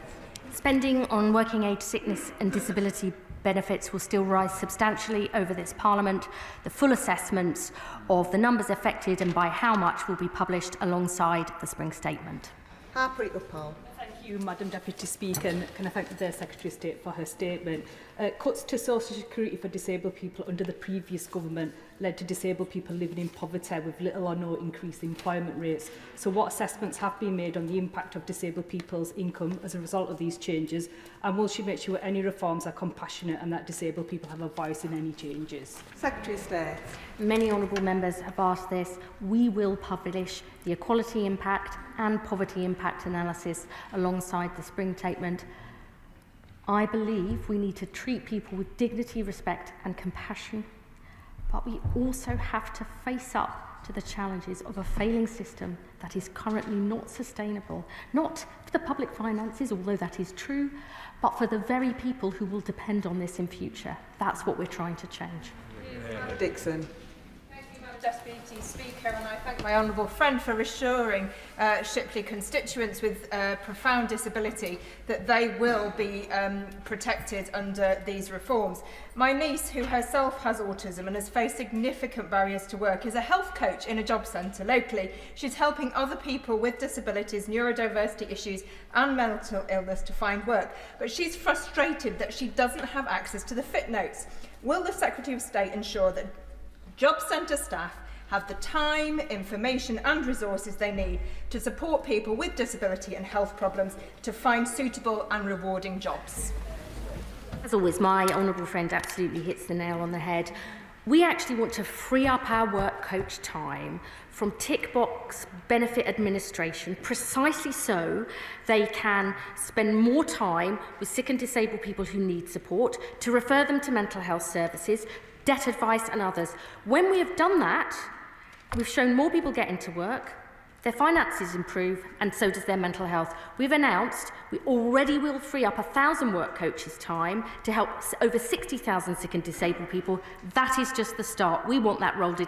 Spending on working age sickness and disability benefits will still rise substantially over this Parliament. The full assessments of the numbers affected and by how much will be published alongside the Spring Statement. Harpreet Uppal. Thank you, Madam Deputy Speaker, and can I thank the Secretary of State for her statement. Cuts to social security for disabled people under the previous government led to disabled people living in poverty with little or no increase in employment rates. So what assessments have been made on the impact of disabled people's income as a result of these changes, and will she make sure any reforms are compassionate and that disabled people have a voice in any changes? Secretary of State. Many honourable members have asked this. We will publish the equality impact and poverty impact analysis alongside the Spring Statement. I believe we need to treat people with dignity, respect and compassion, but we also have to face up to the challenges of a failing system that is currently not sustainable, not for the public finances, although that is true, but for the very people who will depend on this in future. That's what we're trying to change. Dixon. Deputy Speaker, and I thank my honourable friend for reassuring Shipley constituents with profound disability that they will be protected under these reforms. My niece, who herself has autism and has faced significant barriers to work, is a health coach in a job centre locally. She's helping other people with disabilities, neurodiversity issues and mental illness to find work, but she's frustrated that she doesn't have access to the fit notes. Will the Secretary of State ensure that Job centre staff have the time, information and resources they need to support people with disability and health problems to find suitable and rewarding jobs. As always, my honourable friend absolutely hits the nail on the head. We actually want to free up our work coach time from tick box benefit administration, precisely so they can spend more time with sick and disabled people who need support, to refer them to mental health services, debt advice and others. When we have done that, we've shown more people get into work, their finances improve, and so does their mental health. We've announced we already will free up 1,000 work coaches' time to help over 60,000 sick and disabled people. That is just the start. We want that rolled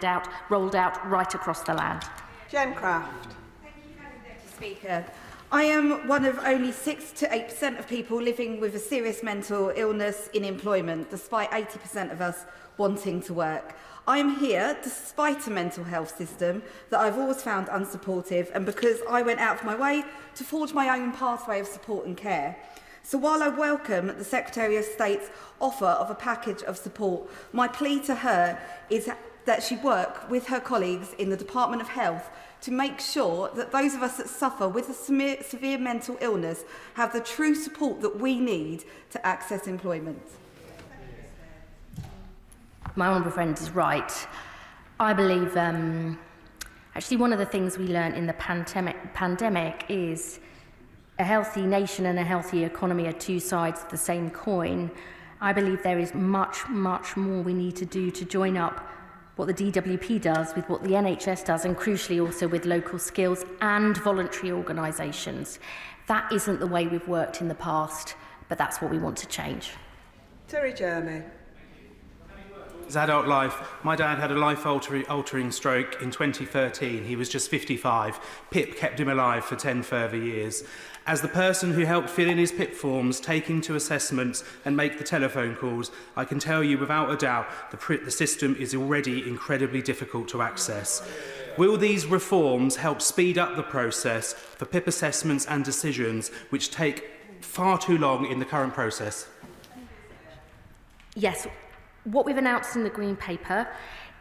out right across the land. Jen Craft. Speaker, I am one of only 6 to 8% of people living with a serious mental illness in employment, despite 80% of us wanting to work. I am here despite a mental health system that I've always found unsupportive, and because I went out of my way to forge my own pathway of support and care. So while I welcome the Secretary of State's offer of a package of support, my plea to her is that she work with her colleagues in the Department of Health to make sure that those of us that suffer with a severe mental illness have the true support that we need to access employment. My honourable friend is right. I believe actually one of the things we learned in the pandemic is a healthy nation and a healthy economy are two sides of the same coin. I believe there is much, much more we need to do to join up what the DWP does with what the NHS does, and crucially also with local skills and voluntary organisations. That isn't the way we've worked in the past, but that's what we want to change. Terry Jeremy. His adult life, my dad had a life-altering stroke in 2013. He was just 55. PIP kept him alive for 10 further years. As the person who helped fill in his PIP forms, take him to assessments and make the telephone calls, I can tell you without a doubt the system is already incredibly difficult to access. Will these reforms help speed up the process for PIP assessments and decisions, which take far too long in the current process? Yes. What we've announced in the Green Paper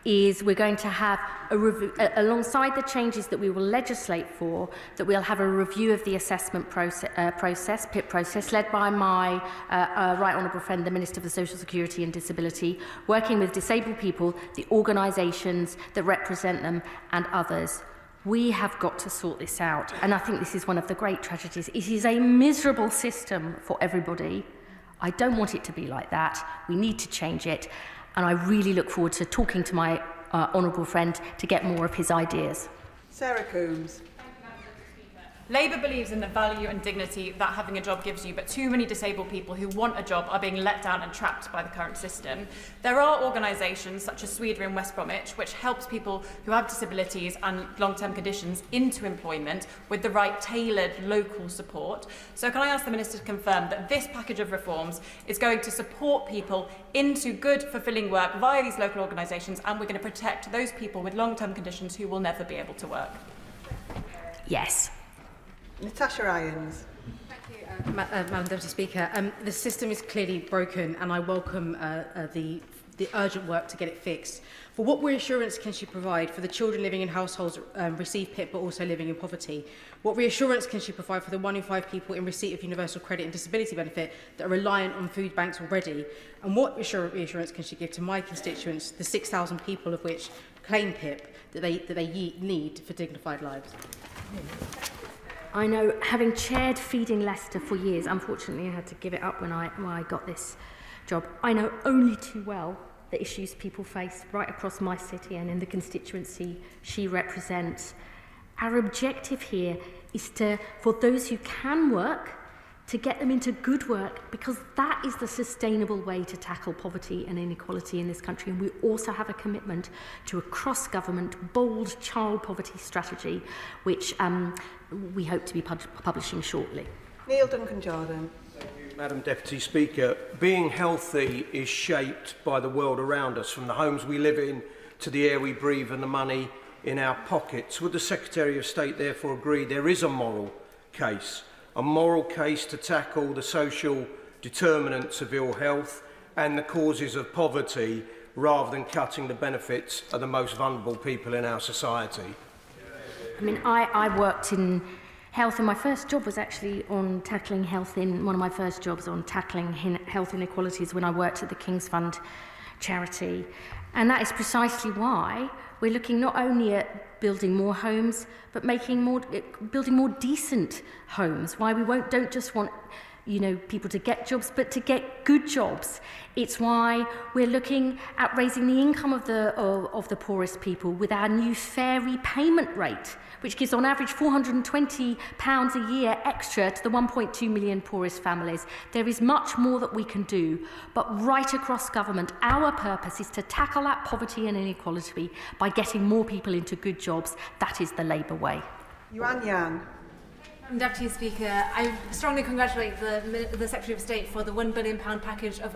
is we're going to have a review, alongside the changes that we will legislate for, that we'll have a review of the assessment process, PIP process, led by my right honourable friend, the Minister for Social Security and Disability, working with disabled people, the organisations that represent them and others. We have got to sort this out, and I think this is one of the great tragedies. It is a miserable system for everybody. I don't want it to be like that. We need to change it, and I really look forward to talking to my honourable friend to get more of his ideas. Sarah Coombs. Labour believes in the value and dignity that having a job gives you, but too many disabled people who want a job are being let down and trapped by the current system. There are organisations such as Sweden and West Bromwich which helps people who have disabilities and long-term conditions into employment with the right tailored local support. So can I ask the Minister to confirm that this package of reforms is going to support people into good, fulfilling work via these local organisations, and we're going to protect those people with long-term conditions who will never be able to work? Yes. Natasha Irons. Thank you, Madam Deputy Speaker. The system is clearly broken, and I welcome the urgent work to get it fixed. But what reassurance can she provide for the children living in households receive PIP but also living in poverty? What reassurance can she provide for the 1 in 5 people in receipt of universal credit and disability benefit that are reliant on food banks already? And what reassurance can she give to my constituents, the 6,000 people of which claim PIP, that they need for dignified lives? I know, having chaired Feeding Leicester for years, unfortunately I had to give it up when I got this job, I know only too well the issues people face right across my city and in the constituency she represents. Our objective here is for those who can work, to get them into good work, because that is the sustainable way to tackle poverty and inequality in this country. And we also have a commitment to a cross-government, bold child poverty strategy, which we hope to be publishing shortly. Neil Duncan-Jordan. Thank you, Madam Deputy Speaker. Being healthy is shaped by the world around us, from the homes we live in to the air we breathe and the money in our pockets. Would the Secretary of State therefore agree there is a moral case to tackle the social determinants of ill health and the causes of poverty, rather than cutting the benefits of the most vulnerable people in our society. I mean, I worked in health, and my first job was actually on tackling health one of my first jobs on tackling health inequalities when I worked at the King's Fund charity. And that is precisely why we're looking not only at building more homes, but building more decent homes. Why we don't just want people to get jobs, but to get good jobs. It's why we're looking at raising the income of the poorest people with our new fair repayment rate, which gives on average £420 a year extra to the 1.2 million poorest families. There is much more that we can do, but right across government, our purpose is to tackle that poverty and inequality by getting more people into good jobs. That is the Labour way. Yuan Yan. Deputy Speaker, I strongly congratulate the Secretary of State for the £1 billion package of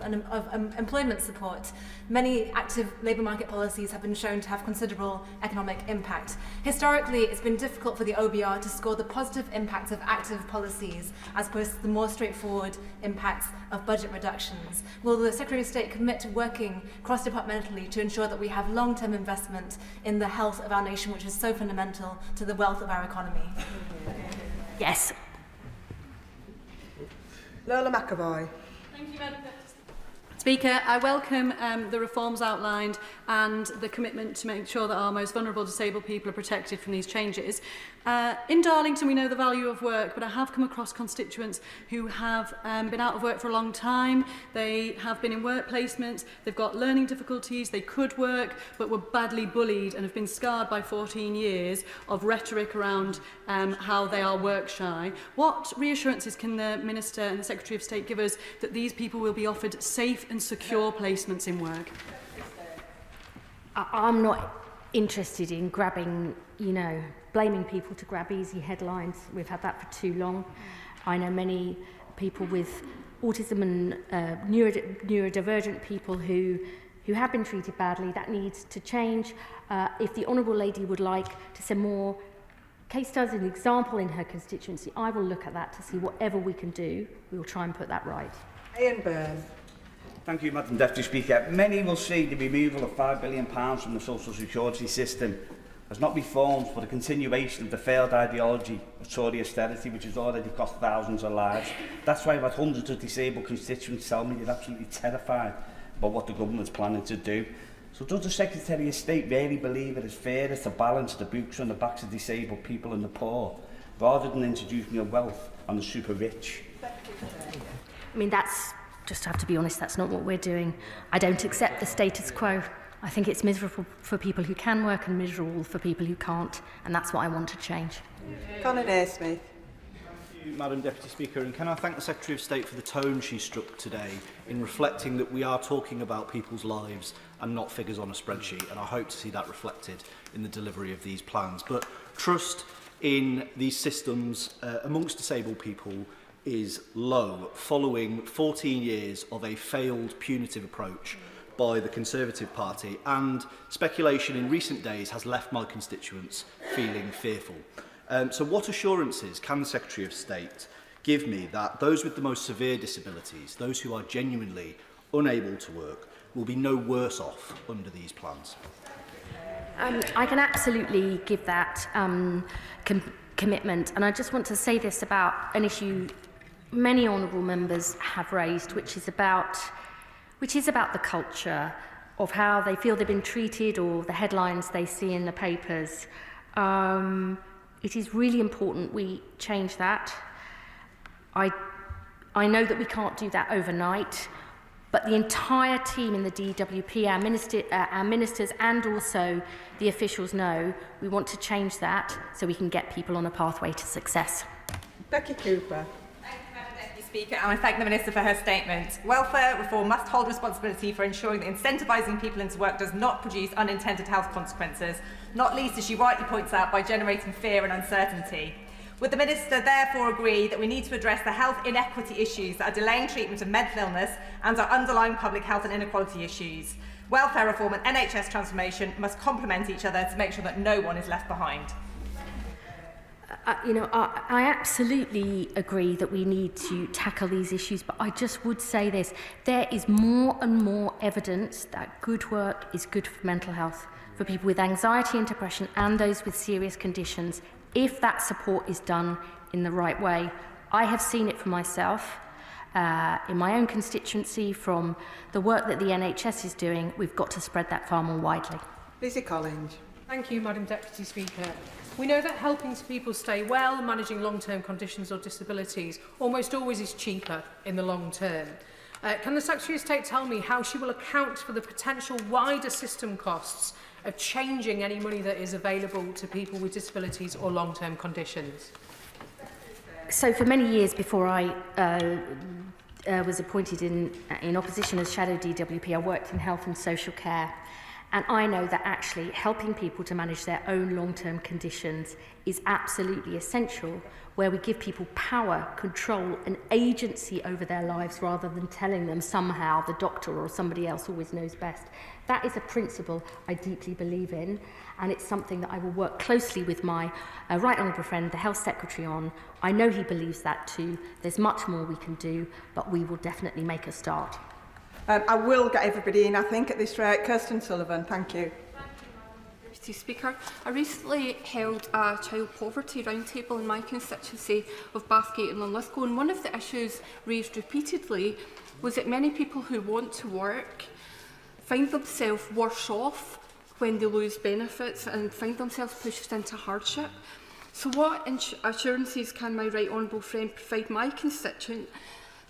employment support. Many active labour market policies have been shown to have considerable economic impact. Historically, it's been difficult for the OBR to score the positive impacts of active policies as opposed to the more straightforward impacts of budget reductions. Will the Secretary of State commit to working cross-departmentally to ensure that we have long-term investment in the health of our nation, which is so fundamental to the wealth of our economy? Yes. Lola McAvoy. Thank you, Madam Speaker. I welcome the reforms outlined and the commitment to make sure that our most vulnerable disabled people are protected from these changes. In Darlington, we know the value of work, but I have come across constituents who have been out of work for a long time. They have been in work placements, they've got learning difficulties, they could work, but were badly bullied and have been scarred by 14 years of rhetoric around how they are work shy. What reassurances can the Minister and the Secretary of State give us that these people will be offered safe and secure placements in work? I'm not interested in grabbing, blaming people to grab easy headlines. We've had that for too long. I know many people with autism and neurodivergent people who have been treated badly. That needs to change. If the Honourable Lady would like to send more case studies and example in her constituency, I will look at that to see whatever we can do. We will try and put that right. Ian Byrne. Thank you, Madam Deputy Speaker. Many will see the removal of £5 billion from the social security system as not reforms but a continuation of the failed ideology of Tory austerity, which has already cost thousands of lives. That's why I've had hundreds of disabled constituents tell me they're absolutely terrified about what the government's planning to do. So does the Secretary of State really believe it is fair to balance the books on the backs of disabled people and the poor, rather than introducing a wealth on the super rich? I mean, just have to be honest, that's not what we're doing. I don't accept the status quo. I think it's miserable for people who can work and miserable for people who can't, and that's what I want to change. Conor Naismith. Thank you, Madam Deputy Speaker, and can I thank the Secretary of State for the tone she struck today in reflecting that we are talking about people's lives and not figures on a spreadsheet, and I hope to see that reflected in the delivery of these plans. But trust in these systems amongst disabled people is low, following 14 years of a failed punitive approach by the Conservative Party, and speculation in recent days has left my constituents feeling fearful. So what assurances can the Secretary of State give me that those with the most severe disabilities, those who are genuinely unable to work, will be no worse off under these plans? I can absolutely give that commitment, and I just want to say this about an issue many honourable members have raised, which is about the culture of how they feel they've been treated or the headlines they see in the papers. It is really important we change that. I know that we can't do that overnight, but the entire team in the DWP, our ministers and also the officials know we want to change that so we can get people on a pathway to success. Becky Cooper. Speaker, and I thank the Minister for her statement. Welfare reform must hold responsibility for ensuring that incentivising people into work does not produce unintended health consequences, not least, as she rightly points out, by generating fear and uncertainty. Would the Minister therefore agree that we need to address the health inequity issues that are delaying treatment of mental illness and our underlying public health and inequality issues? Welfare reform and NHS transformation must complement each other to make sure that no one is left behind. I absolutely agree that we need to tackle these issues, but I just would say this. There is more and more evidence that good work is good for mental health, for people with anxiety and depression and those with serious conditions, if that support is done in the right way. I have seen it for myself. In my own constituency, from the work that the NHS is doing, we've got to spread that far more widely. Lizzie Collins. Thank you, Madam Deputy Speaker. We know that helping people stay well, managing long-term conditions or disabilities, almost always is cheaper in the long term. Can the Secretary of State tell me how she will account for the potential wider system costs of changing any money that is available to people with disabilities or long-term conditions? So for many years before I was appointed in opposition as Shadow DWP, I worked in health and social care. And I know that actually helping people to manage their own long-term conditions is absolutely essential, where we give people power, control and agency over their lives rather than telling them somehow the doctor or somebody else always knows best. That is a principle I deeply believe in, and it's something that I will work closely with my Right Honourable friend, the Health Secretary, on. I know he believes that too. There's much more we can do, but we will definitely make a start. I will get everybody in, I think, at this rate. Kirsten Sullivan, thank you. Deputy Speaker, I recently held a child poverty roundtable in my constituency of Bathgate and Linlithgow, and one of the issues raised repeatedly was that many people who want to work find themselves worse off when they lose benefits and find themselves pushed into hardship. So what assurances can my Right Honourable friend provide my constituent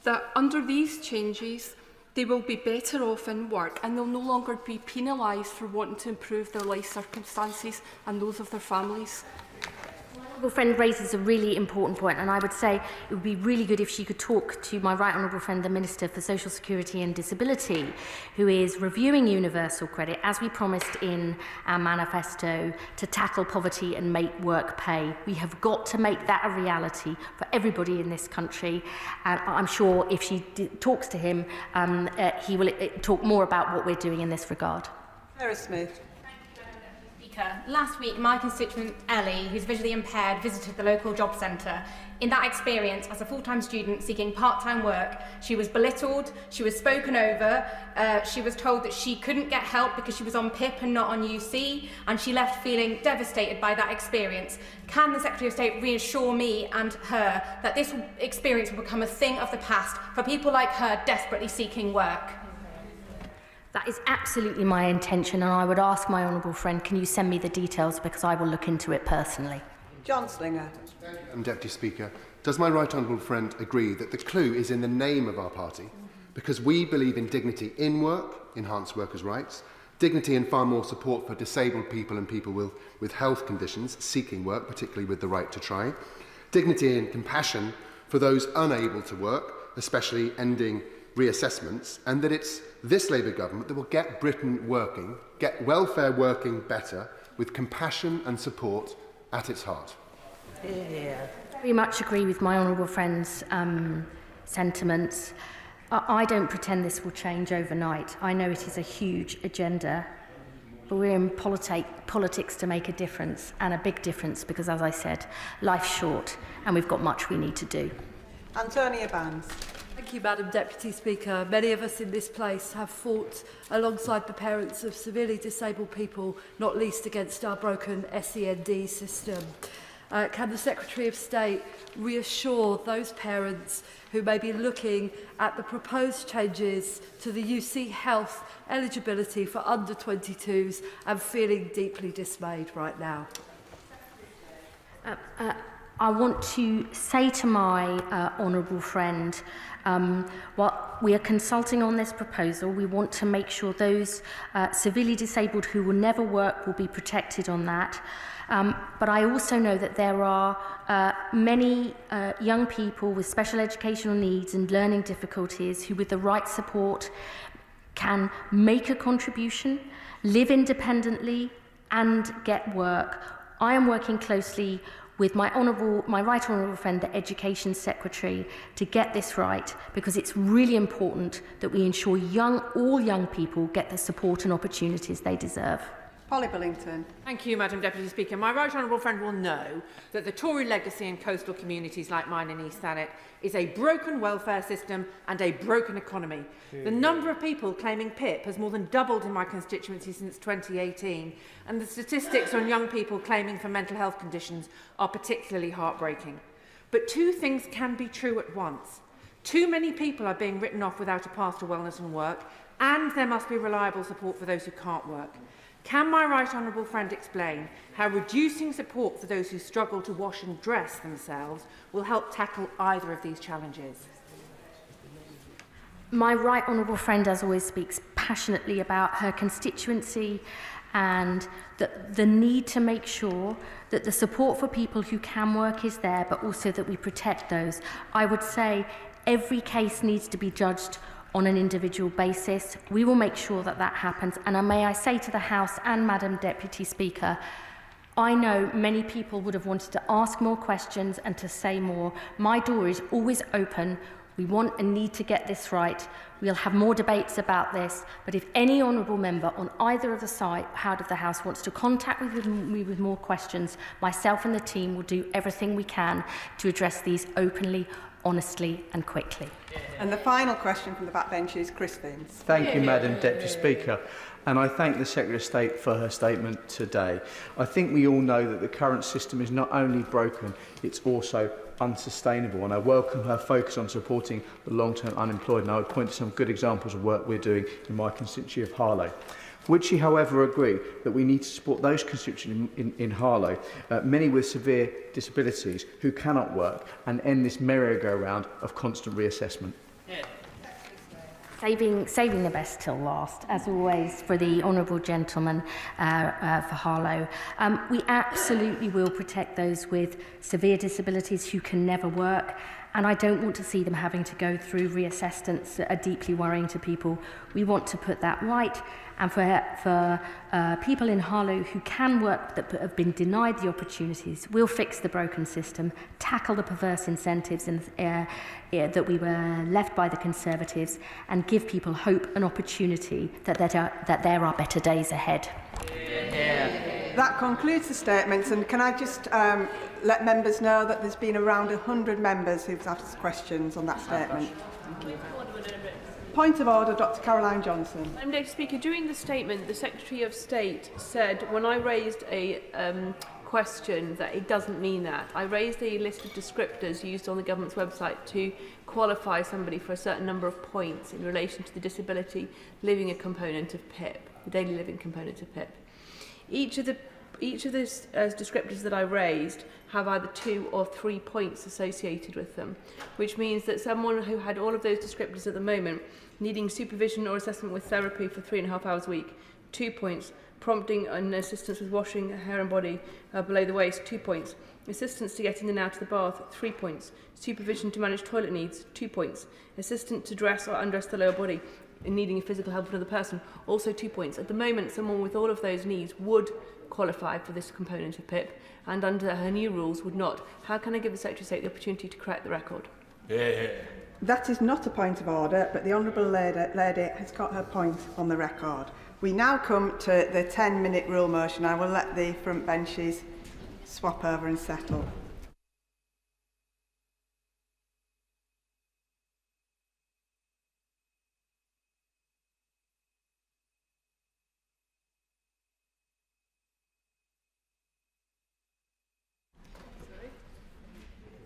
that under these changes they will be better off in work and they'll no longer be penalised for wanting to improve their life circumstances and those of their families? My friend raises a really important point, and I would say it would be really good if she could talk to my Right Honourable friend, the Minister for Social Security and Disability, who is reviewing universal credit, as we promised in our manifesto, to tackle poverty and make work pay. We have got to make that a reality for everybody in this country, and I'm sure if she talks to him, he will talk more about what we're doing in this regard. Sarah Smith. Last week, my constituent Ellie, who's visually impaired, visited the local job centre. In that experience, as a full-time student seeking part-time work, she was belittled, she was spoken over, she was told that she couldn't get help because she was on PIP and not on UC, and she left feeling devastated by that experience. Can the Secretary of State reassure me and her that this experience will become a thing of the past for people like her desperately seeking work? That is absolutely my intention, and I would ask my honourable friend, can you send me the details, because I will look into it personally. John Slinger. Deputy Speaker, does my Right Honourable friend agree that the clue is in the name of our party? Because we believe in dignity in work, enhanced workers' rights, dignity and far more support for disabled people and people with health conditions seeking work, particularly with the right to try, dignity and compassion for those unable to work, especially ending reassessments, and that it's this Labour government that will get Britain working, get welfare working better, with compassion and support at its heart. Yeah. Very much agree with my honourable friend's sentiments. I don't pretend this will change overnight. I know it is a huge agenda, but we're in politics to make a difference, and a big difference, because, as I said, life's short and we've got much we need to do. Antonia Bands. Thank you, Madam Deputy Speaker. Many of us in this place have fought alongside the parents of severely disabled people, not least against our broken SEND system. Can the Secretary of State reassure those parents who may be looking at the proposed changes to the UC Health eligibility for under 22s and feeling deeply dismayed right now? I want to say to my honourable friend, while we are consulting on this proposal, we want to make sure those severely disabled who will never work will be protected on that. But I also know that there are many young people with special educational needs and learning difficulties who, with the right support, can make a contribution, live independently and get work. I am working closely with my Right Honourable friend, the Education Secretary, to get this right, because it's really important that we ensure all young people get the support and opportunities they deserve. Polly Billington. Thank you, Madam Deputy Speaker. My right honourable friend will know that the Tory legacy in coastal communities like mine in East Thanet is a broken welfare system and a broken economy. The number of people claiming PIP has more than doubled in my constituency since 2018, and the statistics on young people claiming for mental health conditions are particularly heartbreaking. But two things can be true at once. Too many people are being written off without a path to wellness and work, and there must be reliable support for those who can't work. Can my right honourable friend explain how reducing support for those who struggle to wash and dress themselves will help tackle either of these challenges? My right honourable friend, as always, speaks passionately about her constituency and the need to make sure that the support for people who can work is there, but also that we protect those. I would say every case needs to be judged on an individual basis. We will make sure that that happens. And may I say to the House and Madam Deputy Speaker, I know many people would have wanted to ask more questions and to say more. My door is always open. We want and need to get this right. We'll have more debates about this, but if any honourable member on either of the side of the House wants to contact me with more questions, myself and the team will do everything we can to address these openly, honestly and quickly. And the final question from the backbench is Chris Vince. Thank you, Madam Deputy Speaker. And I thank the Secretary of State for her statement today. I think we all know that the current system is not only broken, it's also unsustainable, and I welcome her focus on supporting the long-term unemployed, and I would point to some good examples of work we're doing in my constituency of Harlow. Would she, however, agree that we need to support those constituents in Harlow, many with severe disabilities, who cannot work, and end this merry-go-round of constant reassessment? Yeah. Saving the best till last, as always, for the honourable gentleman for Harlow. We absolutely will protect those with severe disabilities who can never work, and I don't want to see them having to go through reassessments that are deeply worrying to people. We want to put that right, and for people in Harlow who can work but have been denied the opportunities, we'll fix the broken system, tackle the perverse incentives that we were left by the Conservatives, and give people hope and opportunity that there are better days ahead. That concludes the statements, and can I just let members know that there's been around 100 members who've asked questions on that statement. Thank you. Point of order, Dr Caroline Johnson. Madam Deputy Speaker, during the statement, the Secretary of State said, when I raised a question, that it doesn't mean that. I raised a list of descriptors used on the government's website to qualify somebody for a certain number of points in relation to the disability living component of PIP, the daily living component of PIP. Each of the descriptors that I raised have either 2 or 3 points associated with them, which means that someone who had all of those descriptors at the moment, needing supervision or assessment with therapy for 3.5 hours a week, 2 points. Prompting and assistance with washing hair and body below the waist, 2 points. Assistance to get in and out of the bath, 3 points. Supervision to manage toilet needs, 2 points. Assistance to dress or undress the lower body in needing physical help of another person, also 2 points. At the moment, someone with all of those needs would qualify for this component of PIP, and under her new rules would not. How can I give the Secretary of State the opportunity to correct the record? That is not a point of order, but the Honourable Lady has got her point on the record. We now come to the 10-minute rule motion. I will let the front benches swap over and settle.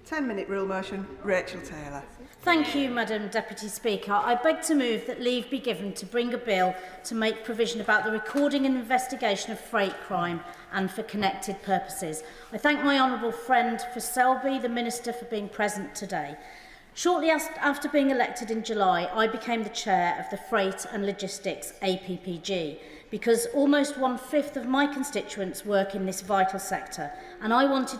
Ten-minute rule motion, Rachael Taylor. Thank you, Madam Deputy Speaker. I beg to move that leave be given to bring a bill to make provision about the recording and investigation of freight crime and for connected purposes. I thank my honourable friend for Selby, the Minister, for being present today. Shortly after being elected in July, I became the chair of the Freight and Logistics APPG because almost 1/5 of my constituents work in this vital sector, and I wanted